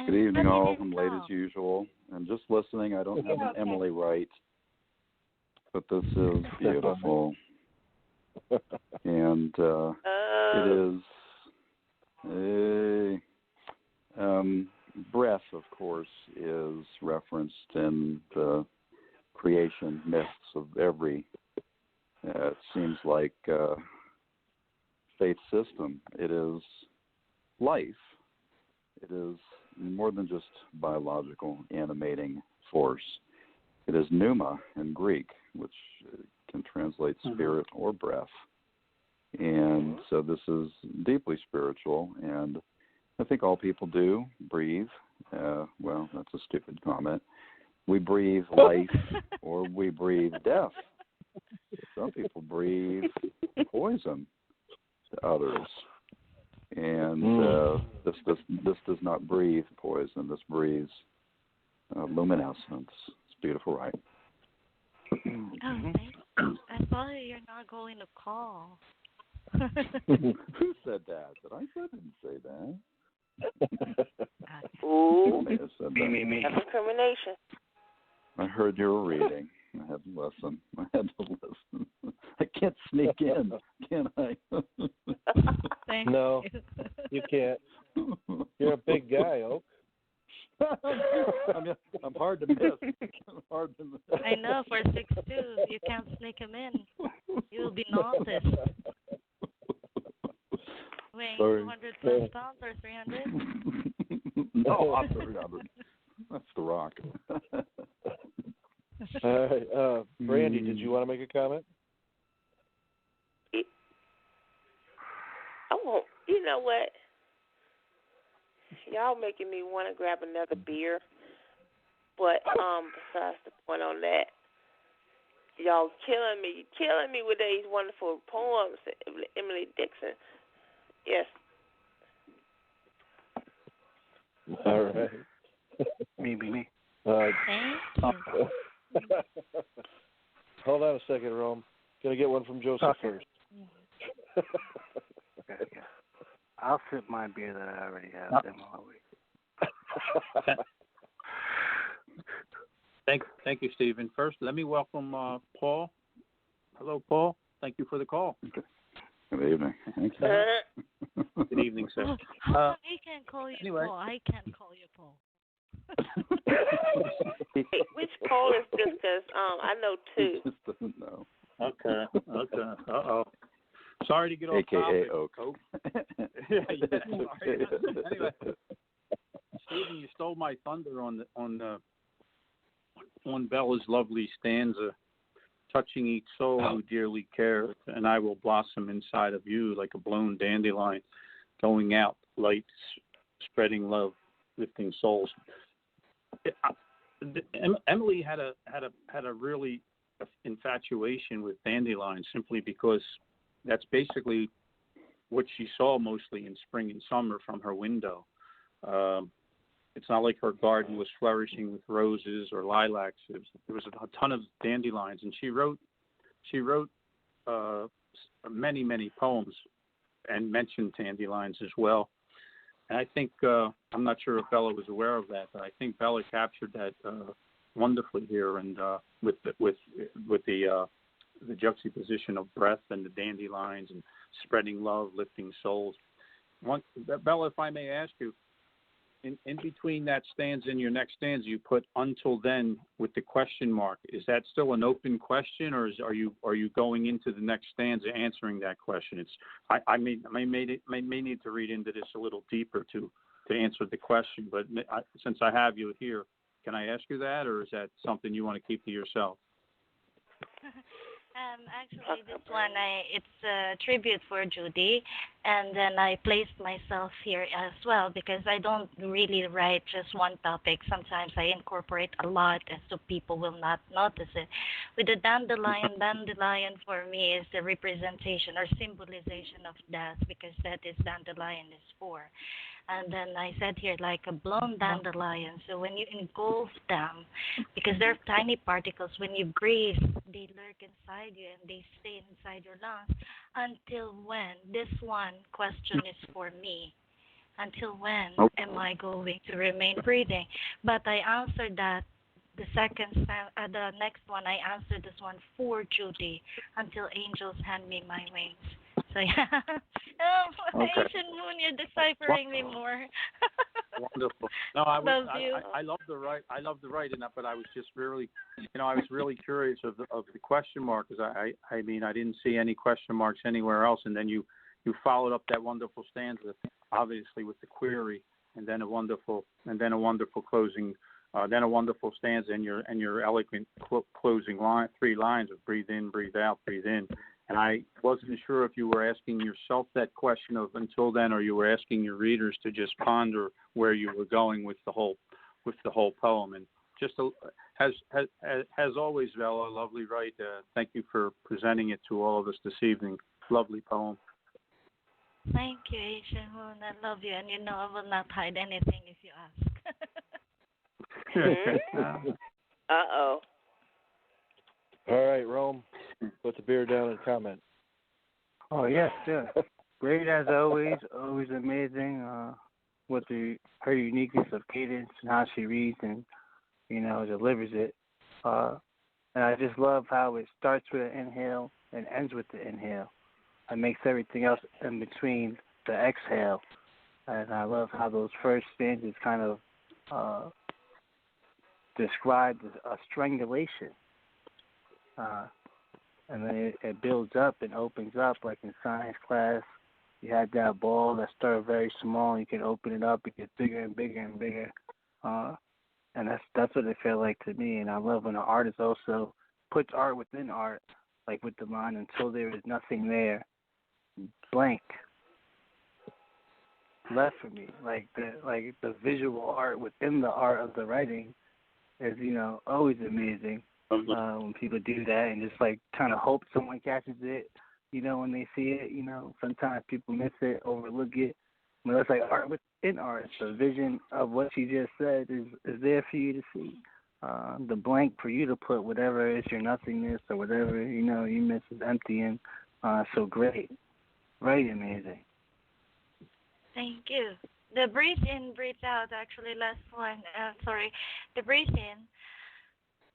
Good evening, all. I'm late as usual. And just listening, I don't have an Emily right, but this is beautiful. And it is breath, of course, is referenced in the creation myths of every, it seems like, faith system. It is life. It is more than just biological animating force. It is pneuma in Greek, which can translate spirit or breath. And so this is deeply spiritual, and I think all people do breathe. Well, that's a stupid comment. We breathe life or we breathe death. Some people breathe poison to others. And this does not breathe poison. This breathes luminescence. It's beautiful, right? Oh, thank you. I thought you're not going to call. Who said that? I didn't say that. Ooh, Me. That's discrimination. I heard you were reading. I had to listen. I can't sneak in, can I? No, you can't. You're a big guy, Oak. I'm hard to miss. I know, for 6'2", you can't sneak him in. You'll be noticed. Weighing 200 plus pounds or 300? No, I'm 300. That's the rock. All right, Brandy, did you want to make a comment? I won't. You know what? Y'all making me want to grab another beer. But besides the point on that, y'all killing me with these wonderful poems, Emily Dixon. Yes. All right. Me. Thank you. Hold on a second, Rome. Gonna get one from Joseph first. Okay. I'll sip my beer that I already have. Then while we Thank you, Stephen. First, let me welcome Paul. Hello, Paul. Thank you for the call. Good evening. Thank you. Good evening, sir. I can't call you anyway. Paul. I can't call you Paul. Hey, which Paul is this? Because I know two. He just doesn't know. Okay. Uh-oh. Sorry to get off AKA topic. Oak. Sorry. Anyway, Stephen, you stole my thunder on Bella's lovely stanza. Touching each soul who dearly cares, and I will blossom inside of you like a blown dandelion, going out, light, spreading love, lifting souls. Emily had a really infatuation with dandelions simply because that's basically what she saw mostly in spring and summer from her window. It's not like her garden was flourishing with roses or lilacs. There was a ton of dandelions, and she wrote many poems and mentioned dandelions as well. And I think I'm not sure if Bella was aware of that, but I think Bella captured that wonderfully here, and with the juxtaposition of breath and the dandelions and spreading love, lifting souls. Bella, if I may ask you. In between that stanza and your next stanza, you put "until then" with the question mark. Is that still an open question, or are you going into the next stanza answering that question? I may need to read into this a little deeper to answer the question. But since I have you here, can I ask you that, or is that something you want to keep to yourself? Actually, this one, it's a tribute for Judy, and then I placed myself here as well because I don't really write just one topic. Sometimes I incorporate a lot, and so people will not notice it. With the dandelion for me is the representation or symbolization of death, because that is dandelion is for. And then I said here, like a blown dandelion. So when you engulf them, because they're tiny particles, when you breathe, they lurk inside you and they stay inside your lungs. Until when? This one question is for me. Until when am I going to remain breathing? But I answered that. The next one, I answered this one for Judy. Until angels hand me my wings. So yeah. Asian Moon, you're deciphering me more. Wonderful. No, I love the right. But I was just really, I was really curious of the question mark, because I mean, I didn't see any question marks anywhere else, and then you followed up that wonderful stanza, obviously with the query, and then a wonderful closing. Then a wonderful stanza and your eloquent closing line, 3 lines of breathe in, breathe out, breathe in. And I wasn't sure if you were asking yourself that question of until then, or you were asking your readers to just ponder where you were going with the whole poem. And just as always, Bella, lovely write. Thank you for presenting it to all of us this evening. Lovely poem. Thank you, Asian Moon. I love you, and I will not hide anything if you ask. Uh-oh. All right, Rome, put the beer down and comment. Oh, yes, yeah. Great as always amazing with her uniqueness of cadence and how she reads and, delivers it. And I just love how it starts with an inhale and ends with the inhale. It makes everything else in between the exhale. And I love how those first stanzas kind of describe a strangulation. And then it builds up and opens up, like in science class. You had that ball that started very small. You can open it up, it gets bigger and bigger and bigger. And that's what it felt like to me. And I love when an artist also puts art within art, like with the line, until there is nothing there, blank, left for me. Like the visual art within the art of the writing is, always amazing. When people do that and just like kind of hope someone catches it, when they see it, sometimes people miss it, overlook it. But it's like art within art. The vision of what you just said is there for you to see. The blank for you to put whatever is your nothingness or whatever, you miss is empty and so great. Right, amazing. Thank you. The breathe in, breathe out. Actually, last one. Sorry, the breathe in.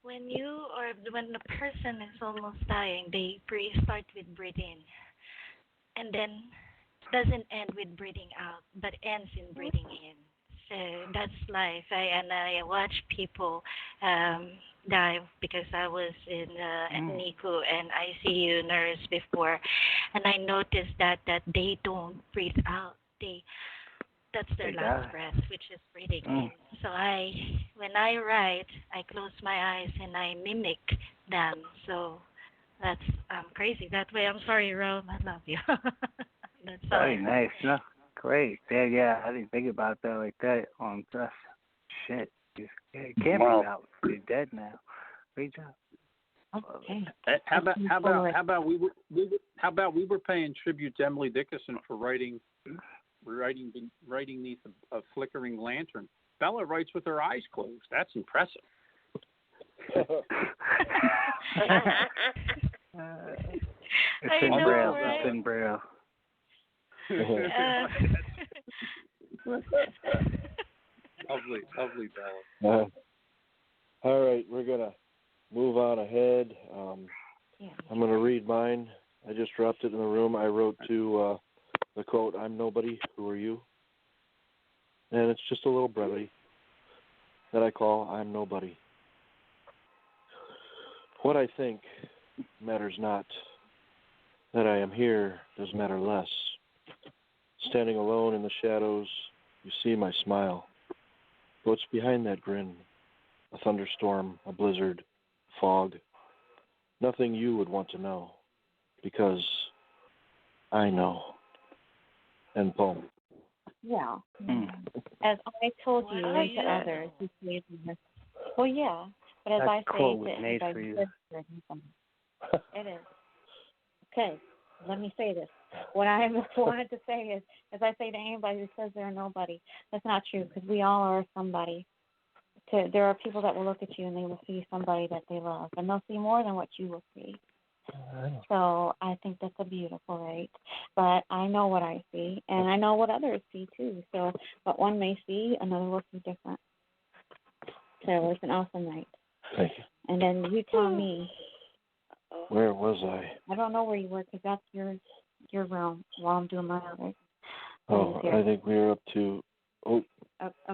When you or when the person is almost dying, they start with breathe in, and then doesn't end with breathing out, but ends in breathing in. So that's life. I watch people die because I was in NICU and ICU nurse before, and I noticed that they don't breathe out. That's their last breath, which is breathing in. So when I write, I close my eyes and I mimic them. So that's crazy. That way, I'm sorry, Rome. I love you. That's all. Very nice. No, great. Yeah, I didn't think about that like that. Shit. It can't be out. You're dead now. Great job. Okay. How about we were paying tribute to Emily Dickinson for writing these a flickering lantern. Bella writes with her eyes closed. That's impressive. It's in Braille. Right? It's in Braille. Lovely, Bella. All right, we're gonna move on ahead. I'm gonna read mine. I just dropped it in the room. I wrote to the quote, "I'm nobody. Who are you?" And it's just a little brevity that I call "I'm nobody." What I think matters not. That I am here does matter less. Standing alone in the shadows, you see my smile. What's behind that grin? A thunderstorm, a blizzard, fog. Nothing you would want to know, because I know. End poem. Yeah. As I told you and to others, you say well, yeah. But as I say to anybody, it is. Okay, let me say this. What I wanted to say is, as I say to anybody who says they're nobody, that's not true, because we all are somebody. There are people that will look at you and they will see somebody that they love, and they'll see more than what you will see. So I think that's a beautiful right. But I know what I see, and I know what others see too. So what one may see, another will see different. So it's an awesome night. Thank you. And then you tell me. Where was I? I don't know where you were, because that's your realm while I'm doing my other. Oh, I think we were up to okay.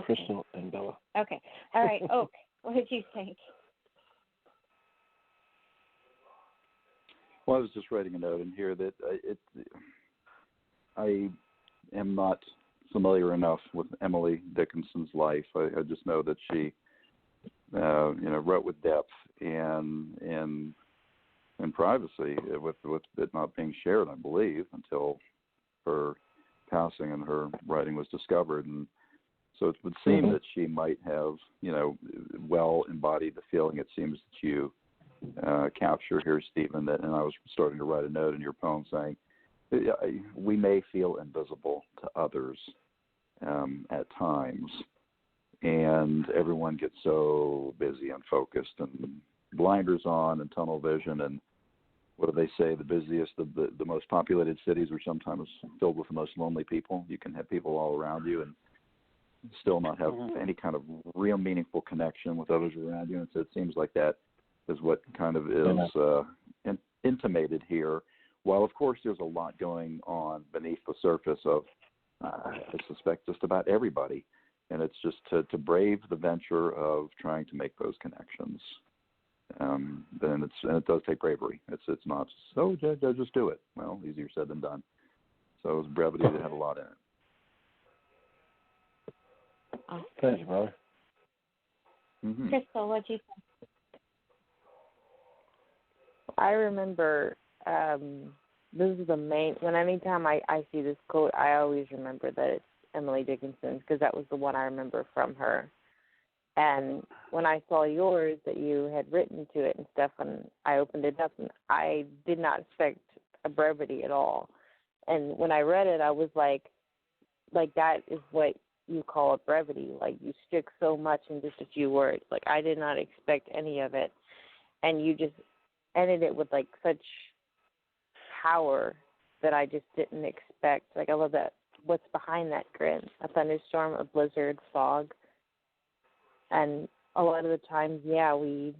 Crystal and Bella. Okay. All right. Oak, what did you think? Well, I was just writing a note in here that I am not familiar enough with Emily Dickinson's life. I just know that she, wrote with depth and in privacy, with it not being shared, I believe, until her passing and her writing was discovered. And so it would seem that she might have, well embodied the feeling it seems that you capture here, Stephen, and I was starting to write a note in your poem saying, we may feel invisible to others at times, and everyone gets so busy and focused and blinders on and tunnel vision, and what do they say, the busiest of the most populated cities are sometimes filled with the most lonely people. You can have people all around you and still not have any kind of real meaningful connection with others around you, and so it seems like that is what kind of is intimated here, while of course there's a lot going on beneath the surface of, I suspect, just about everybody, and it's just to brave the venture of trying to make those connections. Then it does take bravery. It's not just do it. Well, easier said than done. So it was brevity that had a lot in it. Thank you, brother. Crystal, what do you think? I remember this is the main, anytime I see this quote, I always remember that it's Emily Dickinson, because that was the one I remember from her. And when I saw yours that you had written to it and stuff, and I opened it up, and I did not expect a brevity at all. And when I read it, I was like that is what you call a brevity. Like, you stick so much in just a few words. Like, I did not expect any of it. And you just ended it with, like, such power that I just didn't expect. Like, I love that what's behind that grin. A thunderstorm, a blizzard, fog. And a lot of the times, yeah, we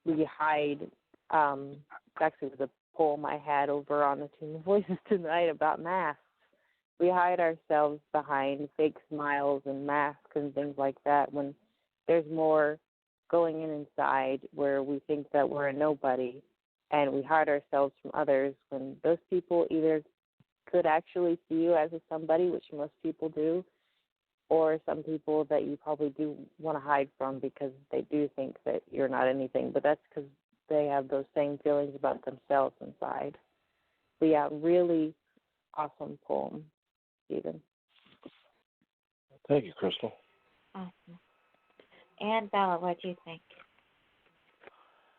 hide. Actually, it was a poem I had over on the Tune of Voices tonight about masks. We hide ourselves behind fake smiles and masks and things like that when there's more going inside where we think that we're a nobody, and we hide ourselves from others when those people either could actually see you as a somebody, which most people do, or some people that you probably do want to hide from because they do think that you're not anything, but that's because they have those same feelings about themselves inside. But yeah, really awesome poem, Stephen. Thank you, Crystal. Awesome. And Bella, what do you think?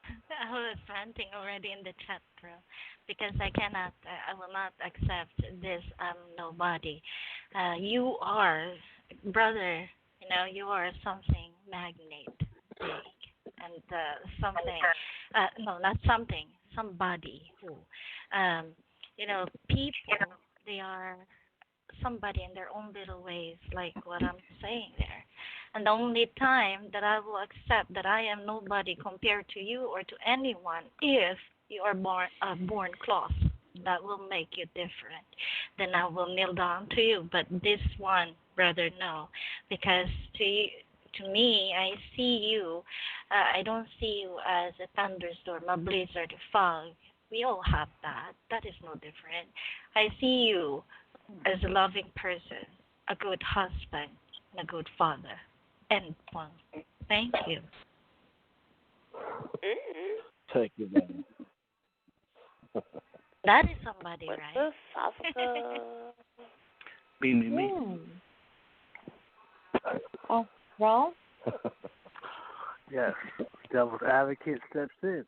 I was ranting already in the chat room because I will not accept this nobody. You are, brother, you are something magnet big and somebody who, people, they are somebody in their own little ways, like what I'm saying there. And the only time that I will accept that I am nobody compared to you or to anyone, if you are born cloth, that will make you different. Then I will kneel down to you. But this one, brother, no, because to me, I see you. I don't see you as a thunderstorm, a blizzard, a fog. We all have that. That is no different. I see you as a loving person, a good husband, and a good father. And one. Thank you. Thank you, man. That is somebody, right? Me. Oh, Roll? Yes, devil's advocate steps in.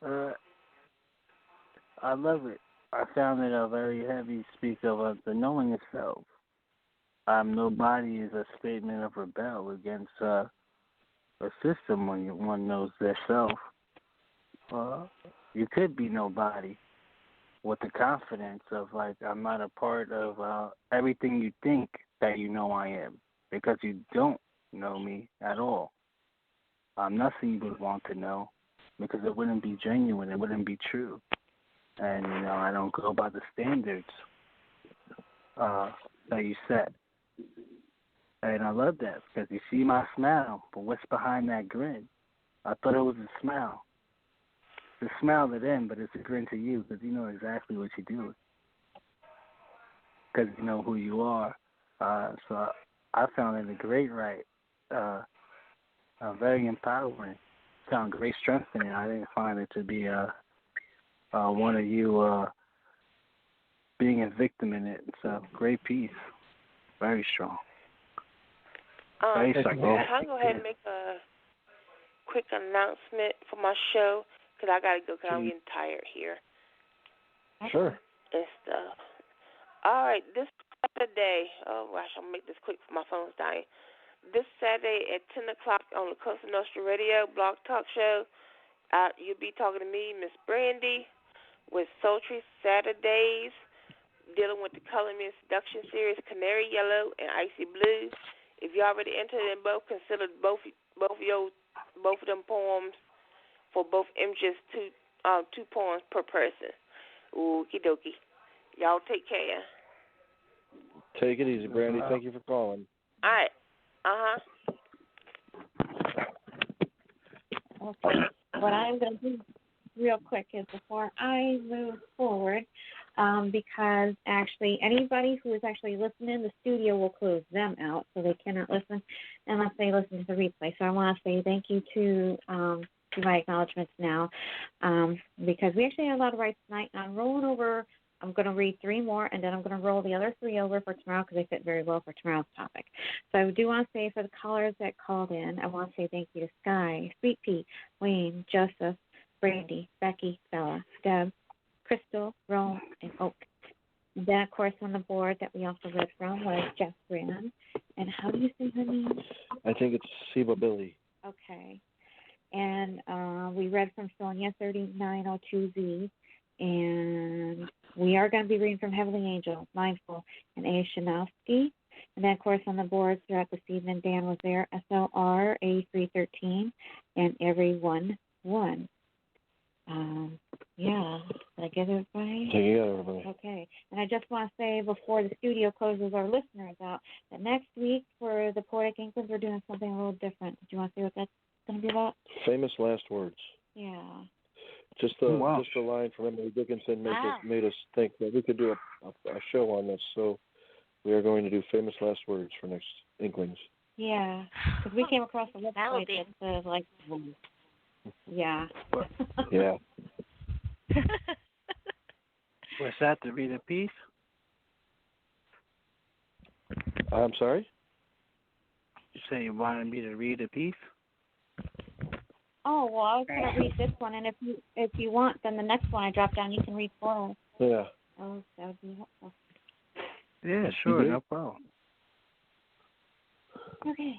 I love it. I found it very heavy speak of the knowing itself. Nobody is a statement of rebel against a system when one knows their self. You could be nobody with the confidence of, like, I'm not a part of everything you think that you know I am, because you don't know me at all. I'm nothing you would want to know, because it wouldn't be genuine, it wouldn't be true. And, I don't go by the standards that you set. And I love that, because you see my smile, but what's behind that grin? I thought it was a smile. It's a smile to them, but it's a grin to you, because you know exactly what you're doing. Because you know who you are. So I found it a great write. Very empowering. Found great strength in it. I didn't find it to be one of you being a victim in it. It's a great piece. Very strong. Very Can I go ahead and make a quick announcement for my show? Because I got to go because I'm getting tired here. Sure. And stuff. All right, this Saturday, oh gosh, I'll make this quick for my phone's dying. This Saturday at 10 o'clock on the Costa Nostra Radio Blog Talk Show, you'll be talking to me, Miss Brandy, with Sultry Saturdays, dealing with the Color Me Seduction series, Canary Yellow and Icy Blue. If you already entered in both, consider both of them poems for both images, two poems per person. Okie dokie. Y'all take care. Take it easy, Brandy. Thank you for calling. All right. Okay. What I'm going to do real quick is before I move forward, because actually anybody who is actually listening, the studio will close them out, so they cannot listen unless they listen to the replay. So I want to say thank you to my acknowledgments now, because we actually had a lot of rights tonight, and I'm rolling over. I'm going to read 3 more, and then I'm going to roll the other 3 over for tomorrow because they fit very well for tomorrow's topic. So I do want to say for the callers that called in, I want to say thank you to Sky, Sweet Pea, Wayne, Joseph, Brandy, Becky, Bella, Deb, Crystal, Rome, and Oak. And then, of course, on the board that we also read from was Jeff Brand. And how do you say her name? I think it's Siba Billy. Okay. And we read from Sonia 3902Z. And we are going to be reading from Heavenly Angel, Mindful, and A. Shanowski. And then, of course, on the boards throughout this evening, Dan was there, SLR, A313, and Everyone One. Yeah, did I get it right? Yeah, everybody. Okay, and I just want to say before the studio closes our listeners out that next week for the Poetic Inklings, we're doing something a little different. Do you want to say what that's going to be about? Famous last words. Yeah. Just a line from Emily Dickinson made us think that we could do a show on this. So we are going to do famous last words for next Inklings. Yeah, because we came across a website that says like, yeah. Yeah. Was that to read a piece? I'm sorry? You say you wanted me to read a piece? Oh, well, I was going to read this one, and if you want, then the next one I drop down, you can read for us. Yeah. Oh, that would be helpful. Yeah, sure, no problem. Okay.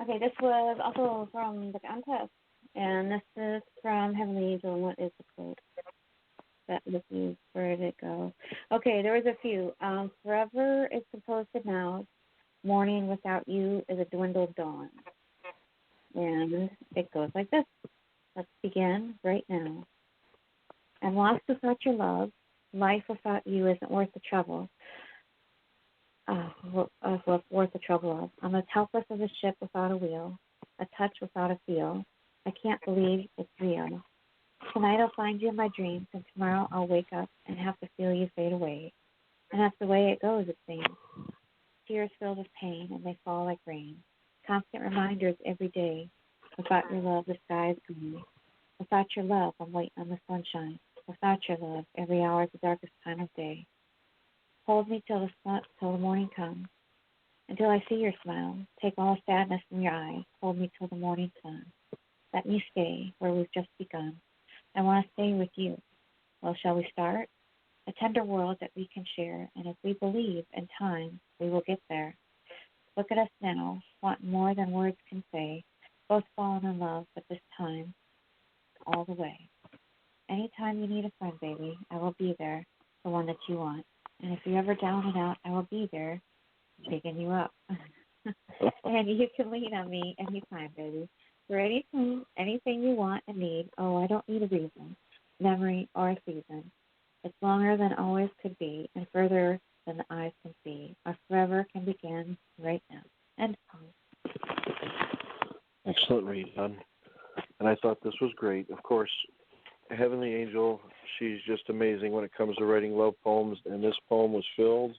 Okay, this was also from the contest, and this is from Heavenly Angel, and what is the quote? That was used. Where did it go? Okay, there was a few. Forever is composed of nows. Morning without you is a dwindled dawn. And it goes like this. Let's begin right now. I'm lost without your love. Life without you isn't worth the trouble. Worth the trouble of. I'm as helpless as a ship without a wheel, a touch without a feel. I can't believe it's real. Tonight I'll find you in my dreams, and tomorrow I'll wake up and have to feel you fade away. And that's the way it goes, it seems. Tears filled with pain, and they fall like rain. Constant reminders every day. Without your love, the sky is green. Without your love, I'm waiting on the sunshine. Without your love, every hour is the darkest time of day. Hold me till the morning comes. Until I see your smile, take all sadness from your eyes. Hold me till the morning sun. Let me stay where we've just begun. I want to stay with you. Well, shall we start? A tender world that we can share, and if we believe in time, we will get there. Look at us now, wanting more than words can say, both fallen in love, but this time, all the way. Anytime you need a friend, baby, I will be there, the one that you want. And if you're ever down and out, I will be there, picking you up. And you can lean on me anytime, baby. For anything you want and need, oh, I don't need a reason, memory, or a season. It's longer than always could be, and further than the eyes can see. Our forever can begin right now. End poem. Excellent read, hon. And I thought this was great. Of course, Heavenly Angel, she's just amazing when it comes to writing love poems, and this poem was filled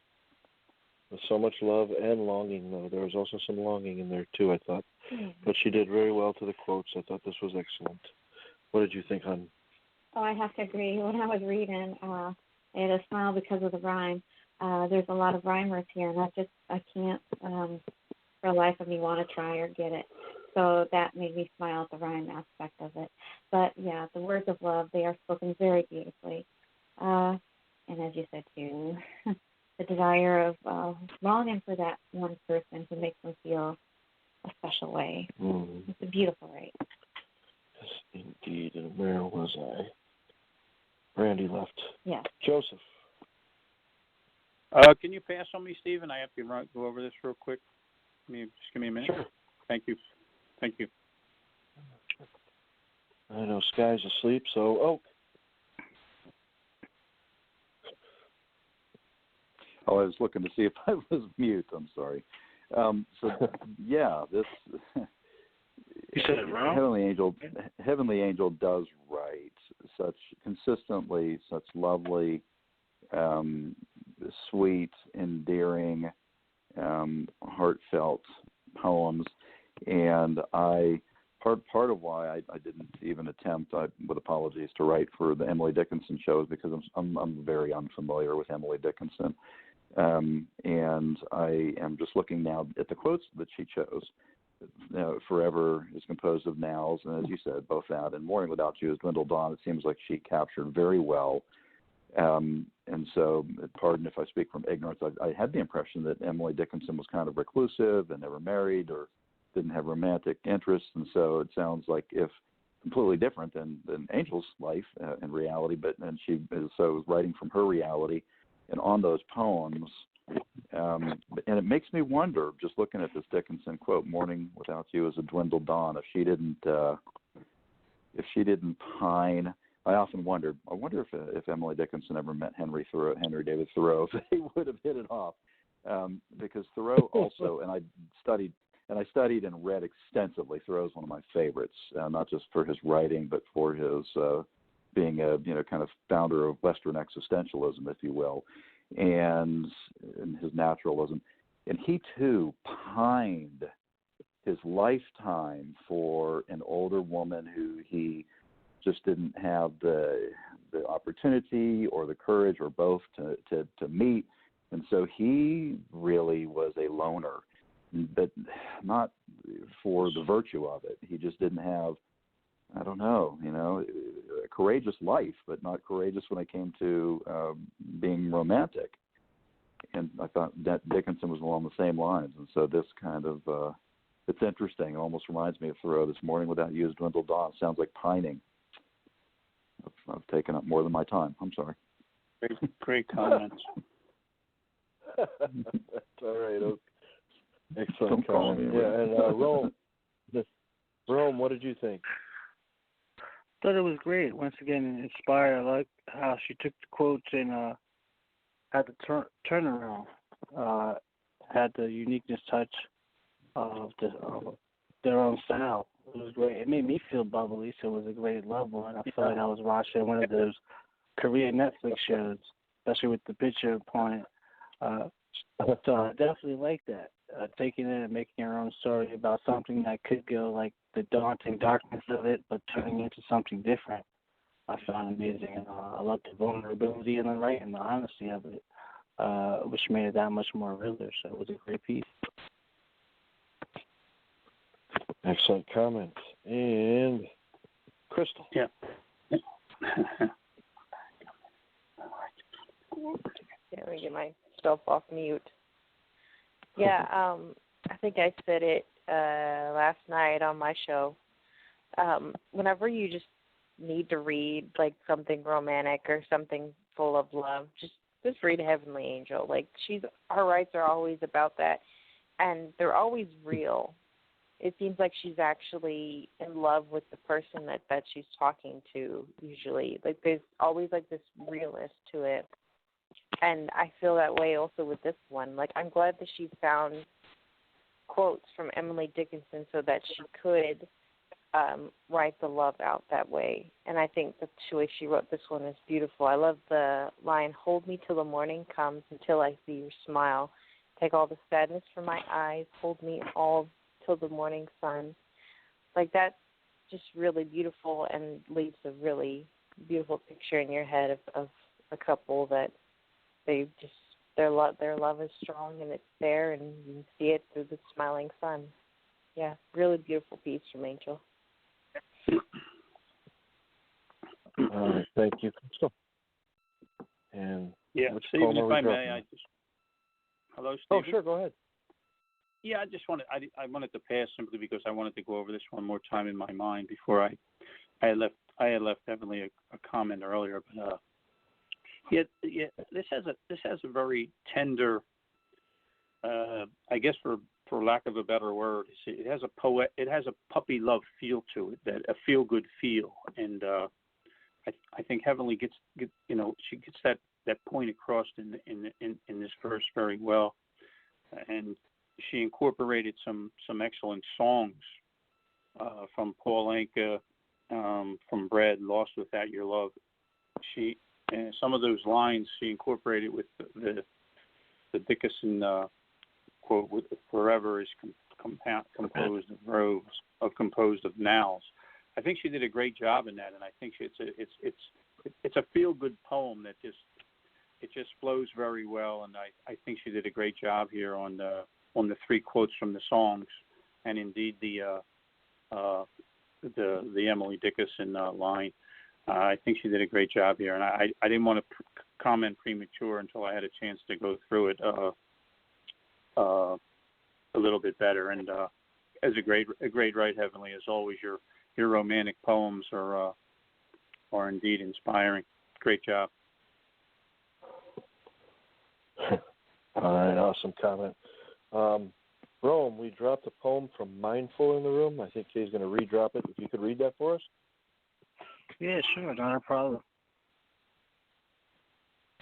with so much love and longing, though. There was also some longing in there, too, I thought. But she did very well to the quotes. I thought this was excellent. What did you think, hon? Oh, I have to agree. When I was reading, I had a smile because of the rhyme. There's a lot of rhymers here, and I can't, for the life of me, want to try or get it. So that made me smile at the rhyme aspect of it. But, yeah, the words of love, they are spoken very beautifully. And as you said, too, the desire of longing for that one person who makes them feel a special way. It's a beautiful right. Yes, indeed. And where was I? Randy left. Yes. Joseph. Can you pass on me, Stephen? I have to go over this real quick. Just give me a minute. Sure. Thank you. I know Sky's asleep, so I was looking to see if I was mute. I'm sorry. This you said it wrong. Heavenly Angel does write such consistently, such lovely, sweet, endearing, heartfelt poems, and part of why I didn't even attempt, with apologies, to write for the Emily Dickinson shows because I'm very unfamiliar with Emily Dickinson. And I am just looking now at the quotes that she chose. Forever is composed of nows, and as you said, both that and Morning Without You is dwindled dawn. It seems like she captured very well. And so, pardon if I speak from ignorance, I had the impression that Emily Dickinson was kind of reclusive and never married or didn't have romantic interests, and so it sounds like if completely different than Angel's life in reality, and she is so writing from her reality and on those poems. And it makes me wonder, just looking at this Dickinson quote, "Morning without you is a dwindled dawn." If she didn't pine, I often wondered. I wonder if Emily Dickinson ever met Henry David Thoreau, if they would have hit it off, because Thoreau also, and I studied and read extensively. Thoreau's one of my favorites, not just for his writing, but for his being a kind of founder of Western existentialism, if you will, and his naturalism. And he too pined his lifetime for an older woman who he just didn't have the opportunity or the courage or both to meet, and so he really was a loner, but not for the virtue of it. He just didn't have, I don't know, a courageous life, but not courageous when it came to being romantic. And I thought that Dickinson was along the same lines, and so this kind of it's interesting. It almost reminds me of Thoreau. This morning without you is dwindled dawn. Sounds like pining. I've taken up more than my time. I'm sorry. Great comments. That's all right, Oak. Excellent comment. Yeah, and Rome, what did you think? Thought it was great. Once again, inspired. I like how she took the quotes and had the turnaround. Had the uniqueness touch of their own style. It was great. It made me feel bubbly, so it was a great level. And I felt like I was watching one of those Korean Netflix shows, especially with the picture point. So I definitely like that. Taking it and making your own story about something that could go like the daunting darkness of it, but turning into something different. I found amazing. And I love the vulnerability in the writing and the honesty of it, which made it that much more realer. So it was a great piece. Excellent comment. And Crystal. Yeah. Let me get myself off mute. Yeah, I think I said it last night on my show. Whenever you just need to read like something romantic or something full of love, just read Heavenly Angel. Like her writes are always about that, and they're always real. It seems like she's actually in love with the person that she's talking to usually. Like there's always like this realness to it. And I feel that way also with this one. Like I'm glad that she found quotes from Emily Dickinson so that she could write the love out that way. And I think the way she wrote this one is beautiful. I love the line, "Hold me till the morning comes, until I see your smile. Take all the sadness from my eyes. Hold me all till the morning sun." Like that's just really beautiful and leaves a really beautiful picture in your head of a couple that their love is strong and it's there and you can see it through the smiling sun. Yeah, really beautiful piece from Angel. All right, thank you, Crystal. And Stephen, if I may, hello, Stephen. Oh, sure, go ahead. Yeah, I wanted to pass simply because I wanted to go over this one more time in my mind before I had left Emily a comment earlier, but this has a very tender, I guess for lack of a better word, it has a puppy love feel to it, that a feel good feel, and I think Heavenly gets she gets that point across in this verse very well, and she incorporated some excellent songs from Paul Anka, from Bread, Lost Without Your Love. And some of those lines she incorporated with the Dickinson quote, with "Forever is composed of rows, composed of nows." I think she did a great job in that, and I think it's a feel good poem that just flows very well, and I think she did a great job here on the three quotes from the songs, and indeed the Emily Dickinson line. I think she did a great job here, and I didn't want to comment premature until I had a chance to go through it a little bit better. And as a great write, Heavenly, as always, romantic poems are indeed inspiring. Great job. All right, awesome comment. Rome, we dropped a poem from Mindful in the room. I think Kay's going to redrop it. If you could read that for us. Yeah, sure, not a problem.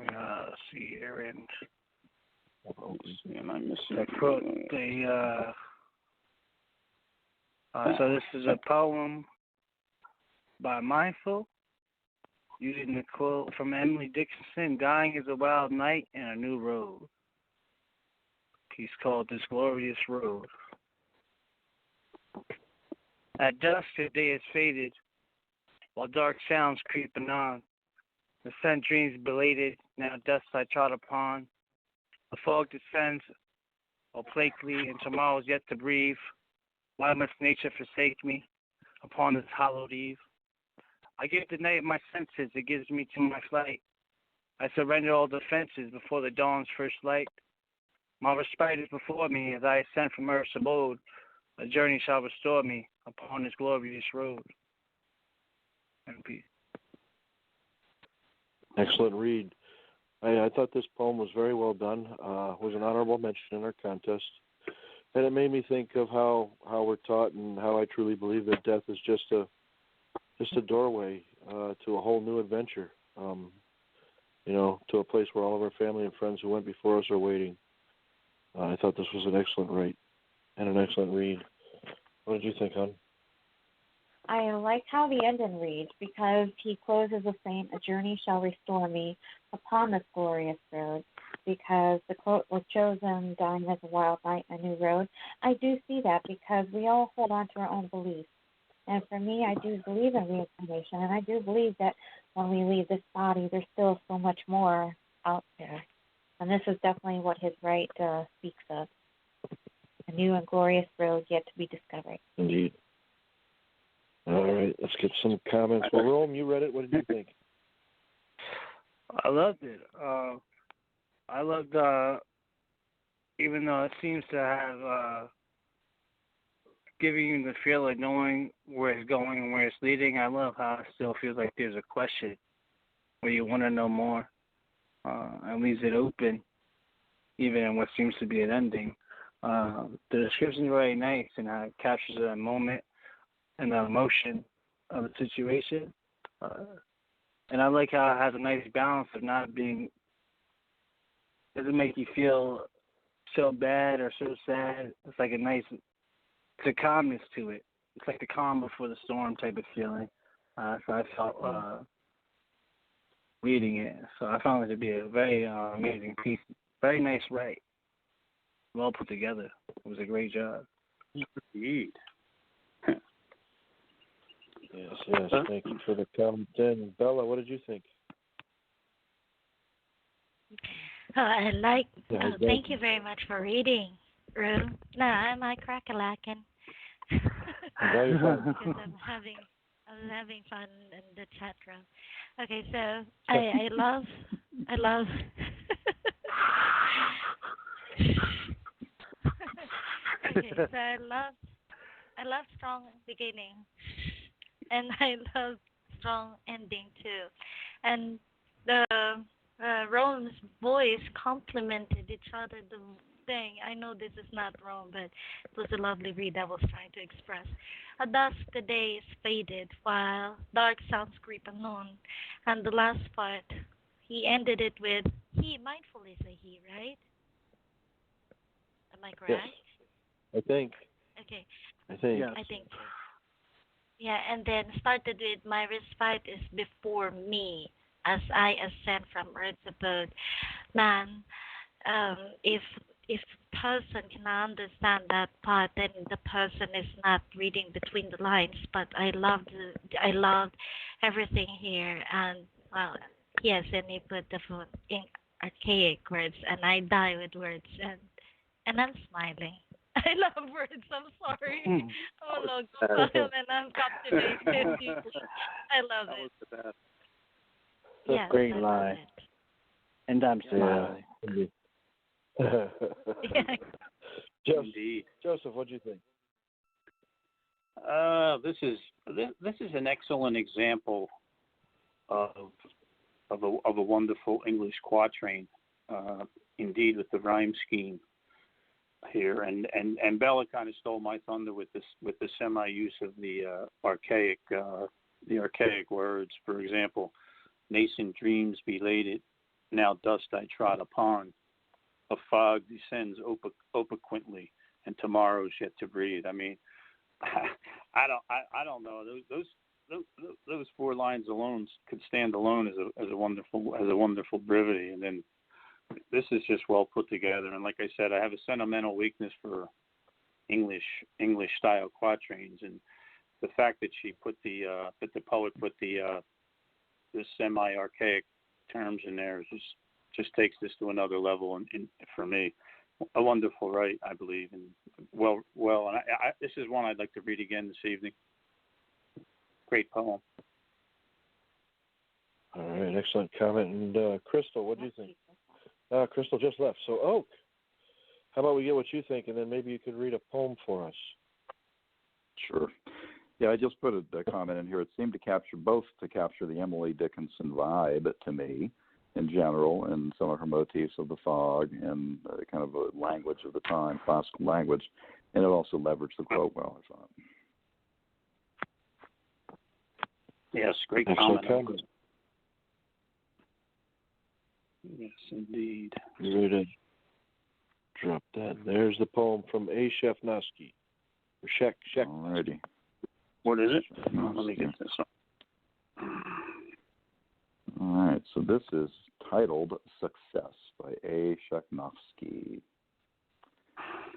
Let's see here, and am I missing? I quote so this is a poem by Mindful, using the quote from Emily Dickinson, "Dying is a wild night and a new road." Piece called "This Glorious Road." At dusk, the day is faded, while dark sounds creeping on. The scent dreams belated, now dust I trod upon. The fog descends, obliquely, and tomorrow's yet to breathe. Why must nature forsake me upon this hallowed eve? I give the night my senses, it gives me to my flight. I surrender all defenses before the dawn's first light. My respite is before me as I ascend from earth's abode. A journey shall restore me upon this glorious road. And peace. Excellent read. I thought this poem was very well done. Was an honorable mention in our contest, and it made me think of how we're taught and how I truly believe that death is just a doorway to a whole new adventure. To a place where all of our family and friends who went before us are waiting. I thought this was an excellent write and an excellent read. What did you think, hon? I like how the ending reads, because he closes with saying, "A journey shall restore me upon this glorious road," because the quote was chosen, "Dying as a wild night, a new road." I do see that, because we all hold on to our own beliefs. And for me, I do believe in reincarnation, and I do believe that when we leave this body, there's still so much more out there. And this is definitely what his right speaks of. A new and glorious road yet to be discovered. Indeed. All right, let's get some comments. Well, Rome, you read it. What did you think? I loved it. I loved, even though it seems to have giving you the feel of knowing where it's going and where it's leading, I love how it still feels like there's a question where you want to know more, and leaves it open, even in what seems to be an ending. The description is very nice, and how it captures a moment and the emotion of the situation. And I like how it has a nice balance of not being, doesn't make you feel so bad or so sad. It's like it's a calmness to it. It's like the calm before the storm type of feeling. So I felt reading it. So I found it to be a very amazing piece. Very nice write. Well put together. It was a great job. Indeed. Yes. Thank you for the comment. And Bella, what did you think? I like. Thank you very much for reading, Rue. No, I'm crack-a-lacking. Because I'm having fun in the chat room. Okay, so I love. Okay, so I love strong beginning, and I love strong ending too, and the Rome's voice complemented each other. The thing, I know this is not Rome, but it was a lovely read I was trying to express. At dusk the day is faded, while dark sounds creep anon, and the last part he ended it with he. Mindful is a he, right? Am I correct? Yes. I think. Okay. I think. Yes. I think so. Yeah, and then started with my respite is before me as I ascend from earth's abode. Man, if person can understand that part, then the person is not reading between the lines. But I loved everything here, and well, yes, and he put the food in archaic words, and I die with words, and I'm smiling. I love words. I'm sorry. I'm a local file and I'm captivated deeply. I love it. That was the best. That's a great line. And I'm smiling. Yeah. Joseph, what do you think? This is an excellent example of a wonderful English quatrain, indeed, with the rhyme scheme here. And Bella kind of stole my thunder with the semi use of the archaic words. For example, nascent dreams belated, now dust I trod upon. A fog descends opaquently, and tomorrow's yet to breathe. I mean, I don't know. Those 4 lines alone could stand alone as a wonderful brevity, and then this is just well put together. And like I said, I have a sentimental weakness for English style quatrains, and the fact that the poet put the semi archaic terms in there just takes this to another level. And for me, a wonderful write, I believe, and well, and I this is one I'd like to read again this evening. Great poem. All right, excellent comment. And Crystal, what do you think? Crystal just left. So Oak, how about we get what you think, and then maybe you could read a poem for us. Sure. Yeah, I just put a comment in here. It seemed to capture the Emily Dickinson vibe to me in general, and some of her motifs of the fog and kind of a language of the time, classical language, and it also leveraged the quote well, I thought. Yes, great comment. Yes, indeed. Ready to drop that. There's the poem from A. Shefnosky. Shek. Alrighty. What is it? Let me get this up. All right, so this is titled Success by A. Sheknovsky.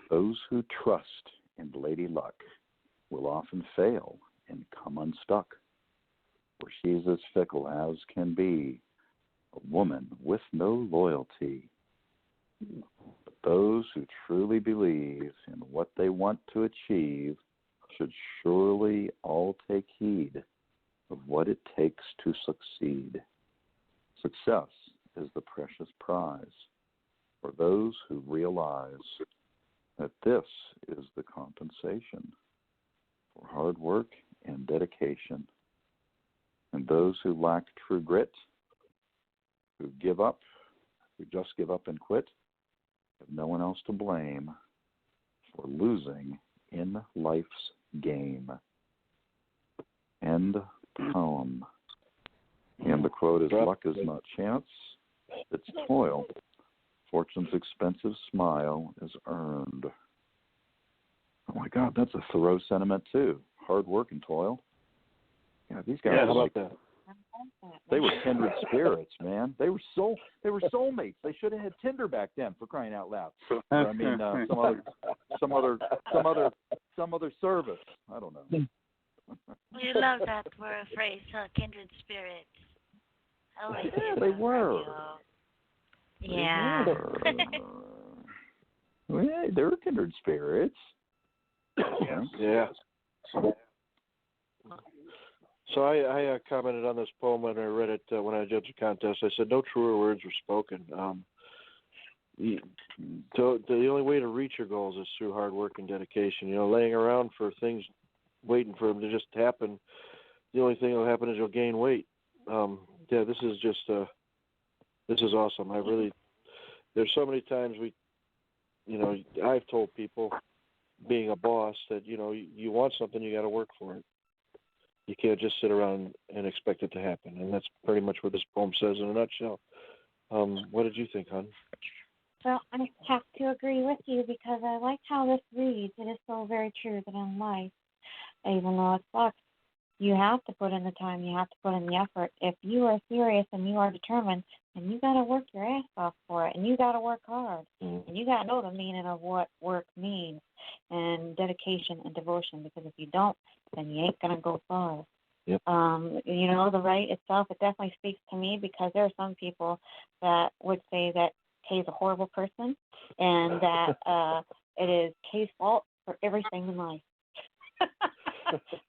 Those who trust in Lady Luck will often fail and come unstuck, for she's as fickle as can be, a woman with no loyalty. But those who truly believe in what they want to achieve should surely all take heed of what it takes to succeed. Success is the precious prize for those who realize that this is the compensation for hard work and dedication. And those who lack true grit, who just give up and quit, have no one else to blame for losing in life's game. End poem. And the quote is, luck is not chance, it's toil. Fortune's expensive smile is earned. Oh my God, that's a Thoreau sentiment too. Hard work and toil. Yeah, these guys how about that? They were kindred spirits, man. They were soulmates. They should have had Tinder back then, for crying out loud. Or, I mean, some other service. I don't know. We love that word phrase, kindred spirits. I like it. Yeah, they were. Yeah. They were kindred spirits. Yeah. So I commented on this poem when I read it when I judged the contest. I said no truer words were spoken. The only way to reach your goals is through hard work and dedication. You know, laying around for things, waiting for them to just happen, the only thing that'll happen is you'll gain weight. Yeah, this is awesome. There's so many times I've told people, being a boss, that you want something, you got to work for it. You can't just sit around and expect it to happen, and that's pretty much what this poem says in a nutshell. What did you think, hon? Well, I have to agree with you because I like how this reads. It is so very true that in life, even though it sucks, you have to put in the time, you have to put in the effort. If you are serious and you are determined, then you got to work your ass off for it, and you got to work hard, and you got to know the meaning of what work means, and dedication and devotion, because if you don't, then you ain't going to go far. Yep. The right itself, it definitely speaks to me because there are some people that would say that Kay's a horrible person and that it is Kay's fault for everything in life.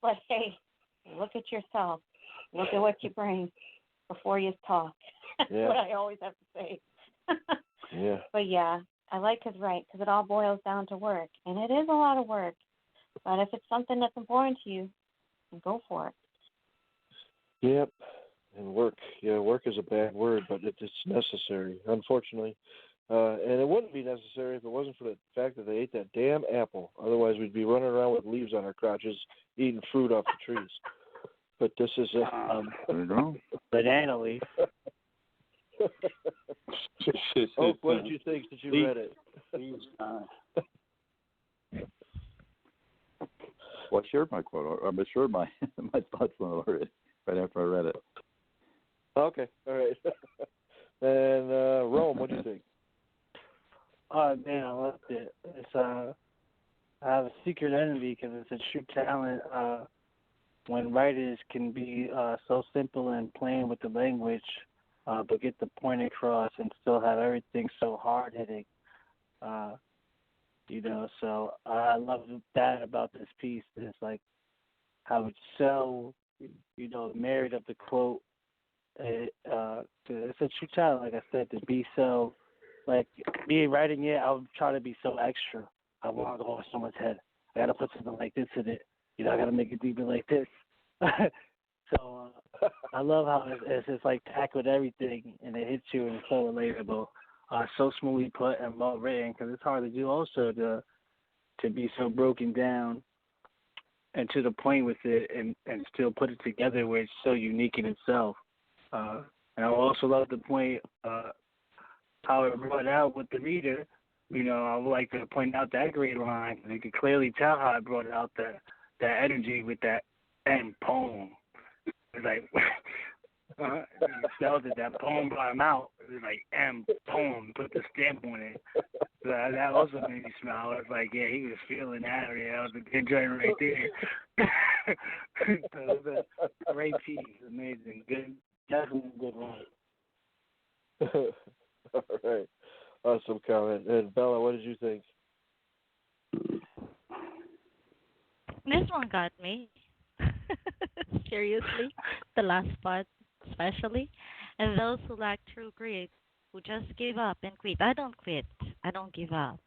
But hey, look at yourself. Look at what you bring before you talk. That's what I always have to say. Yeah. But yeah, I like his right because it all boils down to work. And it is a lot of work. But if it's something that's important to you, go for it. Yep. And work. Yeah, work is a bad word, but it's necessary, unfortunately. And it wouldn't be necessary if it wasn't for the fact that they ate that damn apple. Otherwise, we'd be running around with leaves on our crotches, eating fruit off the trees. But this is a banana leaf. Oh, what did you think? Did you read it? Well, I shared my quote. I shared my thoughts on it right after I read it. Okay, all right. And Rome, what do you think? Oh man, I loved it. It's I have a secret envy because it's a true talent. When writers can be so simple and playing with the language, but get the point across and still have everything so hard hitting. So I love that about this piece. It's like how it's so, married up the quote. It's a true talent, like I said, to be so, like me writing it, I would try to be so extra. I want to go over someone's head. I got to put something like this in it. I got to make it deeper like this. So I love how it's just like tackled everything and it hits you and it's so relatable. So smoothly put and well written because it's hard to do also to be so broken down and to the point with it and still put it together where it's so unique in itself. And I also love the point how it brought out with the reader. I would like to point out that great line. You can clearly tell how it brought out that energy with that end poem. It's like, you felt it, that poem brought him out. It was like, M poem, put the stamp on it. So that also made me smile. I was like, yeah, he was feeling that. Yeah, that was a good joint right there. So it was a great piece. Amazing. Good, definitely a good one. All right. Awesome comment. And Bella, what did you think? This one got me. Seriously, the last part especially. And those who lack true grit, who just give up and quit. I don't quit. I don't give up.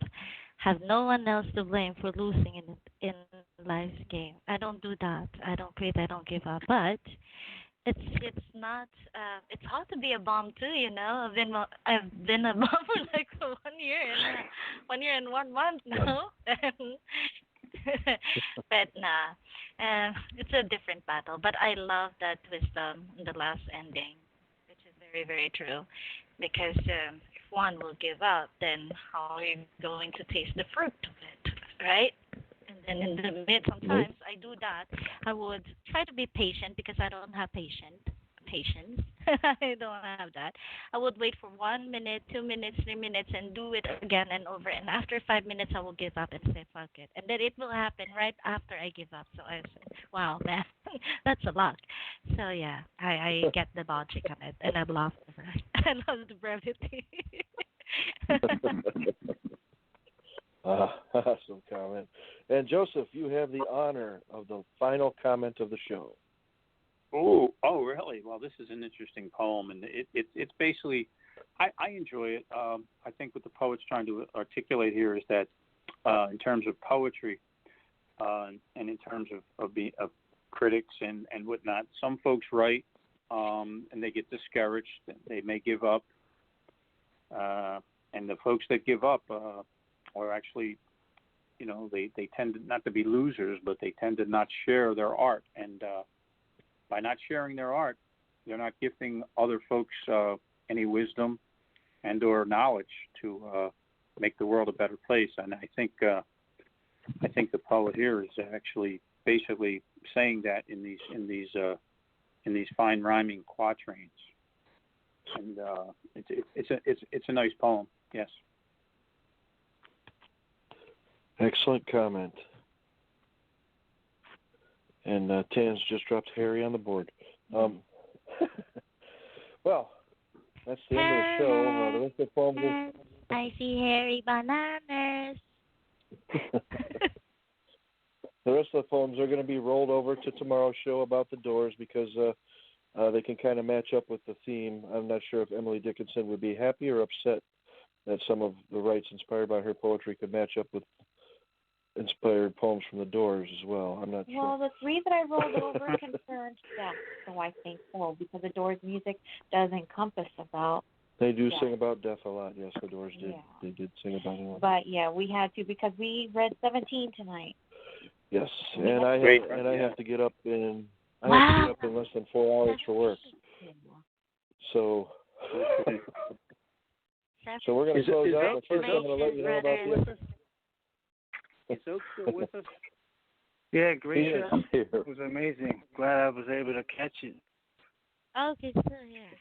Have no one else to blame for losing in life's game. I don't do that. I don't quit. I don't give up. But it's not. It's hard to be a bomb too. I've been a bomb for like 1 year and 1 year and 1 month now. But nah, it's a different battle. But I love that twist in the last ending, which is very, very true. Because if one will give up, then how are you going to taste the fruit of it, right? And then in the mid, sometimes I do that. I would try to be patient because I don't have patience. I don't have that. I would wait for 1 minute, 2 minutes, 3 minutes, and do it again and over. And after 5 minutes, I will give up and say fuck it. And then it will happen right after I give up. So I said, wow, man, that's a lot. So yeah, I get the logic on it, and I love it. I love the brevity. Awesome comment. And Joseph, you have the honor of the final comment of the show. Oh, really? Well, this is an interesting poem, and it's basically, I enjoy it. I think what the poet's trying to articulate here is that, in terms of poetry, and in terms of critics and whatnot, some folks write, and they get discouraged. They may give up, and the folks that give up are actually, they tend not to be losers, but they tend to not share their art, and by not sharing their art, they're not gifting other folks any wisdom and or knowledge to make the world a better place. And I think the poet here is actually basically saying that in these fine rhyming quatrains. And it's a nice poem. Yes. Excellent comment. And Tan's just dropped Harry on the board. Well, that's the end of the show. The rest of the poems I see hairy bananas. The rest of the poems are going to be rolled over to tomorrow's show about the Doors because they can kind of match up with the theme. I'm not sure if Emily Dickinson would be happy or upset that some of the rights inspired by her poetry could match up with inspired poems from the Doors as well. I'm not Well, sure. the three that I rolled over concerned death, so I think so, because the Doors music does encompass about. They do death. sing about death a lot. Yes, the Doors did. Yeah. They did sing about it a lot. But yeah, we had to because we read 17 tonight. Yes, and I have to get up in less than 4 hours for work. So we're going to close out. But first, I'm going to let you know about this. Is Oak still with us? Yeah, great Yes. show. It was amazing. Glad I was able to catch it. Okay, still here.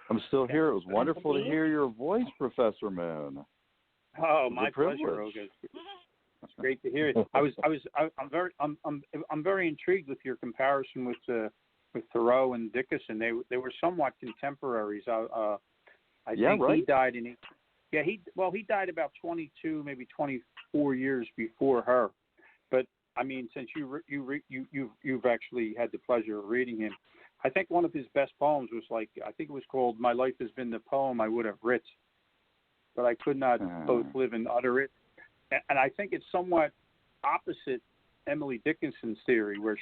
I'm still here. It was wonderful to hear your voice, Professor Moon. Oh, my pleasure, Oga. It's great to hear it. I'm very intrigued with your comparison with Thoreau and Dickinson. They were somewhat contemporaries. I think right. he died he died about 22, maybe 24 years before her. But I mean, since you've actually had the pleasure of reading him, I think one of his best poems was I think it was called "My Life Has Been the Poem I Would Have Writ, but I could not both live and utter it." And I think it's somewhat opposite Emily Dickinson's theory, where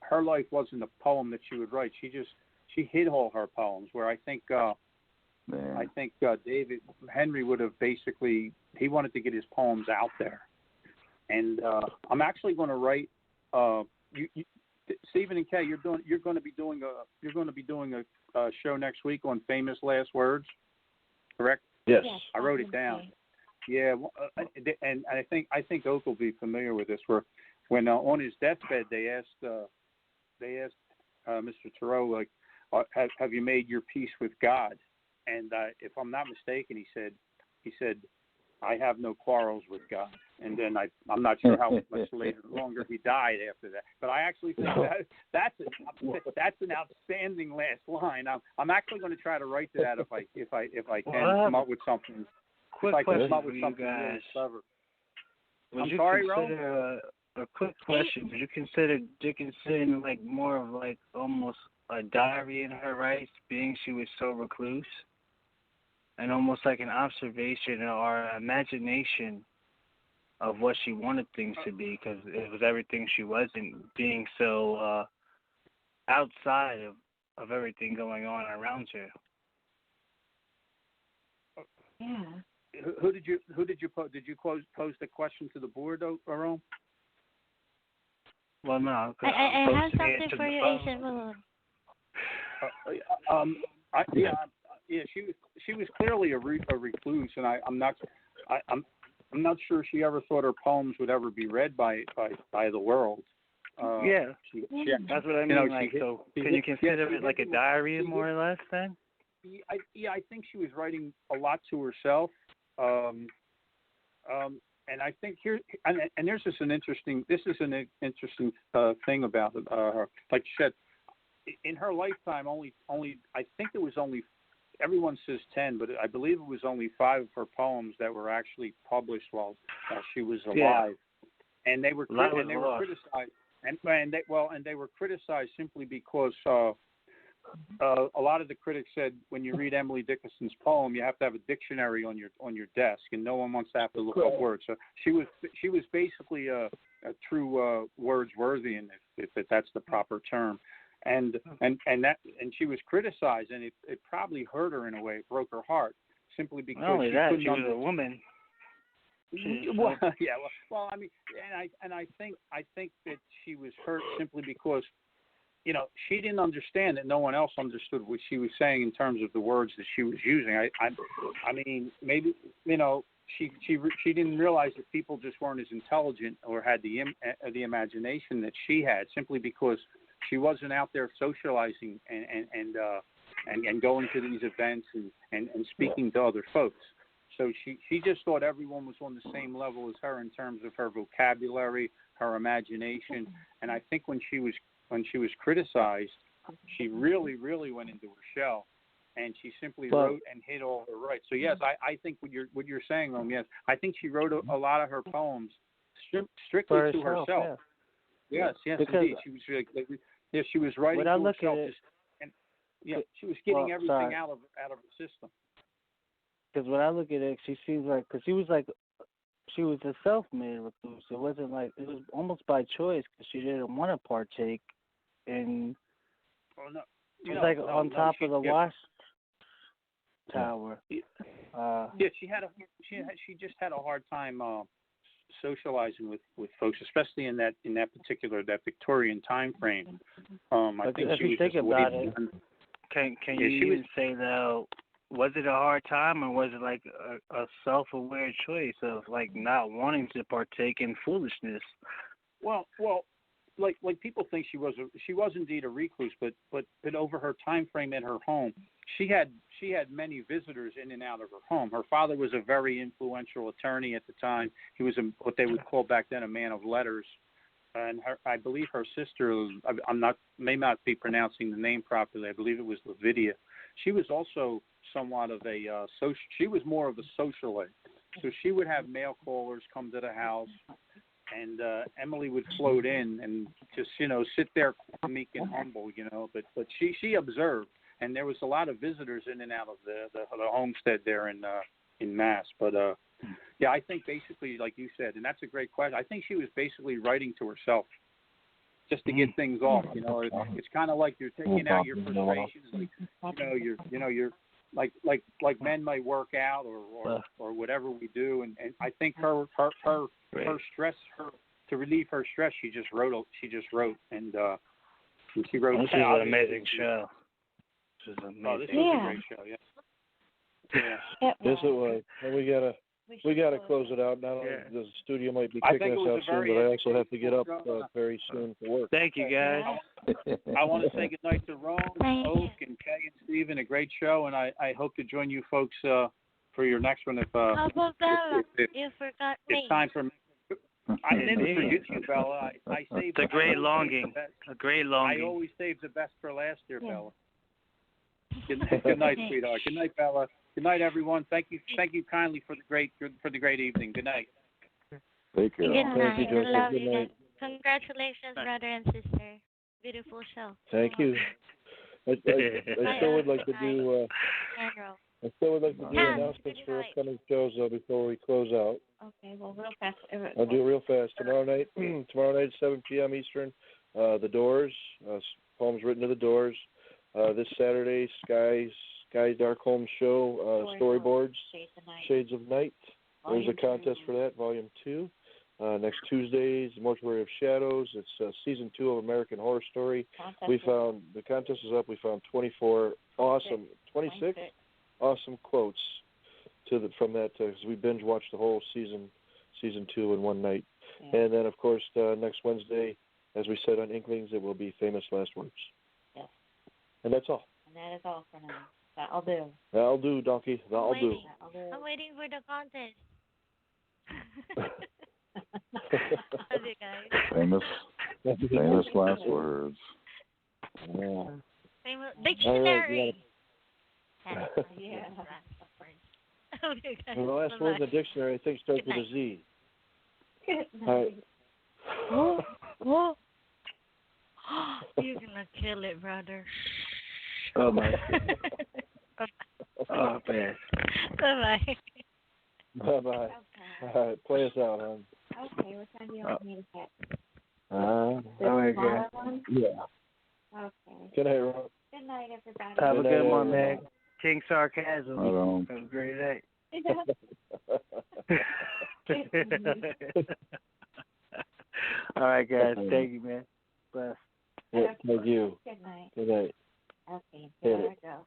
her life wasn't a poem that she would write. She hid all her poems. Where I think David Henry would have he wanted to get his poems out there. And I'm actually going to write. Stephen and Kay, you're going to be doing a show next week on famous last words, correct? Yes. I wrote it down. Yeah, and I think Oak will be familiar with this. Where when on his deathbed they asked Mr. Thoreau, have you made your peace with God? And if I'm not mistaken, he said, I have no quarrels with God. And then I'm not sure how much longer he died after that. But I actually think that's an outstanding last line. I'm actually going to try to write to that if I can come up with something. Quick question for you guys. I'm sorry, Ron? A quick question. Would you consider Dickinson more of almost a diary in her writes, being she was so recluse? And almost like an observation or imagination of what she wanted things to be, because it was everything she wasn't, being so outside of everything going on around her. Yeah. Who did you pose the question to the board, Aaron? Well, no. I have something for you, Asian Moon. She was clearly a recluse, and I'm not sure she ever thought her poems would ever be read by the world. That's what I mean. Can you consider it like a diary, more or less, then? I think she was writing a lot to herself, and I think there's just an interesting. This is an interesting thing about her. Like you said, in her lifetime, only I think there was only. Everyone says 10, but I believe it was only 5 of her poems that were actually published while she was alive, and they were criticized. And they were criticized simply because a lot of the critics said when you read Emily Dickinson's poem, you have to have a dictionary on your desk, and no one wants to have to look up words. So she was basically a true Wordsworthian, if that's the proper term. And she was criticized, and it probably hurt her in a way. It broke her heart simply because not only that, she was a woman. Well, yeah. Well, I mean, and I think that she was hurt simply because, she didn't understand that no one else understood what she was saying in terms of the words that she was using. I mean, maybe she didn't realize that people just weren't as intelligent or had the imagination that she had, simply because she wasn't out there socializing and going to these events and speaking to other folks. So she just thought everyone was on the same level as her in terms of her vocabulary, her imagination. And I think when she was criticized, she really, really went into her shell, and she simply wrote and hid all her rights. So yes, I think what you're saying, Rome. Yes, I think she wrote a lot of her poems strictly to herself. Yeah. Yes, because indeed. She was writing to herself, she was getting everything out of her system. Because when I look at it, she seems like, because she was like she was a self-made recluse. It wasn't like it was almost by choice because she didn't want to partake in. Oh, no. It was on top of the wash tower. She just had a hard time socializing with folks, especially in that Victorian time frame. I think if she you was think just about it, waiting. can you even say though? Was it a hard time, or was it like a self-aware choice of like not wanting to partake in foolishness? Well, like people think she was indeed a recluse, but over her time frame in her home, she had many visitors in and out of her home. Her father was a very influential attorney at the time. He was what they would call back then a man of letters, and I believe her sister, may not be pronouncing the name properly. I believe it was Lavidia. She was also somewhat of a she was more of a socialite. So she would have mail callers come to the house, and Emily would float in and just sit there meek and humble, But she observed, and there was a lot of visitors in and out of the homestead there in Mass. But yeah, I think basically, like you said, and that's a great question. I think she was basically writing to herself, just to get things off. It's kind of like you're taking out your frustrations. You're like men might work out or whatever we do, and I think her stress, to relieve her stress, she just wrote, and she wrote. This is an amazing show. This is amazing. Oh, this was a great show. Yeah. Yes, it was. And we gotta close it out. Not only the studio might be kicking us out soon, but I also have to get up very soon for work. Thank you, guys. I want to say goodnight to Rome, Oak, and Kay and Steven. A great show, and I hope to join you folks for your next one. How about Bella? You forgot me. It's time for me. I didn't forget you, Bella. I saved. It's a great longing. A great longing. I always save the best for last year, Bella. Good night, sweetheart. Good night, Bella. Good night, everyone. Thank you kindly for the great evening. Good night. Take care. Good night. Thank you, Joseph. Love Good you. night. Congratulations, brother and sister. Beautiful show. Thank you. I still would like to do. I still would like to do announcements for upcoming shows before we close out. Okay, well, real fast. I'll do it real fast. Tomorrow night, 7 p.m. Eastern, The Doors, poems written to the Doors. This Saturday, Sky Dark Home Show, storyboards, Shades of Night. There's a contest for that, Volume 2. Next Tuesday is Mortuary of Shadows. It's Season 2 of American Horror Story. The contest is up. We found 26 awesome quotes from that, because we binge watched the whole season 2 in one night. Yeah. And then, of course, next Wednesday, as we said on Inklings, it will be Famous Last Words. Yes. And that's all. And that is all for now. That'll do. That'll do, donkey. That'll do. I'm waiting for the contest. Famous last words. Yeah. Famous dictionary. Yeah. The last word in the dictionary, I think, starts with a Z. All right. You're gonna kill it, brother. Oh my. Oh man. Bye-bye. Bye-bye. Okay. All right, play us out, hon. Okay, what time do you want me to hit? All right, good. Yeah. Okay. Good night, Ron. Good night, everybody. Have a good one, man. King Sarcasm. Right. Have a great night. All right, guys. Thank you, man. Bless. Yeah, thank you. Good night. Good night. Okay, here I go.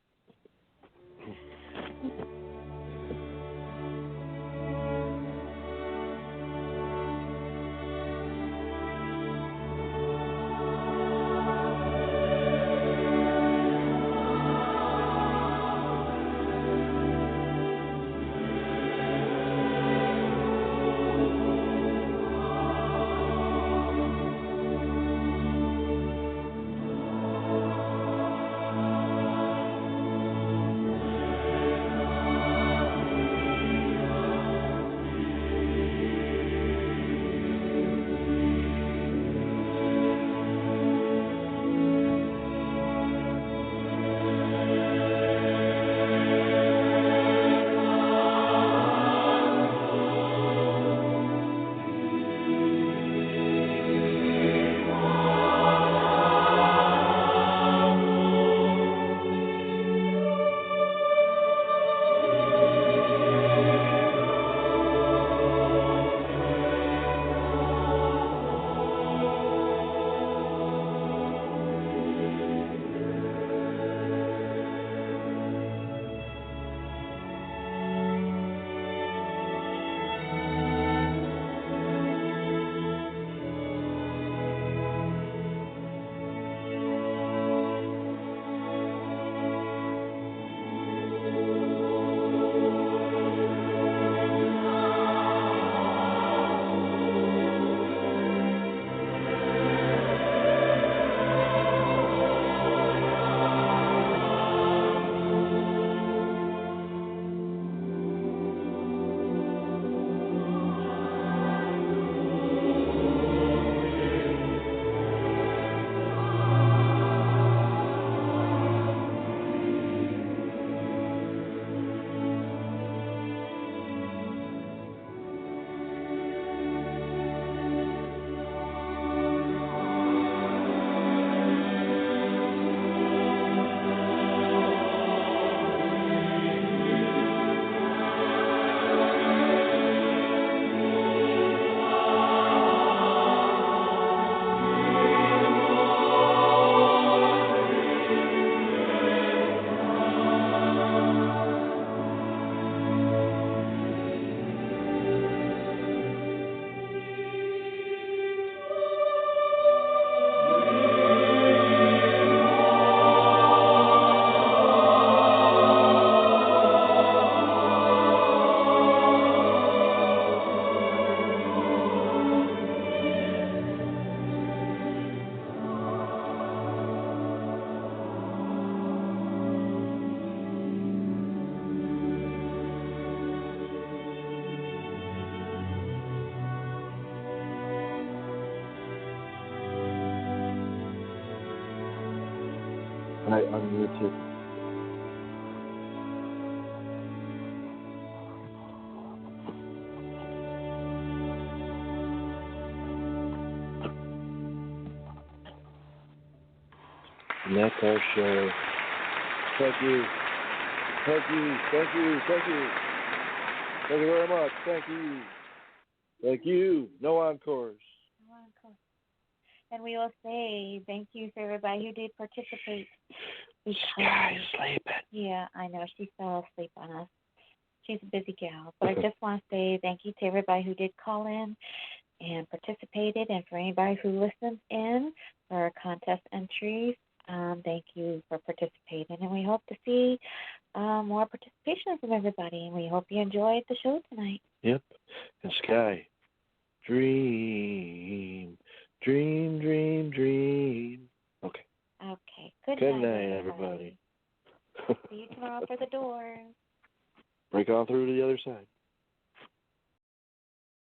I unmuted. And that's our show. Thank you. Thank you. Thank you. Thank you. Thank you very much. Thank you. Thank you. No encores. No encores. And we will say thank you to everybody who did participate. Sky's sleeping. Yeah, I know. She fell asleep on us. She's a busy gal. But I just want to say thank you to everybody who did call in and participated, and for anybody who listened in for our contest entries. Thank you for participating, and we hope to see more participation from everybody, and we hope you enjoyed the show tonight. Yep. And Sky, dream, dream, dream, dream. Okay. Okay. Good night, everybody. See you tomorrow for the doors. Break on through to the other side.